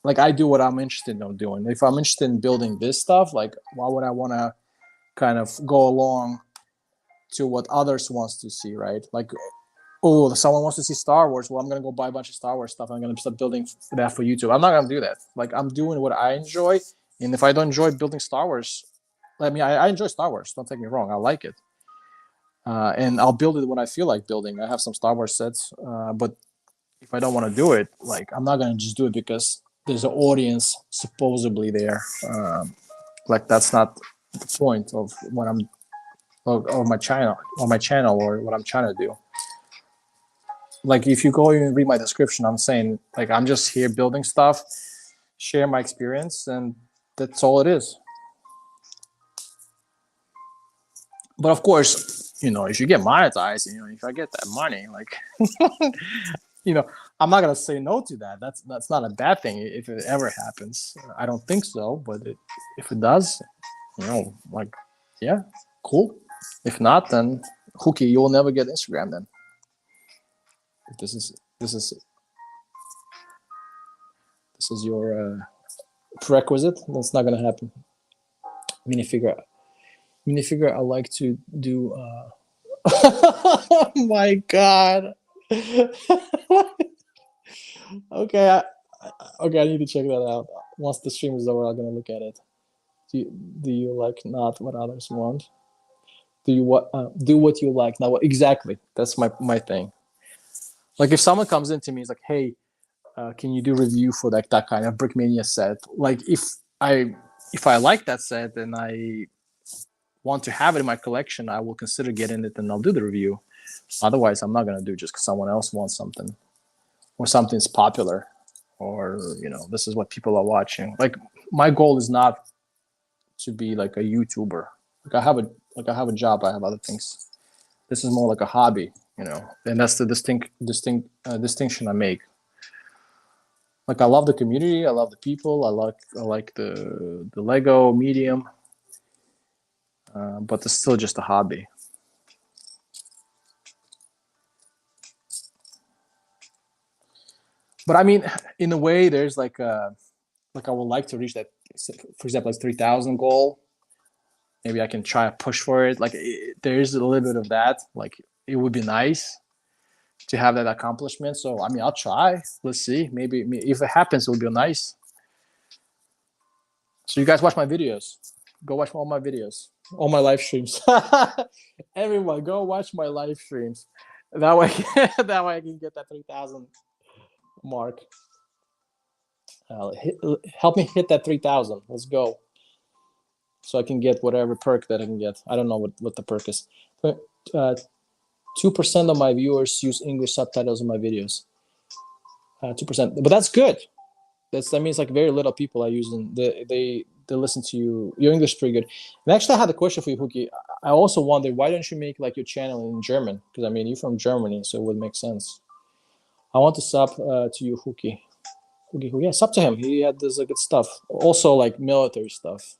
like I do what I'm interested in doing. If I'm interested in building this stuff, like why would I want to kind of go along to what others wants to see, right? Like, oh, someone wants to see Star Wars. Well, I'm gonna go buy a bunch of Star Wars stuff. I'm gonna start building that for YouTube. I'm not gonna do that. Like I'm doing what I enjoy, and if I don't enjoy building Star Wars, I mean, I enjoy Star Wars. Don't take me wrong. I like it. And I'll build it when I feel like building. I have some Star Wars sets, but if I don't want to do it, like I'm not gonna just do it because there's an audience supposedly there. Like that's not the point of what I'm of my channel or what I'm trying to do. Like if you go and read my description, I'm saying like I'm just here building stuff, share my experience, and that's all it is. But of course, you know, if you get monetized, you know, if I get that money, like, you know, I'm not gonna say no to that. That's not a bad thing if it ever happens. I don't think so, but if it does, you know, like, yeah, cool. If not, then Hookie, you will never get Instagram then. This is your prerequisite. That's not gonna happen. Minifigure. I like to do. Oh my god. Okay, I need to check that out. Once the stream is over, I'm gonna look at it. Do you like not what others want? Do you do what you like? Now, exactly. That's my thing. Like if someone comes into me, is like, hey, can you do review for like that kind of Brickmania set? Like if I like that set and I want to have it in my collection, I will consider getting it and I'll do the review. Otherwise, I'm not gonna do just because someone else wants something or something's popular, or this is what people are watching. Like my goal is not to be like a YouTuber. Like I have a job. I have other things. This is more like a hobby, and that's the distinction I make. Like I love the community, I love the people, I like the Lego medium, but it's still just a hobby. But I mean, in a way, there's like I would like to reach that, for example, like 3,000 goal. Maybe I can try to push for it. Like there is a little bit of that. Like it would be nice to have that accomplishment. So I mean, I'll try. Let's see. Maybe if it happens, it would be nice. So you guys watch my videos. Go watch all my videos, all my live streams. Everyone, go watch my live streams. That way, that way I can get that 3,000 mark. Help me hit that 3,000. Let's go. So I can get whatever perk that I can get. I don't know what the perk is. But 2% of my viewers use English subtitles in my videos. 2%, but that's good. That means like very little people are using. They listen to you. Your English is pretty good. And actually, I had a question for you, Huki. I also wondered, why don't you make like your channel in German? Because I mean, you're from Germany, so it would make sense. I want to sub to you, Huki. Huki, yeah, sub to him. He had this good stuff. Also, like military stuff.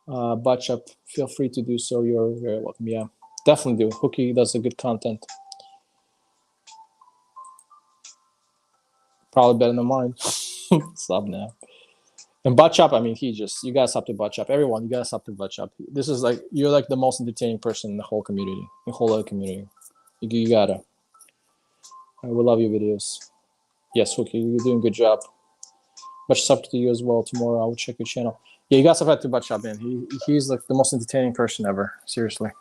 Butchup, feel free to do so. You're very welcome. Yeah, definitely do. Huki does a good content. Probably better than mine. Sub now. And Butchup, I mean, you gotta sub to Butchup. Everyone, you gotta sub to Butchup. This is like, you're like the most entertaining person in the whole community, the whole other community. You gotta. I will love your videos. Yes, Huki, you're doing a good job. Much sub to you as well. Tomorrow I will check your channel. Yeah, you gotta sub to Butchup, man. He's like the most entertaining person ever. Seriously.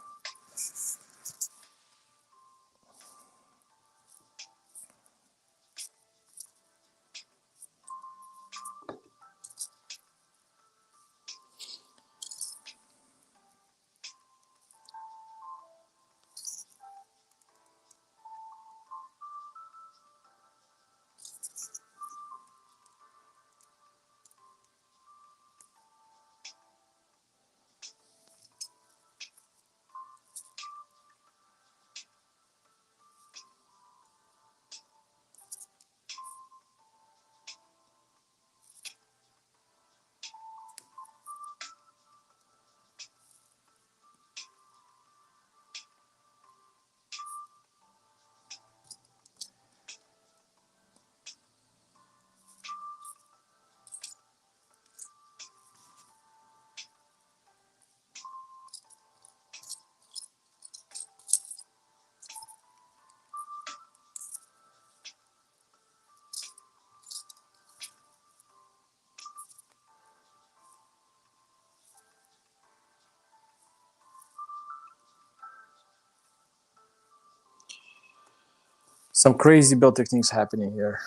Some crazy build techniques happening here.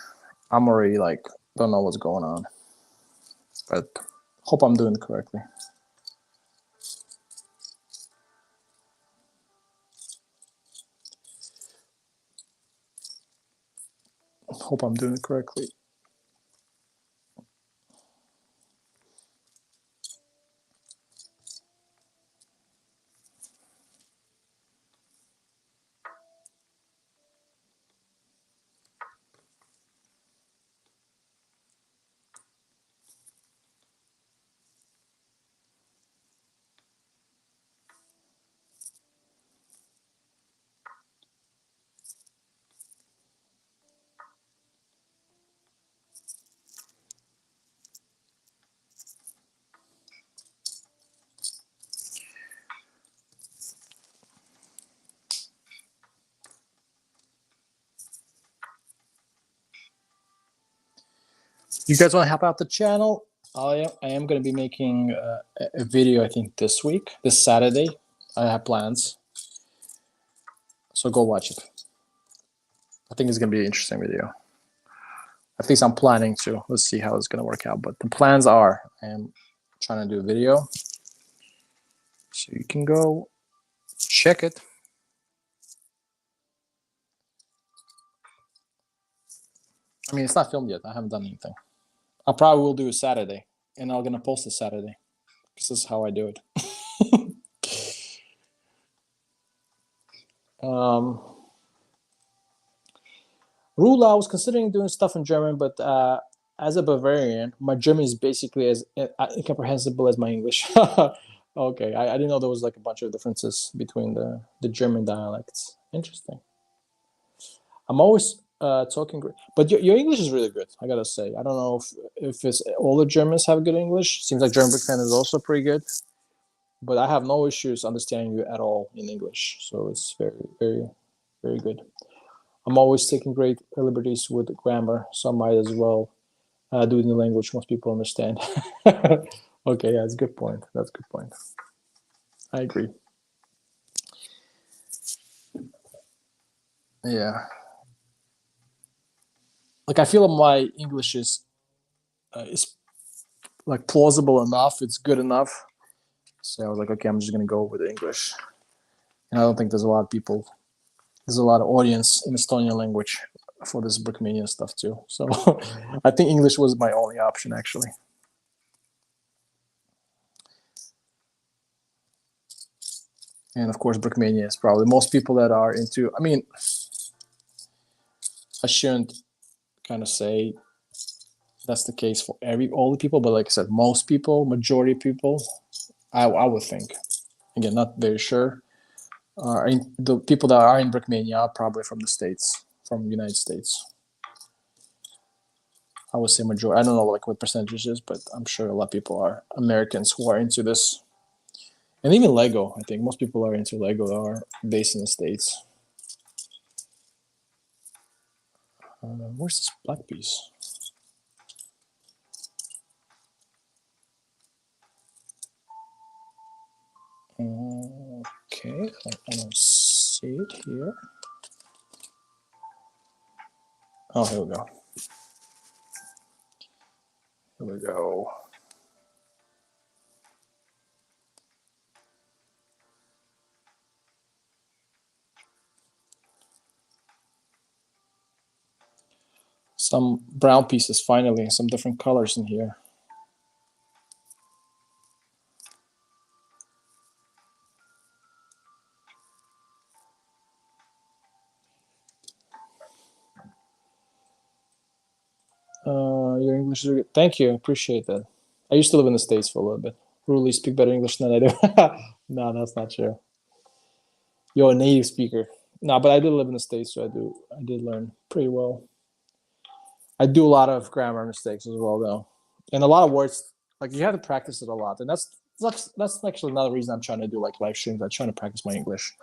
I'm already like, don't know what's going on, but hope I'm doing it correctly. Hope I'm doing it correctly. You guys want to help out the channel? I am going to be making a video, I think, this week, this Saturday. I have plans. So go watch it. I think it's going to be an interesting video. At least I'm planning to. Let's see how it's going to work out. But the plans are, I am trying to do a video. So you can go check it. I mean, it's not filmed yet. I haven't done anything. I probably will do a Saturday, and I'm going to post it Saturday. Because this is how I do it. Rule, I was considering doing stuff in German, but as a Bavarian, my German is basically as incomprehensible as my English. Okay, I didn't know there was like a bunch of differences between the German dialects. Interesting. I'm always talking, but your English is really good. I gotta say, I don't know if it's all the Germans have good English. Seems like German Brickman is also pretty good, but I have no issues understanding you at all in English. So it's very, very, very good. I'm always taking great liberties with grammar, so I might as well do it in the language most people understand. Okay, yeah, that's a good point. That's a good point. I agree. Yeah. Like I feel my English is like plausible enough. It's good enough. So I was like, okay, I'm just gonna go with English. And I don't think there's a lot of people. There's a lot of audience in Estonian language for this Brickmania stuff too. So I think English was my only option actually. And of course, Brickmania is probably most people that are into. I mean, I shouldn't kind of say that's the case for all the people, but like I said, most people, majority of people, I would think. Again, not very sure. The people that are in Brickmania are probably from the States, from the United States. I would say majority. I don't know like what percentage is, but I'm sure a lot of people are Americans who are into this. And even Lego, I think most people are into Lego that are based in the States. Where's this black piece? Okay, I don't see it here. Oh, here we go. Here we go. Some brown pieces finally, some different colors in here. Your English is good. Thank you, appreciate that. I used to live in the States for a little bit. Really speak better English than I do. No, that's not true. You're a native speaker. No, but I did live in the States, so I did learn pretty well. I do a lot of grammar mistakes as well, though, and a lot of words. Like you have to practice it a lot, and that's actually another reason I'm trying to do like live streams. I'm trying to practice my English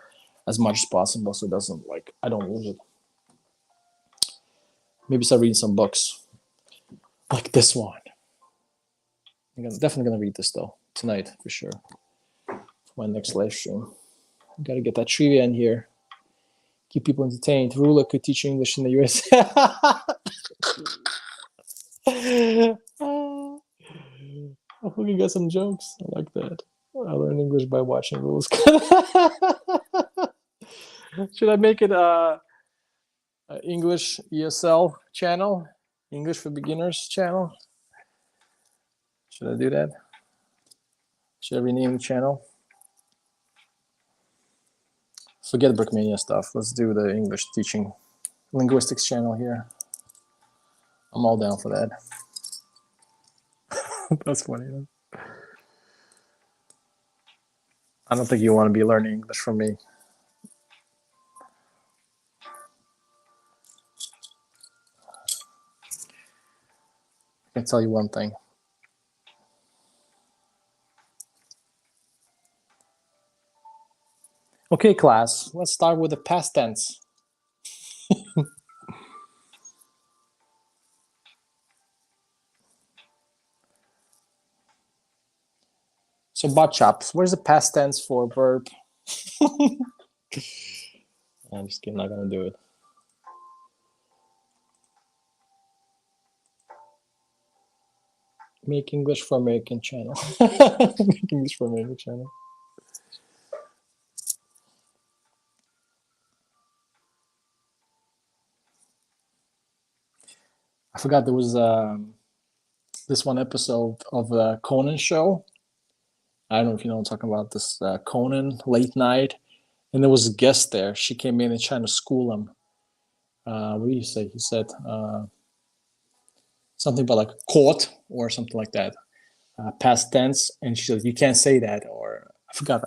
as much as possible, so it doesn't like I don't lose it. Maybe start reading some books, like this one. I'm definitely gonna read this though tonight for sure. For my next live stream, gotta get that trivia in here. Keep people entertained. Rula could teach English in the US. We can get some jokes. I like that. I learned English by watching rules. Should I make it a English ESL channel? English for Beginners channel? Should I do that? Should I rename the channel? Forget Brickmania stuff. Let's do the English teaching linguistics channel here. I'm all down for that. That's funny. I don't think you want to be learning English from me. I can tell you one thing. Okay, class, let's start with the past tense. So, butt chops, where's the past tense for verb? I'm just kidding, not gonna do it. Make English for American channel. Make English for American channel. I forgot there was this one episode of the Conan show. I don't know if you know what I'm talking about. This Conan late night, and there was a guest there. She came in and trying to school him. What did he say? He said something about like caught or something like that, past tense, and she said you can't say that, or I forgot.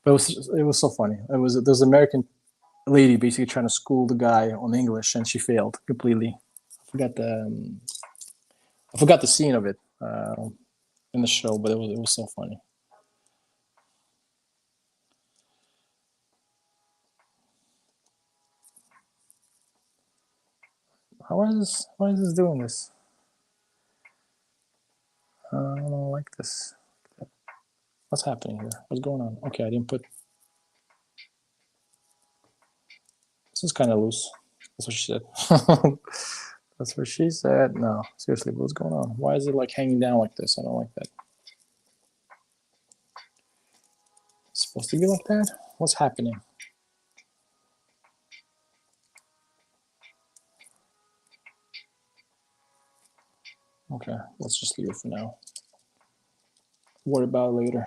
But it was so funny. There's an American lady basically trying to school the guy on English, and she failed completely. I forgot the scene of it in the show, but it was so funny. Why is this doing this? I don't like this. What's happening here? What's going on? Okay, I didn't put. This is kind of loose. That's what she said. That's what she said. No, seriously, what's going on? Why is it like hanging down like this? I don't like that. It's supposed to be like that? What's happening? Okay, let's just leave it for now. Worry about it later.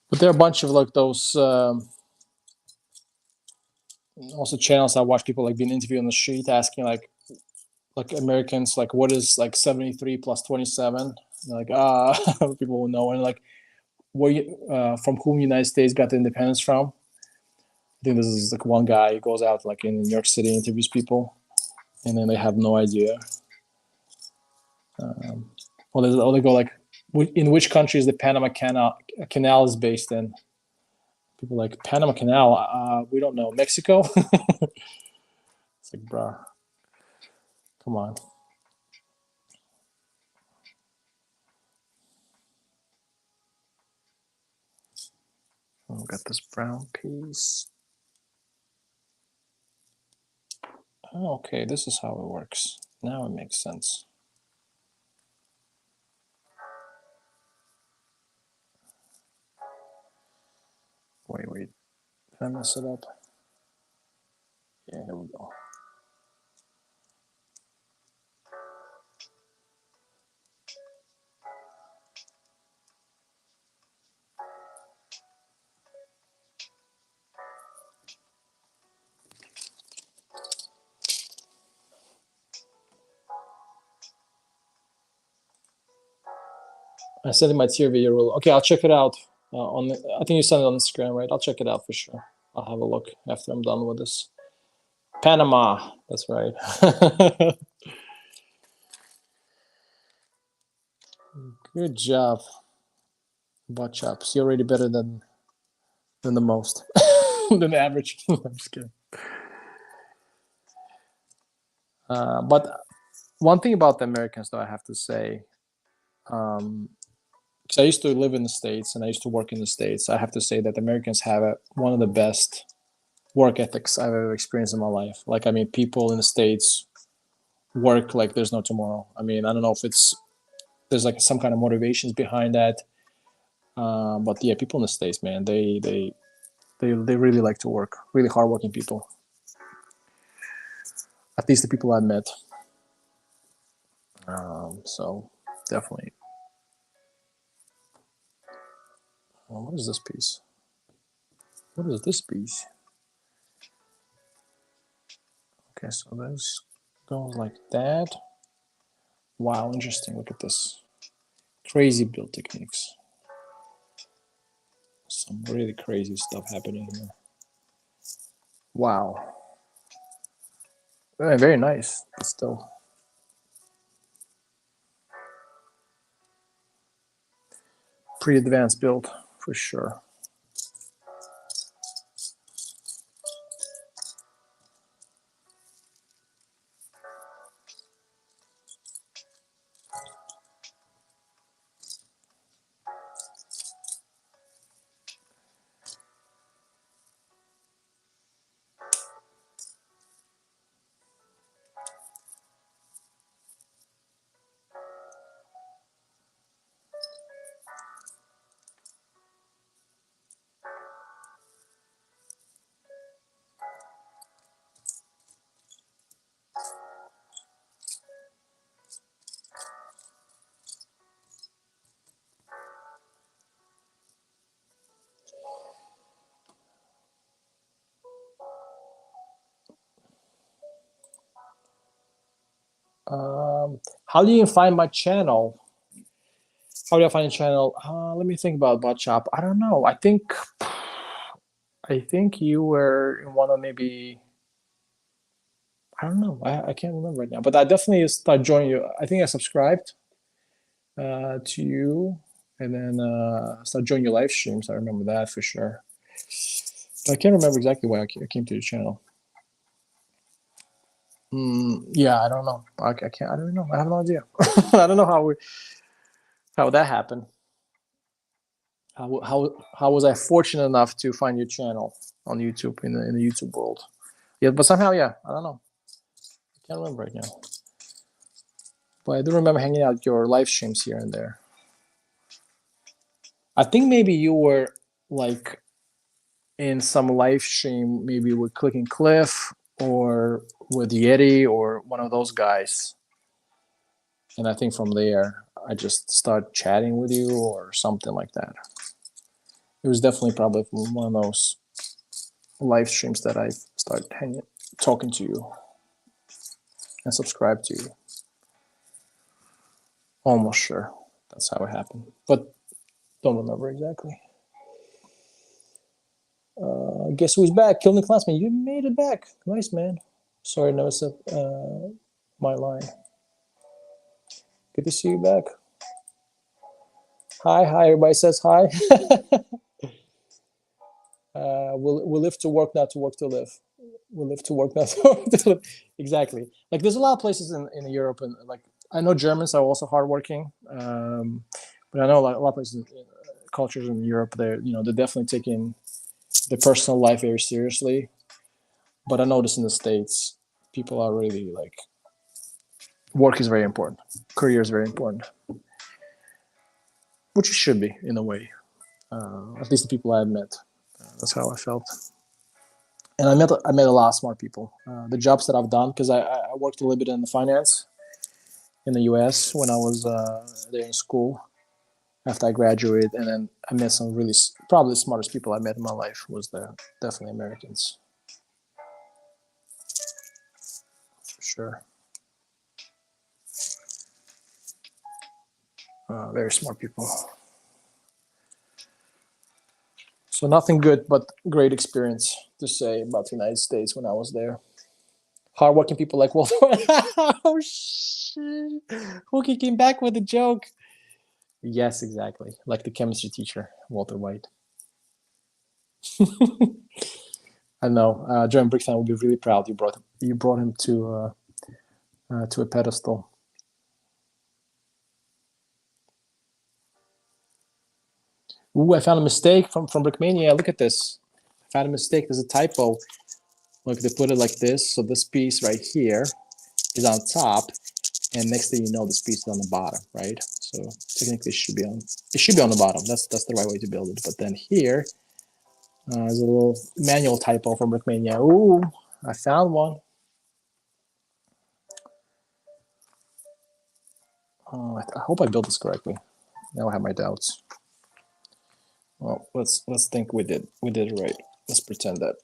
But there are a bunch of like those also channels I watch people like being interviewed on the street asking like Americans like what is like 73 plus 27? Like people will know, and like where you from whom United States got the independence from. I think this is like one guy who goes out like in New York City, interviews people, and then they have no idea. Or they go like, in which country is the Panama Canal is based in? People like Panama Canal. We don't know. Mexico. It's like, bruh, come on. Oh, got this brown piece. Oh, okay, this is how it works. Now it makes sense. Wait. Did I mess it up? Yeah, here we go. I sent in my tier video rule. Okay, I'll check it out. I think you sent it on Instagram, right? I'll check it out for sure. I'll have a look after I'm done with this. Panama. That's right. Good job. Butt chops. You're already better than the most. Than the average. I'm just kidding. But one thing about the Americans, though, I have to say, because I used to live in the States and I used to work in the States, I have to say that Americans have one of the best work ethics I've ever experienced in my life. Like, I mean, people in the States work like there's no tomorrow. I mean, I don't know if there's like some kind of motivations behind that. But yeah, people in the States, man, they really like to work. Really hardworking people. At least the people I've met. So definitely. What is this piece? What is this piece? Okay, so this goes like that. Wow, interesting. Look at this. Crazy build techniques. Some really crazy stuff happening here. Wow. Very nice, but still. Pretty advanced build, for sure. How do you find my channel? How do I find a channel? Let me think about Bot Shop. I don't know. I think you were in one of maybe. I don't know. I can't remember right now. But I definitely start joining you. I think I subscribed to you, and then start joining your live streams. I remember that for sure. But I can't remember exactly why I came to your channel. Yeah, I don't know. I can't. I don't know. I have no idea. I don't know how that happened. How was I fortunate enough to find your channel on YouTube in the YouTube world? Yeah, but somehow, yeah, I don't know. I can't remember right now. But I do remember hanging out your live streams here and there. I think maybe you were like in some live stream, maybe with Clicking Cliff or with Yeti or one of those guys. And I think from there, I just started chatting with you or something like that. It was definitely probably one of those live streams that I started talking to you and subscribed to you. Almost sure that's how it happened, but don't remember exactly. Guess who's back? Killing the Classmate. You made it back. Nice, man. Sorry, no, it's my line. Good to see you back. Hi. Everybody says hi. We'll live to work, not to work to live. We'll live to work, not to work to live. Exactly. Like there's a lot of places in Europe, and like I know Germans are also hardworking, but I know a lot of places, cultures in Europe, they're definitely taking their personal life very seriously. But I notice in the States, people are really like work is very important, career is very important, which it should be in a way. At least the people I met, that's how I felt. And I met a lot of smart people. The jobs that I've done, because I worked a little bit in the finance in the U.S. when I was there in school after I graduated, and then I met some really probably the smartest people I met in my life was definitely Americans, for sure. Very smart people. So nothing good, but great experience to say about the United States when I was there. Hardworking people like Walter. Oh shit! Wookie came back with a joke. Yes, exactly. Like the chemistry teacher, Walter White. I know. Jeremy Brickstein would be really proud you brought him to a pedestal. Ooh, I found a mistake from Brickmania. Look at this. I found a mistake. There's a typo. Look, they put it like this. So this piece right here is on top, and next thing you know, this piece is on the bottom, right? So technically, it should be on the bottom. That's the right way to build it. But then here, there's a little manual typo from Brickmania. Ooh, I found one. Oh, I hope I built this correctly. Now I have my doubts. Well, let's think we did it right. Let's pretend that.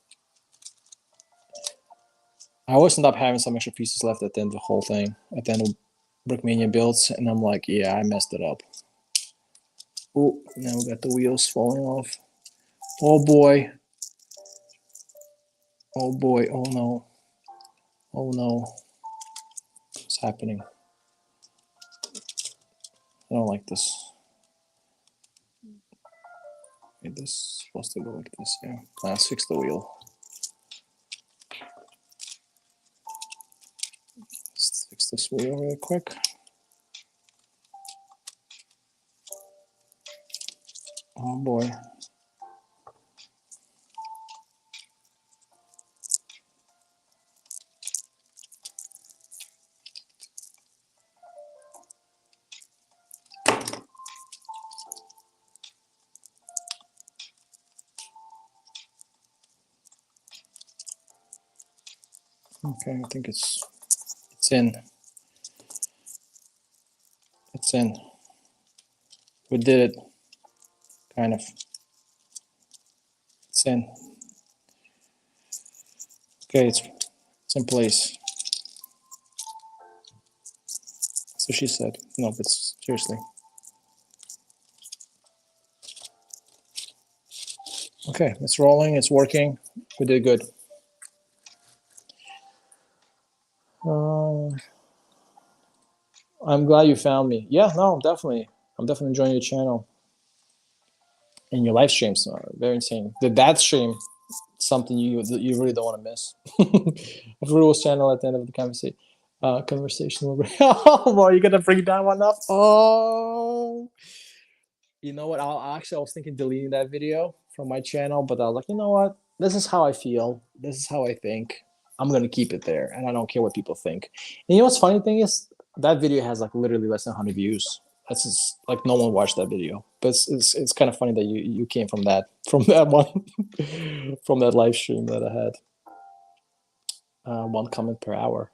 I always end up having some extra pieces left at the end of the whole thing. At the end of Brickmania builds, and I'm like, yeah, I messed it up. Oh, now we got the wheels falling off. Oh boy. Oh boy. Oh no. Oh no. What's happening? I don't like this. Okay, this is supposed to go like this, yeah. Let's fix the wheel. Let's fix this wheel real quick. Oh boy. Okay, I think it's in. It's in. We did it. Kind of. It's in. Okay, it's in place. So she said. No, but seriously. Okay, it's rolling. It's working. We did good. Uh, I'm glad you found me. Yeah, no, definitely. I'm definitely enjoying your channel and your live streams. Are very insane. The dad stream, something you really don't want to miss. Rules channel at the end of the conversation. Conversation. Oh boy, you gonna bring that one up? Oh, you know what? I was thinking deleting that video from my channel, but I was like, you know what? This is how I feel. This is how I think. I'm gonna keep it there, and I don't care what people think. And you know what's funny thing is that video has like literally less than 100 views. That's just like no one watched that video. But it's kind of funny that you came from that one from that live stream that I had. One comment per hour.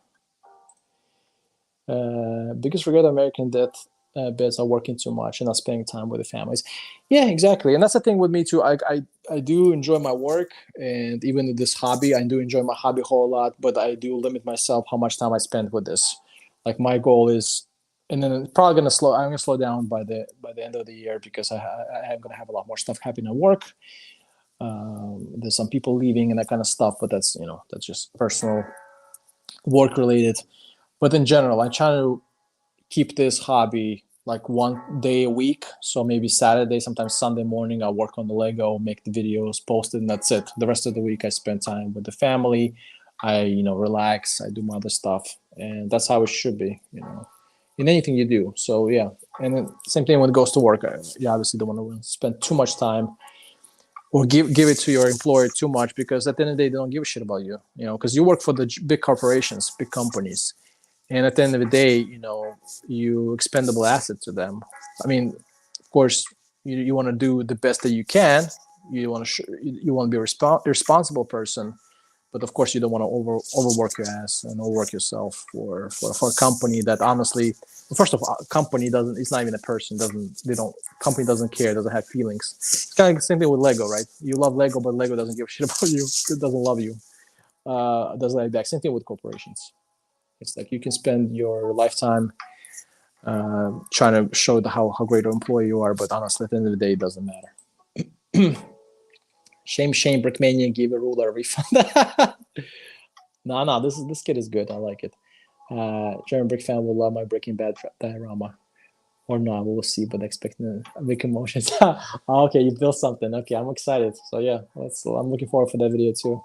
Biggest regret American death beds are working too much and not spending time with the families. Yeah, exactly. And that's the thing with me too. I do enjoy my work, and even with this hobby, I do enjoy my hobby a whole lot, but I do limit myself how much time I spend with this. Like my goal is, and then it's probably gonna slow. I'm gonna slow down by the end of the year because I am gonna have a lot more stuff happening at work. There's some people leaving and that kind of stuff, but that's that's just personal work related. But in general, I try to keep this hobby like one day a week. So maybe Saturday, sometimes Sunday morning, I'll work on the Lego, make the videos, post it, and that's it. The rest of the week, I spend time with the family. I, relax. I do my other stuff, and that's how it should be. In anything you do. So yeah, and then same thing when it goes to work. You obviously don't want to spend too much time or give it to your employer too much because at the end of the day, they don't give a shit about you. Because you work for the big corporations, big companies, and at the end of the day, you expendable asset to them. I mean, of course, you want to do the best that you can. You want to you want to be a responsible person, but of course, you don't want to overwork your ass and overwork yourself for a company that honestly, first of all, company doesn't. It's not even a person. Doesn't they don't company doesn't care. Doesn't have feelings. It's kind of the same thing with Lego, right? You love Lego, but Lego doesn't give a shit about you. It doesn't love you. Doesn't like that. Same thing with corporations. It's like you can spend your lifetime trying to show how great an employee you are, but honestly, at the end of the day, it doesn't matter. Shame, Brickmania gave a ruler a refund. No, this kid is good. I like it. German Brick fan will love my Breaking Bad diorama. Or not, we'll see, but expecting big emotions. Okay, you built something. Okay, I'm excited. So yeah, I'm looking forward for that video too.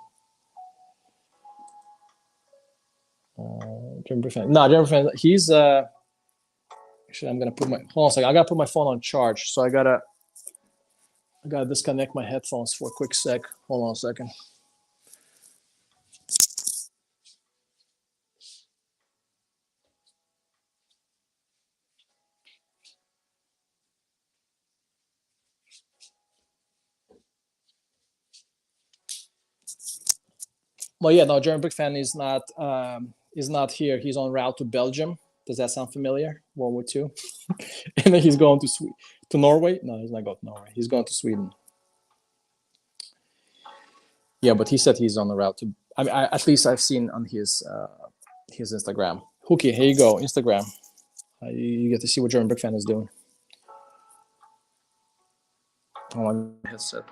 German Brick fan. No, German fan. He's actually, I'm gonna put my hold on a second. I gotta put my phone on charge, so I gotta disconnect my headphones for a quick sec. Hold on a second. Well, yeah, no, German Brick fan is not here. He's on route to Belgium. Does that sound familiar? World War II. And then he's going to Norway. No, he's not going to Norway. He's going to Sweden. Yeah, but he said he's on the route to. I mean, at least I've seen on his Instagram. Hookie, here you go, Instagram. You get to see what German Brick fan is doing. Oh, my headset.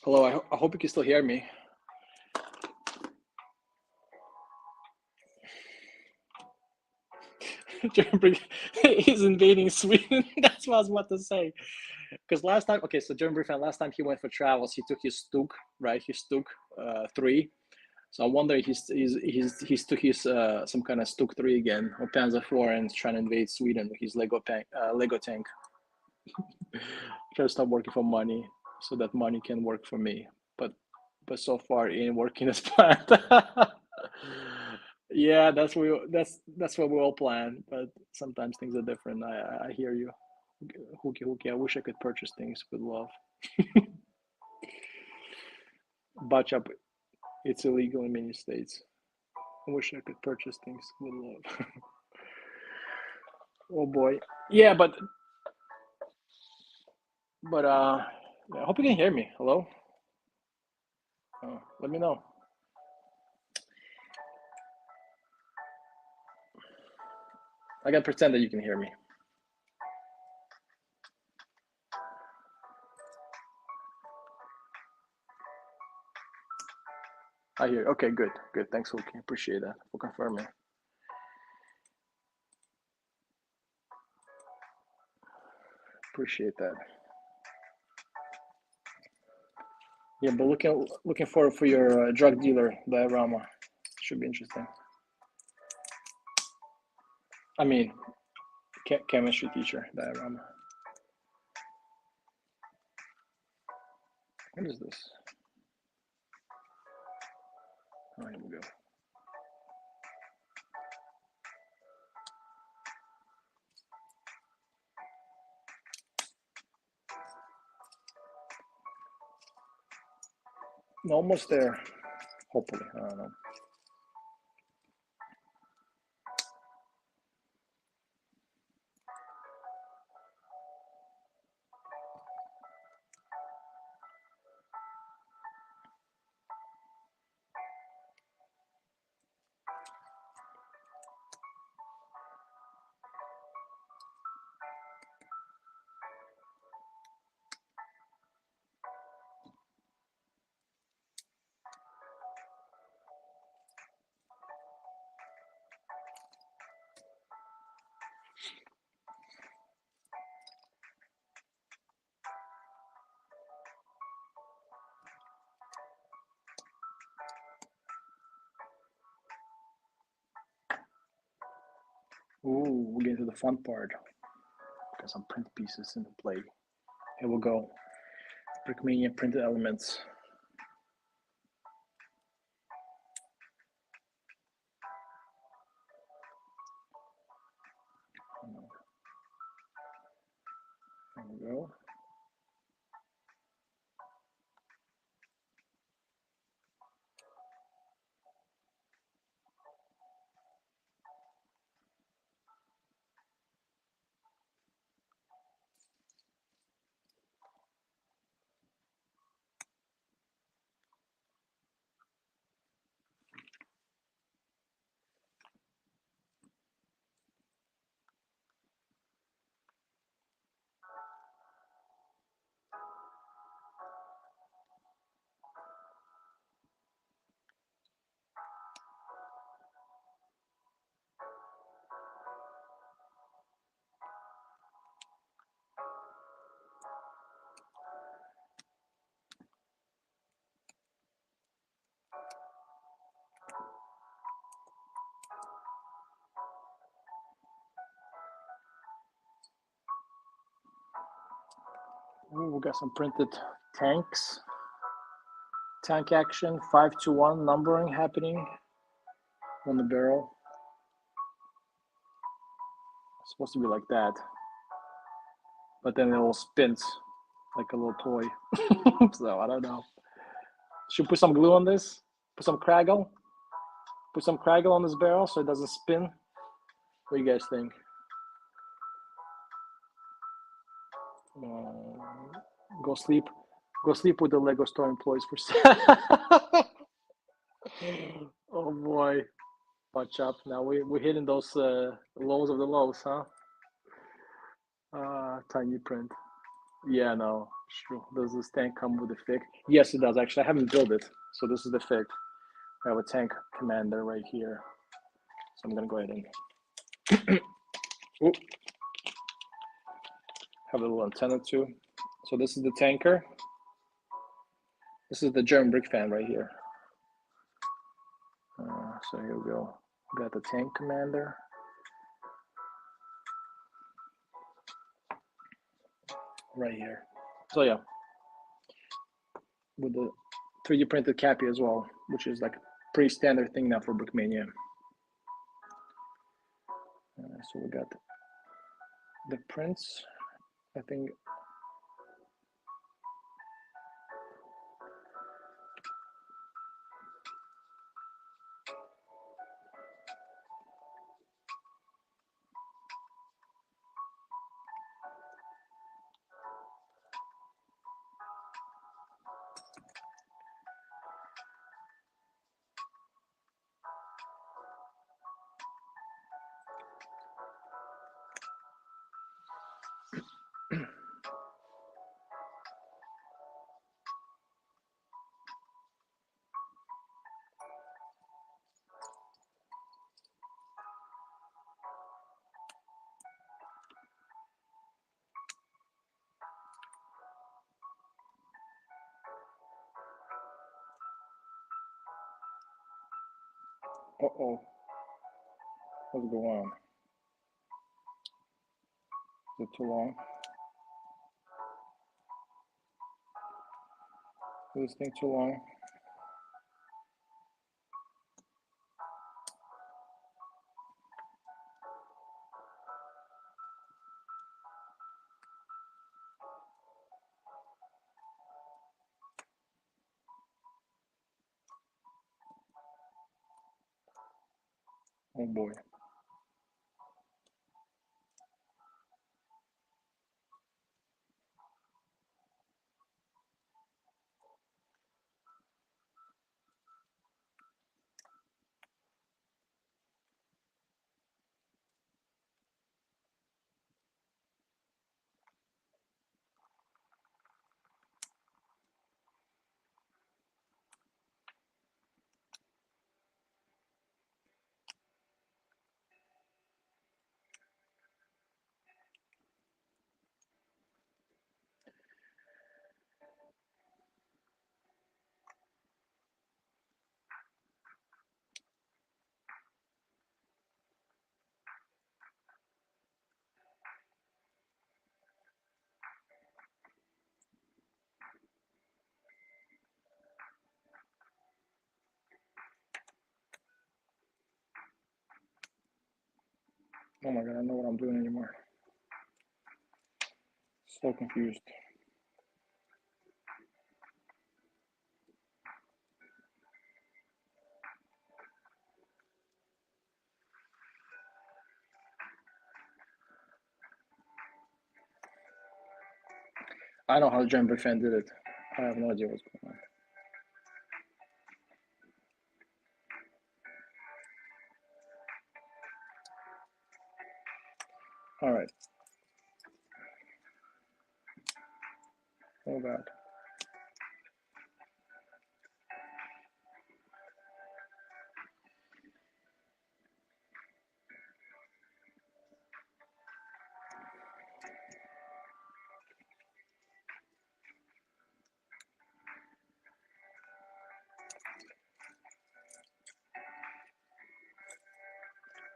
Hello, I hope you can still hear me. German he's invading Sweden. That's what I was about to say. Because last time, okay, so German fan, last time he went for travels, he took his Stuk, right? His Stuk 3. So I wonder if he's took his some kind of Stuk 3 again, or Panzer 4, and trying to invade Sweden with his Lego tank. Try to stop working for money so that money can work for me. But so far it ain't working as planned. Yeah, that's what we all plan. But sometimes things are different. I hear you, Hookie. I wish I could purchase things with love. Botch it's illegal in many states. I wish I could purchase things with love. Oh boy. Yeah, but But I hope you can hear me. Hello? Let me know. I gotta pretend that you can hear me. I hear. Okay, good. Good. Thanks, Wookie. Appreciate that for confirming. Appreciate that. Yeah, but looking forward for your drug dealer diorama. Should be interesting. I mean, chemistry teacher diorama. What is this? Oh, here we go. Almost there. Hopefully, I don't know. Ooh, we're getting to the fun part. Got some print pieces in the play. Here we go. Brickmania printed elements. There we go. Ooh, we got some printed tanks. Tank action, 5-1 numbering happening on the barrel. It's supposed to be like that, but then it all spins like a little toy. So I don't know. Should we put some glue on this? Put some Craggle? Put some Craggle on this barrel so it doesn't spin? What do you guys think? Go sleep. Go sleep with the Lego store employees for. Oh boy, watch up! Now we're hitting those lows of the lows, huh? Tiny print. Yeah, no, sure. Does this tank come with a fig? Yes, it does. Actually, I haven't built it, so this is the fig. I have a tank commander right here, so I'm gonna go ahead and have a little antenna too. So this is the tanker. This is the German brick fan right here. So here we go. We got the tank commander. Right here. So yeah, with the 3D printed cappy as well, which is like a pretty standard thing now for Brickmania. So we got the prints. I think Uh-oh. What's going on? Is it too long? Is this thing too long? Oh boy. Oh my god, I don't know what I'm doing anymore. So confused. I know how Jumbo fan did it. I have no idea what's going on. All right. Oh god.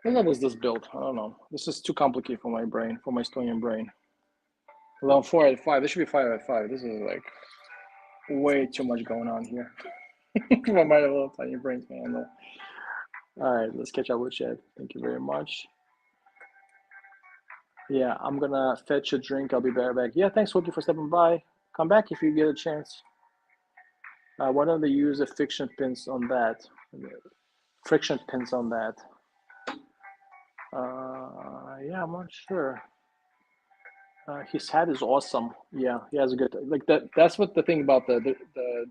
What level is this build? I don't know. This is too complicated for my brain, for my Estonian brain. Level 4 at 5. This should be 5 at 5. This is like way too much going on here. For my little tiny brain can handle. All right, let's catch up with Chad. Thank you very much. Yeah, I'm gonna fetch a drink. I'll be right back. Yeah, thanks, Wookie, for stepping by. Come back if you get a chance. Why don't they use the friction pins on that? Friction pins on that. Yeah, I'm not sure. His hat is awesome. Yeah, he has a good like that. That's what the thing about the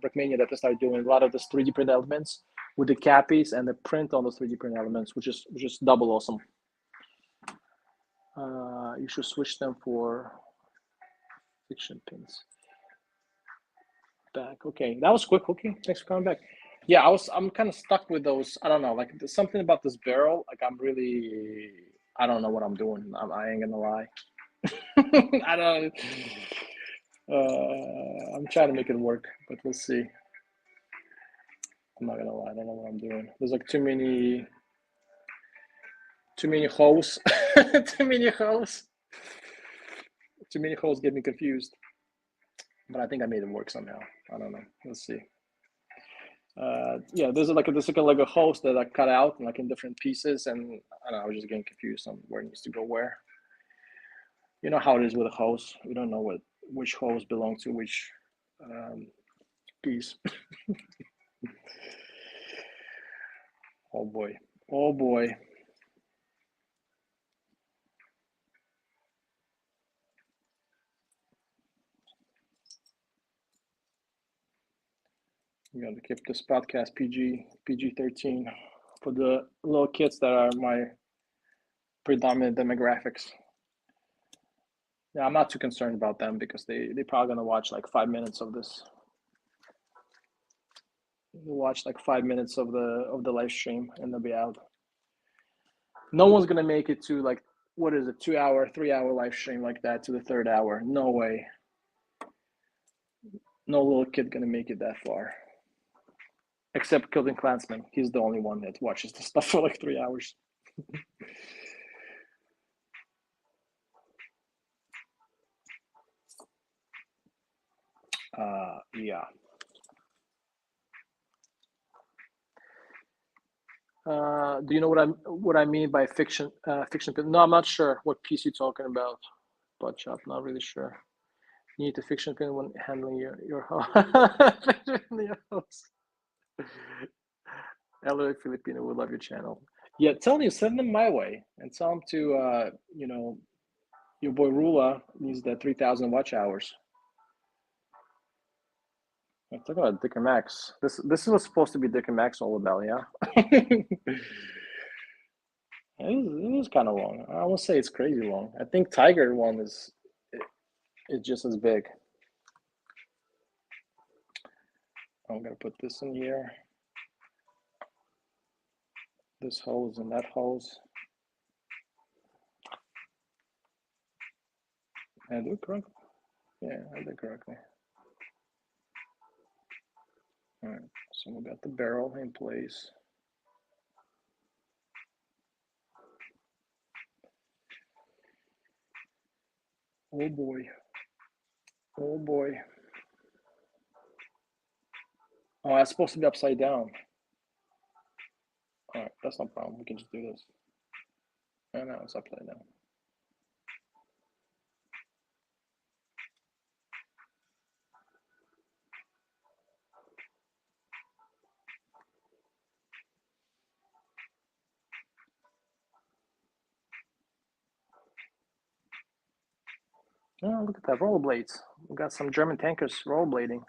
Brickmania that they started doing. A lot of those 3D print elements with the cappies and the print on those 3D print elements, which is double awesome. You should switch them for friction pins. Back. Okay, that was quick. Okay, thanks for coming back. Yeah, I'm kind of stuck with those. I don't know, like there's something about this barrel. Like I don't know what I'm doing. I ain't gonna lie. I don't. I'm trying to make it work, but we'll see. I'm not gonna lie. I don't know what I'm doing. There's like too many holes. Too many holes. Too many holes get me confused. But I think I made it work somehow. I don't know. Let's see. Yeah, there's like a hose that I cut out like in different pieces, and I don't know, I was just getting confused on where it needs to go where. You know how it is with a hose. We don't know which hose belongs to which piece. Oh boy. Oh boy. I'm gonna keep this podcast PG-13 for the little kids that are my predominant demographics. Yeah, I'm not too concerned about them because they're probably gonna watch like 5 minutes of this. They'll watch like 5 minutes of the live stream and they'll be out. No one's gonna make it to like what is it, 2 hour, 3 hour live stream like that to the third hour. No way. No little kid gonna make it that far. except Kilton Clansman. He's the only one that watches the stuff for like 3 hours. Yeah. Do you know what I mean by fiction? Fiction. No, I'm not sure what piece you're talking about. But I'm not really sure. You need a fiction opinion when handling your house. Hello, Filipino, we love your channel. Yeah, tell you, send them my way and tell them to, your boy Rula needs the 3,000 watch hours. Let's talk about Dick and Max. This was supposed to be Dick and Max all about, yeah. It was kind of long. I won't say it's crazy long. I think Tiger one is just as big. I'm gonna put this in here. This hose and that hose. I do it correctly. Yeah, I did it correctly. All right, so we got the barrel in place. Oh boy. Oh boy. Oh, that's supposed to be upside down. All right, that's no problem. We can just do this. Oh, no, it's upside down. Oh, look at that, rollerblades. We got some German tankers rollerblading.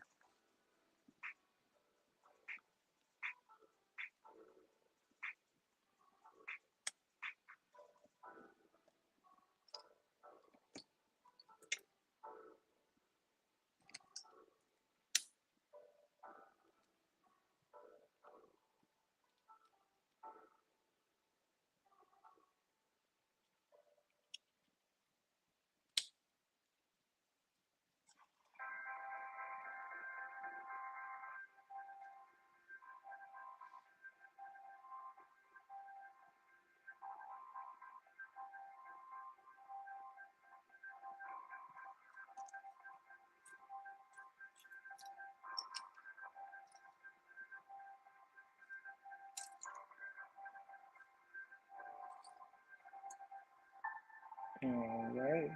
All right.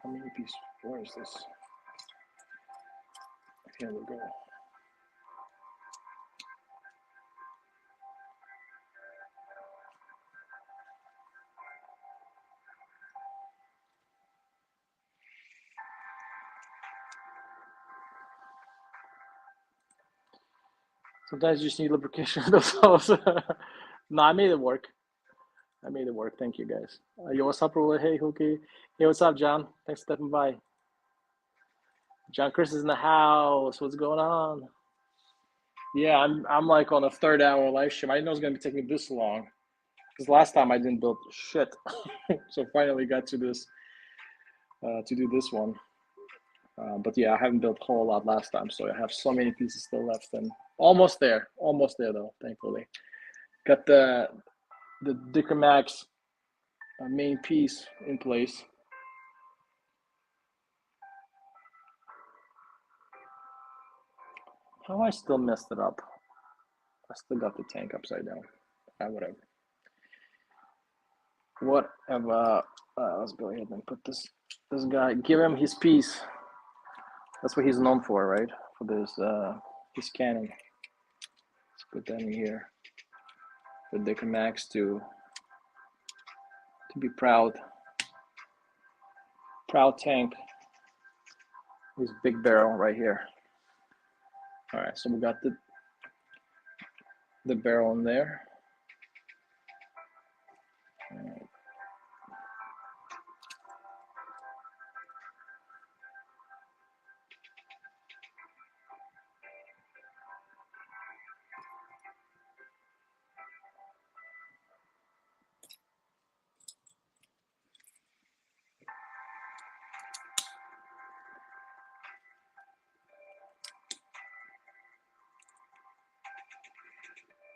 How many pieces? Where is this? Here we go. Sometimes you just need lubrication of those holes. No, I made it work. I made it work. Thank you, guys. Yo, what's up, Rula? Hey, Hookie. Hey, what's up, John? Thanks for stepping by. John Chris is in the house. What's going on? Yeah, I'm like on a 3rd hour live stream. I didn't know it was gonna be taking this long. Because last time I didn't build shit. So finally got to this to do this one. But yeah, I haven't built a whole lot last time, so I have so many pieces still left and almost there though, thankfully. Got the Dicker Max main piece in place. How I still messed it up? I still got the tank upside down. Whatever. Whatever. Let's go ahead and put this guy. Give him his piece. That's what he's known for, right? For this his cannon. Let's put that in here. For Dicker Max to be proud. Proud tank. His big barrel right here. All right, so we got the barrel in there. All right.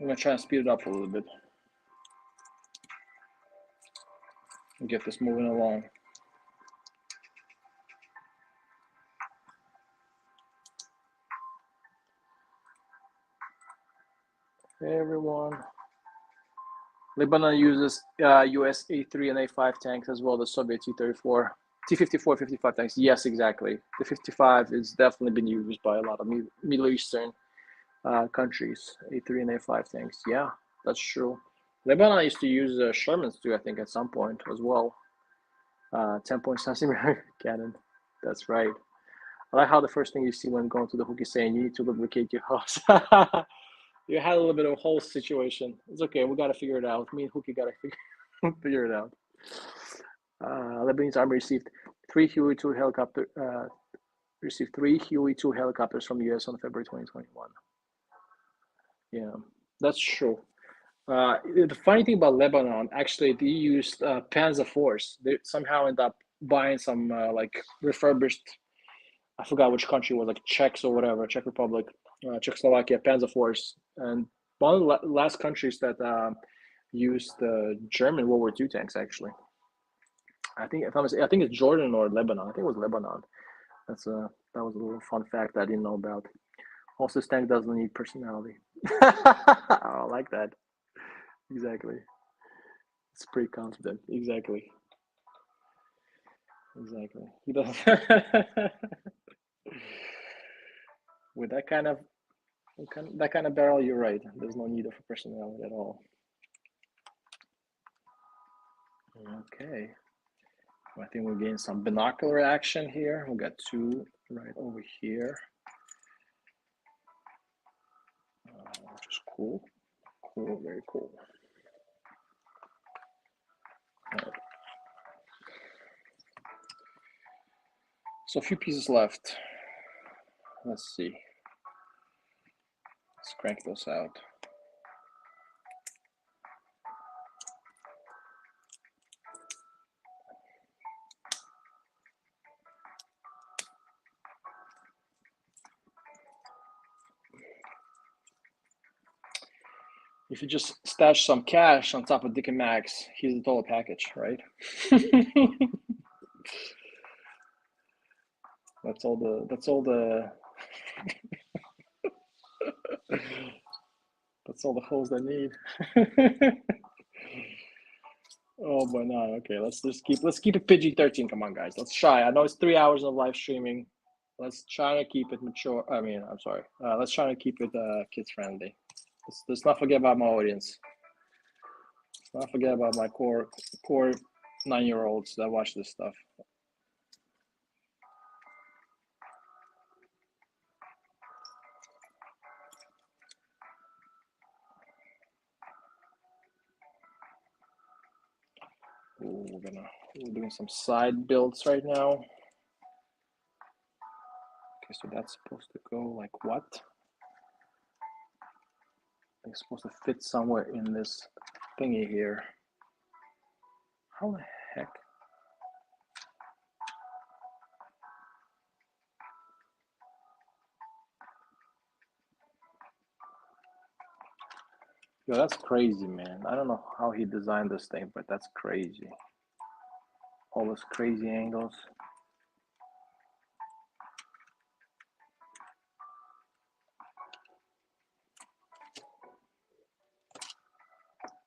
I'm gonna try and speed it up a little bit and get this moving along. Hey everyone. Lebanon uses US A3 and A5 tanks as well as Soviet T-34, T-54, 55 tanks. Yes, exactly. The 55 is definitely been used by a lot of Middle Eastern countries. A3 and A5 tanks. Yeah, that's true. Lebanon used to use Shermans too, I think, at some point as well. 10-point centimeter cannon. That's right. I like how the first thing you see when going to the hook is saying you need to lubricate your hose. You had a little bit of a whole situation. It's okay. We got to figure it out. Me and Hookie got to figure it out. Lebanese Army received three Huey-2 helicopters from the U.S. on February 2021. Yeah, that's true. The funny thing about Lebanon, actually, they used Panzer Force. They somehow end up buying some like refurbished. I forgot which country it was, like Czechs or whatever, Czech Republic, Czechoslovakia, Panzer Force, and one of the last countries that used the German World War II tanks. Actually, I think I think it's Jordan or Lebanon. I think it was Lebanon. That was a little fun fact I didn't know about. Also, this tank doesn't need personality. I like that. Exactly. It's pretty confident. Exactly. Exactly. He doesn't. With that kind of barrel, you're right. There's no need of a personality at all. Okay. I think we're getting some binocular action here. We'll get two right over here, which is cool. Cool, very cool. All right. So a few pieces left. Let's see. Let's crank those out. If you just stash some cash on top of Dick and Max, here's the total package, right? That's all the that's all the holes they need. Oh boy, no. Okay, let's keep it PG-13. Come on, guys. Let's try. I know it's 3 hours of live streaming. Let's try to keep it mature. I mean, I'm sorry. Let's try to keep it kids friendly. Let's not forget about my audience. Let's not forget about my core 9-year-olds that watch this stuff. Ooh, we're doing some side builds right now. Okay, so that's supposed to go like what? It's supposed to fit somewhere in this thingy here. How the heck? Yo, that's crazy, man. I don't know how he designed this thing, but that's crazy. All those crazy angles.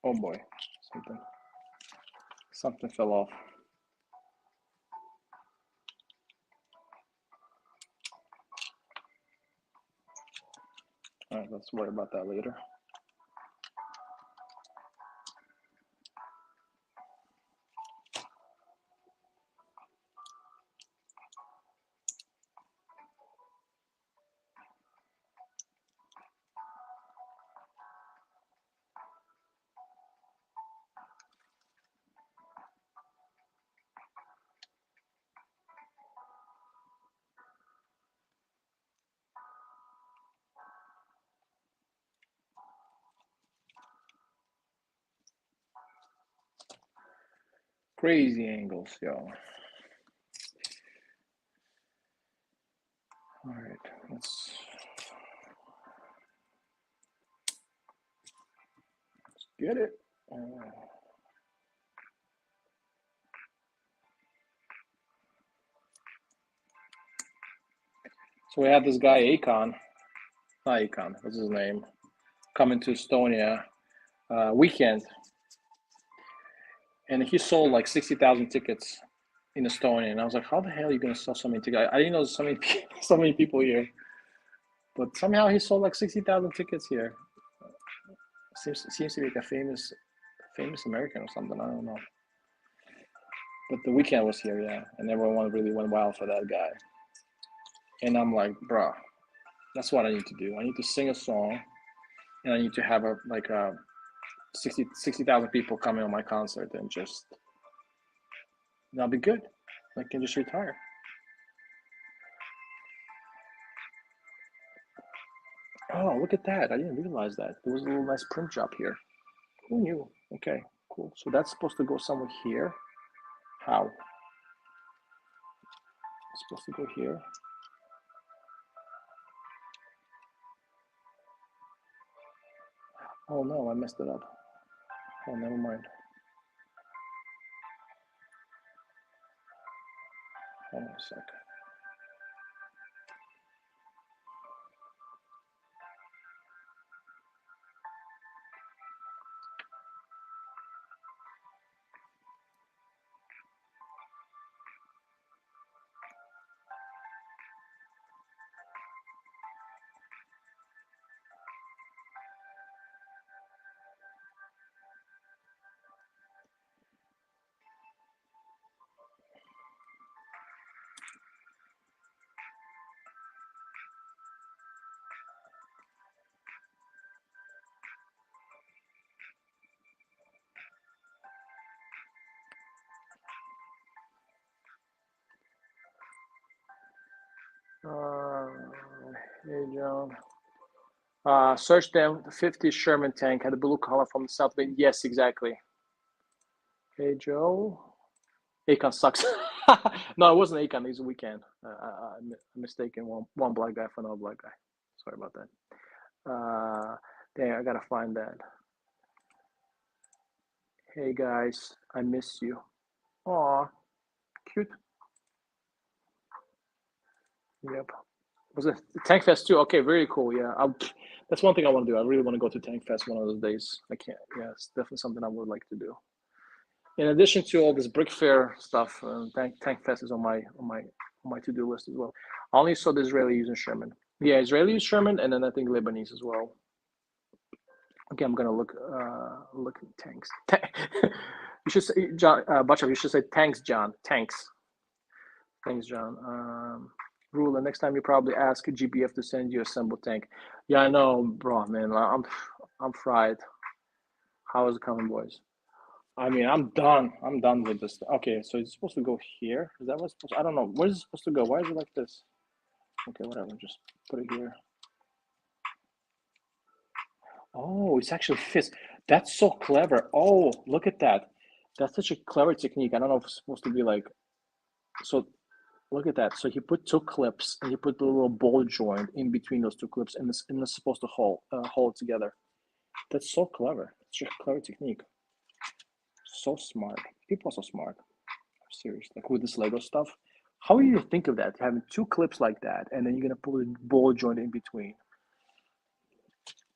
Oh boy, something fell off. All right, let's worry about that later. Crazy angles, yo. All right, let's. Get it? So we had this guy, not Akon, what's his name? Coming to Estonia weekend. And he sold like 60,000 tickets in Estonia. And I was like, how the hell are you going to sell so many tickets? I didn't know so many people here. But somehow he sold like 60,000 tickets here. Seems to be like a famous American or something. I don't know. But the weekend was here, yeah. And everyone really went wild for that guy. And I'm like, bro, that's what I need to do. I need to sing a song. And I need to have a 60,000 people coming on my concert and just, that'll be good. I can just retire. Oh, look at that. I didn't realize that. There was a little nice print job here. Who knew? Okay, cool. So that's supposed to go somewhere here. How? It's supposed to go here. Oh no, I messed it up. Oh, never mind. Hold on a sec. Hey, John. Search them. The 50 Sherman tank had a blue color from the South Bay. Yes, exactly. Hey, Joe. Akon sucks. No, it wasn't Akon. It was a weekend. I'm mistaken one black guy for another black guy. Sorry about that. Dang, I gotta find that. Hey guys, I miss you. Aw, cute. Yep. Was it Tank Fest too? Okay, very cool. Yeah, that's one thing I want to do. I really want to go to Tank Fest one of those days. I can't. Yeah, it's definitely something I would like to do. In addition to all this Brick Fair stuff, Tank Fest is on my to-do list as well. I only saw the Israelis and Sherman. Yeah, Israelis, Sherman, and then I think Lebanese as well. Okay, I'm gonna look at tanks. You should say, John Butcher. You should say tanks, John. Tanks. Thanks, John. Rule. The next time you probably ask GPF to send you a assembled tank. Yeah, I know, bro, man. I'm fried. How is it coming, boys? I mean, I'm done. I'm done with this. Okay, so it's supposed to go here. Is that what's supposed to, I don't know. Where is it supposed to go? Why is it like this? Okay, whatever. Just put it here. Oh, it's actually fits. That's so clever. Oh, look at that. That's such a clever technique. I don't know if it's supposed to be like, so look at that. So he put two clips and he put the little ball joint in between those two clips and it's supposed to hold it together. That's so clever. It's just a clever technique. So smart. People are so smart. Serious. Like with this Lego stuff. How do you think of that? Having two clips like that and then you're gonna put a ball joint in between.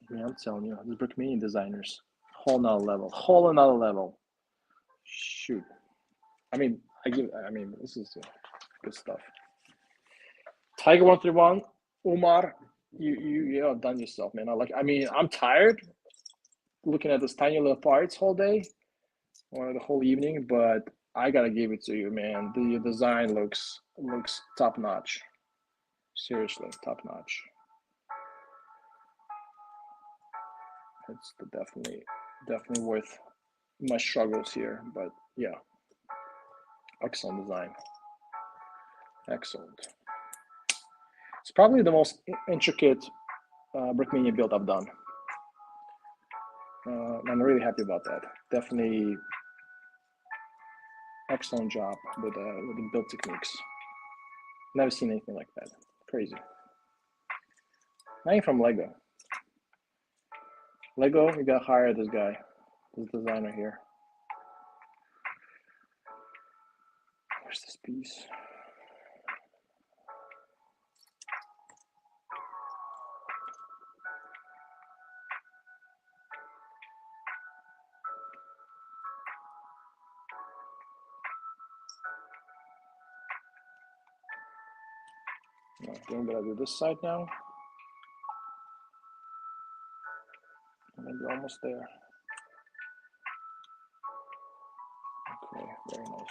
Yeah, I'm telling you, the Brickmania designers, whole nother level, whole another level. Shoot, I mean, this is good stuff. Tiger 131, Umar, you outdone yourself, man. I'm tired looking at those tiny little parts whole day, or the whole evening, but I gotta give it to you, man. The design looks top notch. Seriously, top notch. It's definitely worth my struggles here, but yeah, excellent design. Excellent. It's probably the most intricate Brickmania build I've done. I'm really happy about that. Definitely excellent job with the build techniques. Never seen anything like that. Crazy. Not even from Lego. Lego, you gotta hire this guy. this designer here. Where's this piece? No, I'm gonna do this side now. Maybe almost there. Okay, very nice.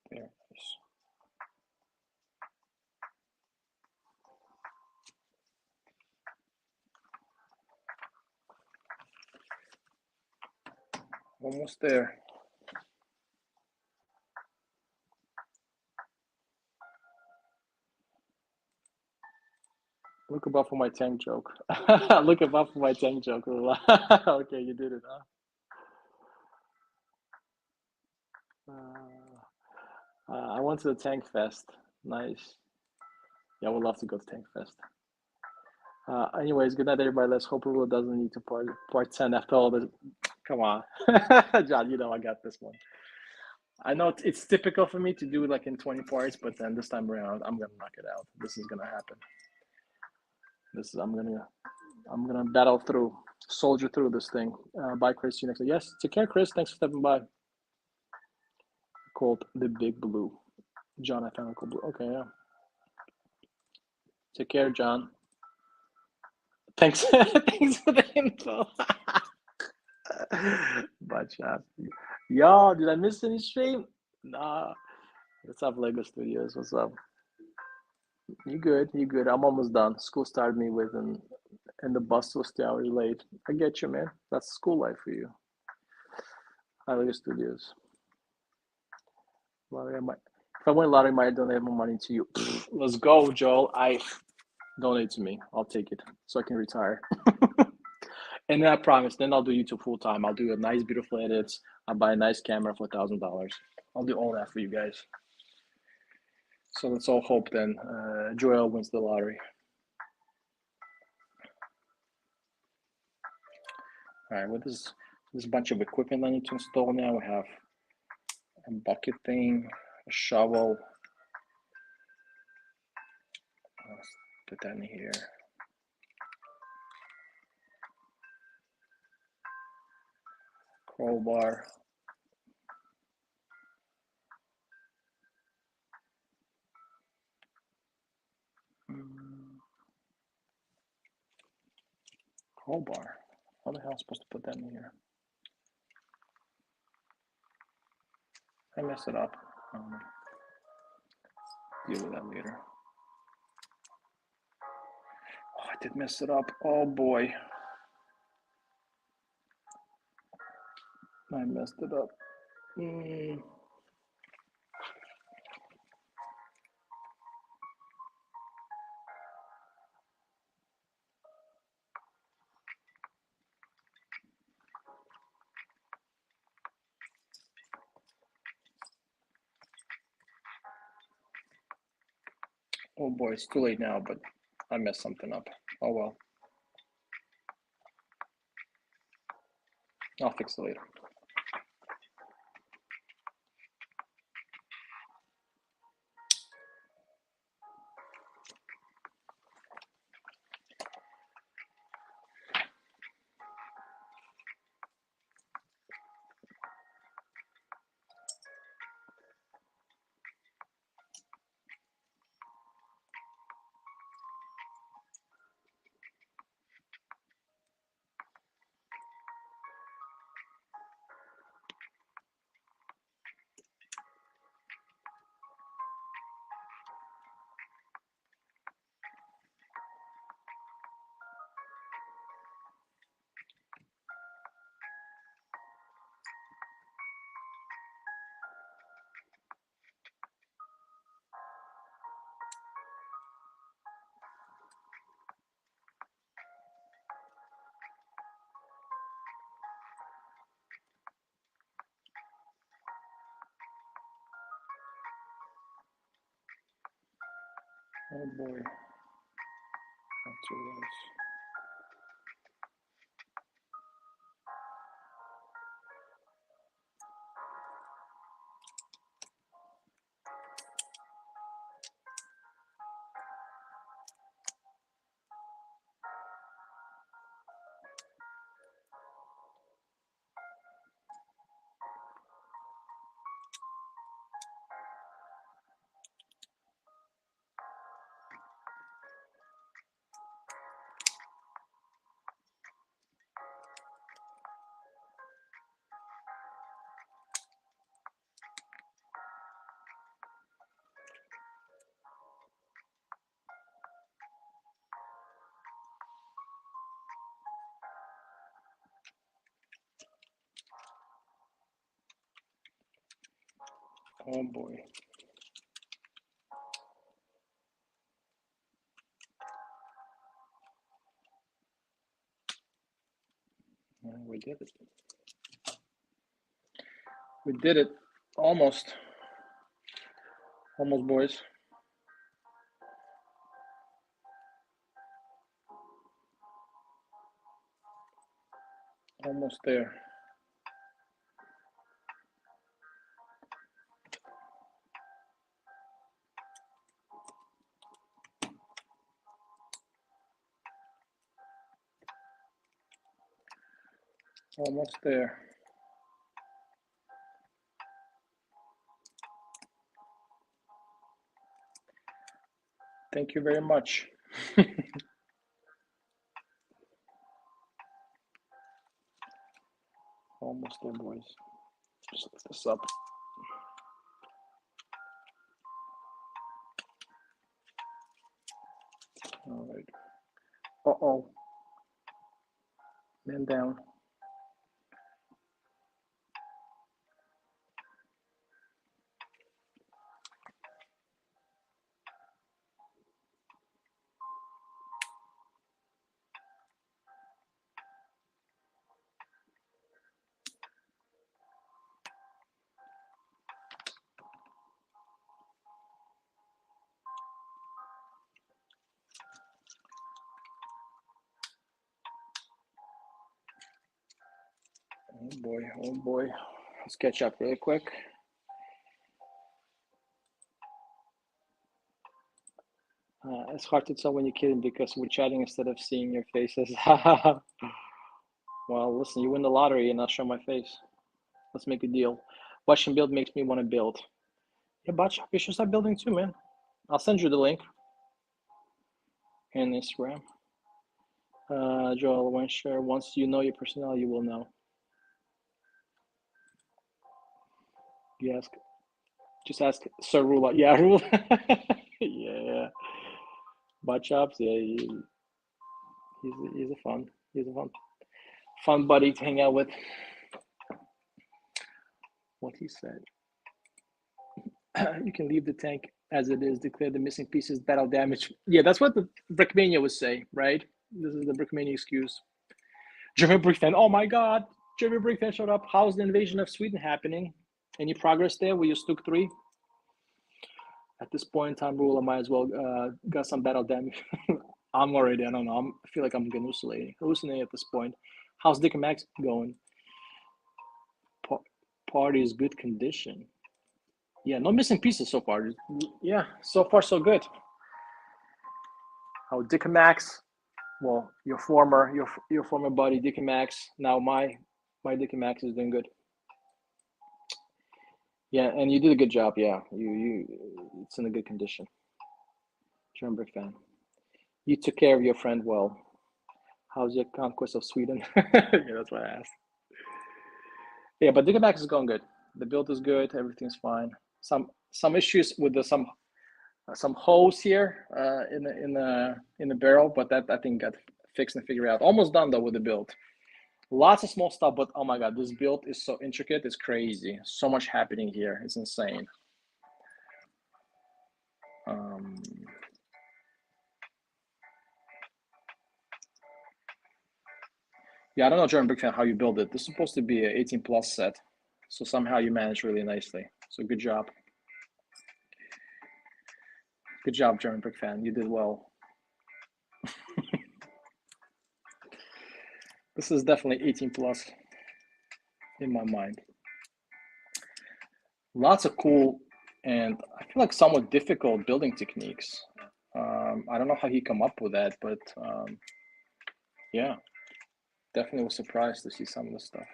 Very nice. Almost there. Look above for my tank joke. Look above for my tank joke. Okay, you did it, huh? I went to the Tank Fest. Nice. Yeah, I would love to go to Tank Fest. Anyways, good night, everybody. Let's hope Rula doesn't need to part 10 after all this. Come on. John, you know I got this one. I know it's typical for me to do it like in 20 parts, but then this time around, I'm gonna knock it out. This is gonna happen. I'm gonna battle through, soldier through this thing. Bye, Chris. See you next time. Yes, take care, Chris. Thanks for stepping by. Called the Big Blue. John, I found a cool blue. Okay, yeah. Take care, John. Thanks. Thanks for the info. Bye, chat. Yo, did I miss any stream? Nah. What's up, Lego Studios? What's up? You good? You good? I'm almost done. School started me with, and the bus was 2 hours late. I get you, man. That's school life for you. Hi, Lego Studios. Lottery, if I win lottery, I might donate more money to you. Let's go, Joel. Donate to me. I'll take it so I can retire. And then I promise, then I'll do YouTube full time. I'll do a nice, beautiful edits. I'll buy a nice camera for $1,000. I'll do all that for you guys. So let's all hope then Joel wins the lottery. All right, with this bunch of equipment I need to install now. We have a bucket thing, a shovel. Let's put that in here. Crowbar. Crowbar. How the hell am I supposed to put that in here? I messed it up. Deal with that later. Oh, I did mess it up. Oh boy. I messed it up. Oh boy, it's too late now, but I messed something up. Oh well. I'll fix it later. Oh boy. Not too close. Oh boy. We did it. We did it. Almost. Almost, boys. Almost there. Almost there. Thank you very much. Almost there, boys. Just lift this up. All right. Uh-oh. Man down. Oh boy, oh boy. Let's catch up really quick. It's hard to tell when you're kidding because we're chatting instead of seeing your faces. Well, listen, you win the lottery and I'll show my face. Let's make a deal. Watching build makes me want to build. Yeah, Batch, you should start building too, man. I'll send you the link in Instagram. Joel Wensher, once you know your personnel, you will know. You ask, just ask Sir Rula. Yeah, Rula. Yeah. Butt chops, yeah, he's a fun buddy to hang out with. What he said. You can leave the tank as it is, declare the missing pieces, battle damage. Yeah, that's what the Brickmania would say, right? This is the Brickmania excuse. German Brick fan, oh my god, German Brick fan showed up. How's the invasion of Sweden happening? Any progress there? We just took 3. At this point in time, Rule, I might as well got some battle damage. I'm already, I don't know, I feel like I'm hallucinating at this point. How's Dick and Max going? Party is good condition. Yeah, no missing pieces so far. Yeah, so far so good. How Dick and Max? Well, your former buddy Dick and Max. Now my Dick and Max is doing good. Yeah, and you did a good job. Yeah, you it's in a good condition. German Brick fan. You took care of your friend well. How's your conquest of Sweden? Yeah, that's what I asked. Yeah, but Dick and Max is going good. The build is good. Everything's fine. Some issues with some holes here in the barrel, but that I think got fixed and figured out. Almost done though with the build. Lots of small stuff, but oh my god, this build is so intricate. It's crazy. So much happening here. It's insane. Yeah, I don't know, German Brick fan, how you build it. This is supposed to be an 18 plus set, so somehow you manage really nicely. So good job. Good job, German Brick fan. You did well. This is definitely 18 plus in my mind. Lots of cool and I feel like somewhat difficult building techniques. I don't know how he come up with that, but yeah, definitely was surprised to see some of this stuff.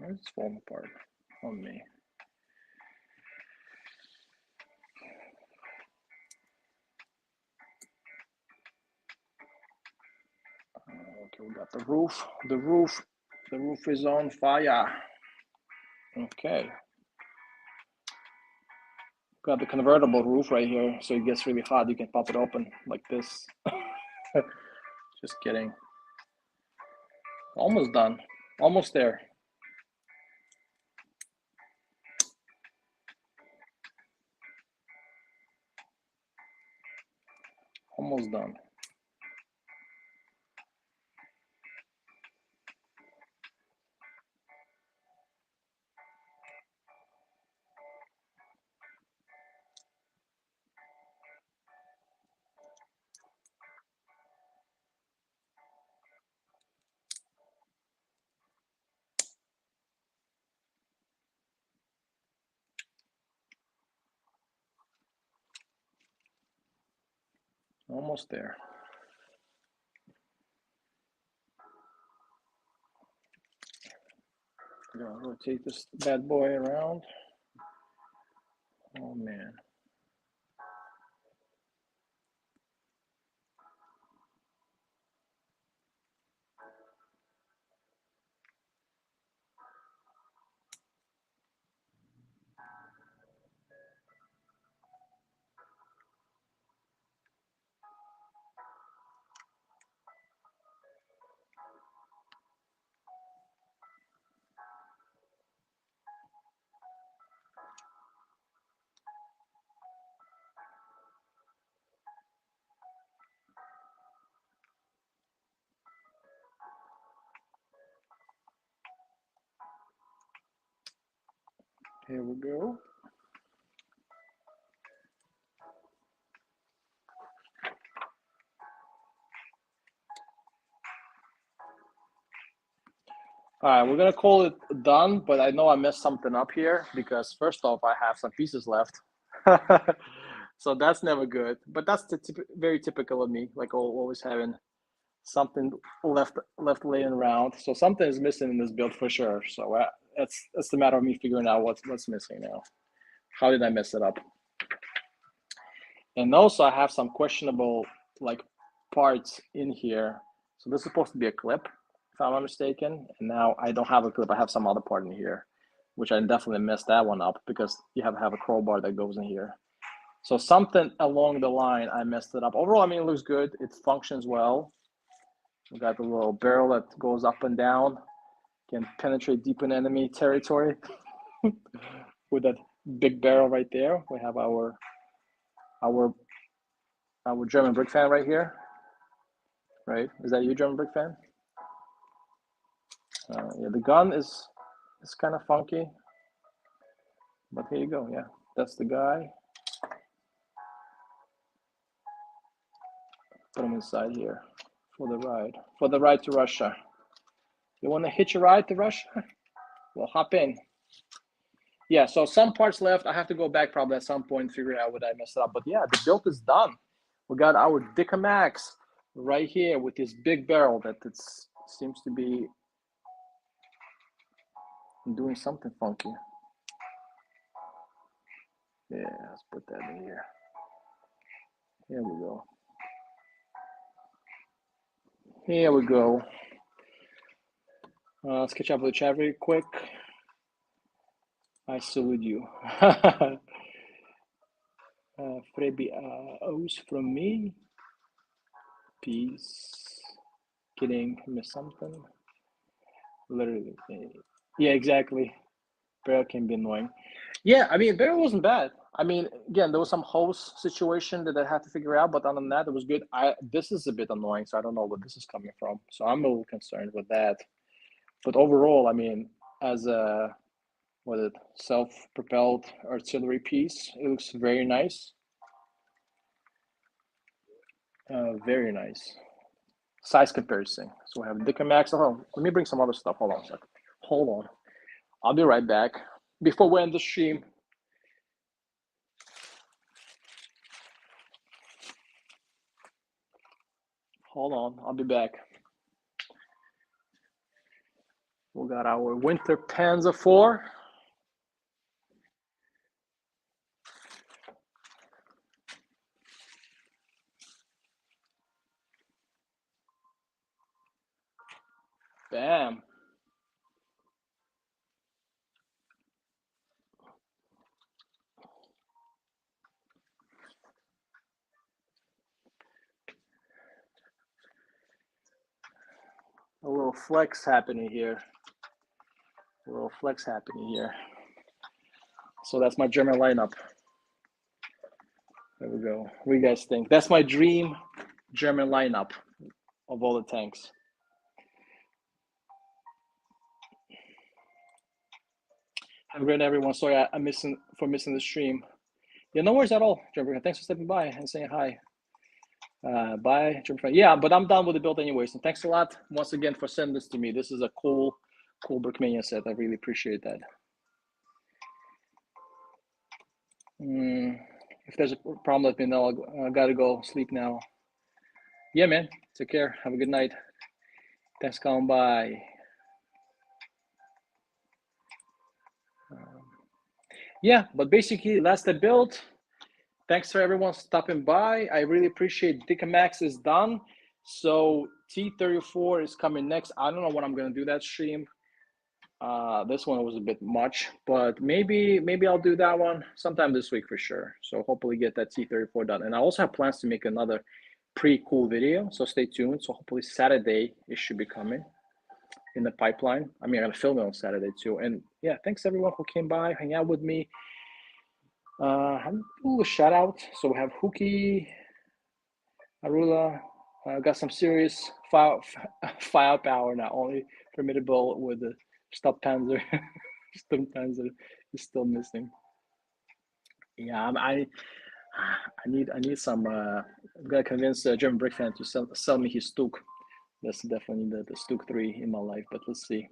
It's falling apart on me. Okay, we got the roof. The roof is on fire. Okay. Got the convertible roof right here, so it gets really hot. You can pop it open like this. Just kidding. Almost done. Almost there. Almost done. Almost there. I'm gonna rotate this bad boy around. Oh man. Here we go. All right, we're gonna call it done, but I know I messed something up here because first off, I have some pieces left. So that's never good, but that's very typical of me, like always having something left laying around. So something is missing in this build for sure. So that's the matter of me figuring out what's missing now. How did I mess it up? And also I have some questionable like parts in here. So this is supposed to be a clip, if I'm not mistaken. And now I don't have a clip. I have some other part in here, which I definitely messed that one up because you have to have a crowbar that goes in here. So something along the line, I messed it up. Overall, I mean, it looks good. It functions well. We got the little barrel that goes up and down, can penetrate deep in enemy territory with that big barrel right there. We have our German Brick fan right here. Right? Is that you, German Brick fan? Yeah, the gun is kind of funky, but here you go. Yeah, that's the guy. Put him inside here for the ride to Russia. You want to hitch a ride to Russia? Well, hop in. Yeah, so some parts left. I have to go back probably at some point and figure out what I messed up. But yeah, the build is done. We got our Dickamax right here with this big barrel that seems to be doing something funky. Yeah, let's put that in here. Here we go. Here we go. Let's catch up with the chat really quick. I salute you. Freebie O's from me. Peace. Kidding, missed something. Literally. Yeah, exactly. Bear can be annoying. Yeah, I mean, Bear wasn't bad. I mean, again, there was some host situation that I had to figure out, but other than that, it was good. This is a bit annoying, so I don't know where this is coming from. So I'm a little concerned with that. But overall, I mean, as a self-propelled artillery piece, it looks very nice. Very nice. Size comparison. So we have Dicker Max. Oh, let me bring some other stuff. Hold on a second. Hold on. I'll be right back. Before we end the stream, hold on. I'll be back. We got our Winter Panzer 4. Bam. A little flex happening here. A little flex happening here. So that's my German lineup. There we go. What do you guys think? That's my dream German lineup of all the tanks. Have a great night, everyone. Sorry I'm missing the stream. Yeah, no worries at all, German. Thanks for stepping by and saying hi. Bye, German. Yeah, but I'm done with the build anyway. So thanks a lot once again for sending this to me. This is a cool Brickmania set. I really appreciate that. If there's a problem, let me know. I gotta go sleep now. Yeah, man. Take care. Have a good night. Thanks for coming by. Yeah, but basically that's the build. Thanks for everyone stopping by. I really appreciate Dick Max is done. So T34 is coming next. I don't know when I'm gonna do that stream. This one was a bit much, but maybe I'll do that one sometime this week for sure. So hopefully get that T34 done. And I also have plans to make another pretty cool video, so stay tuned. So hopefully Saturday it should be coming in the pipeline. I mean, I'm gonna film it on Saturday too. And yeah, thanks everyone who came by, hang out with me. I'm do a shout out. So we have Huki, Arula, got some serious firepower, not only formidable with the Stop Panzer. Stop Panzer is still missing. Yeah, I need some. I'm gonna convince a German Brick fan to sell me his Stuk. That's definitely the Stuk 3 in my life. But let's see.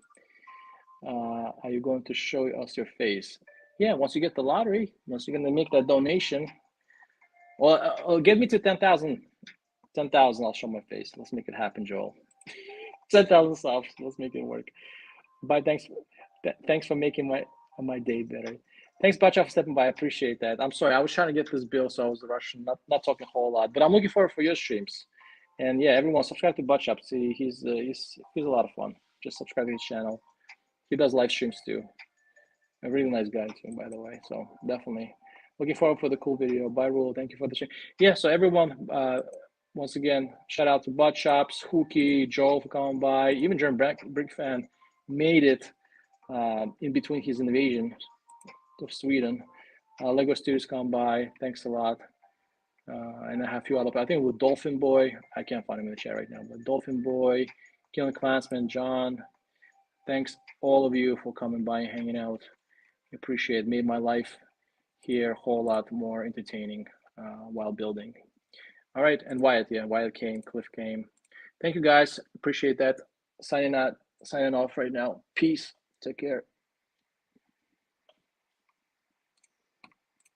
Are you going to show us your face? Yeah, once you get the lottery, once you're gonna make that donation, well, get me to 10,000. 10,000, I'll show my face. Let's make it happen, Joel. 10,000 subs. Let's make it work. Bye. Thanks for making my day better. Thanks, Bacha, for stepping by. I appreciate that. I'm sorry, I was trying to get this bill, so I was rushing, not talking a whole lot. But I'm looking forward for your streams. And yeah, everyone subscribe to Butchop. See, he's a lot of fun. Just subscribe to his channel. He does live streams too. A really nice guy too, by the way. So definitely looking forward for the cool video. Bye, Rule. Thank you for the stream. Yeah. So everyone, once again, shout out to Butt Shops, Hookie, Joel for coming by. Even German Brick fan made it in between his invasion of Sweden. Lego Studios come by. Thanks a lot. And I have a few other. I think with Dolphin Boy. I can't find him in the chat right now, but Dolphin Boy, Killing Clansman, John. Thanks all of you for coming by and hanging out. Appreciate it. Made my life here a whole lot more entertaining while building. All right, and Wyatt, yeah, Wyatt came, Cliff came. Thank you guys. Appreciate that. Signing off right now. Peace. Take care.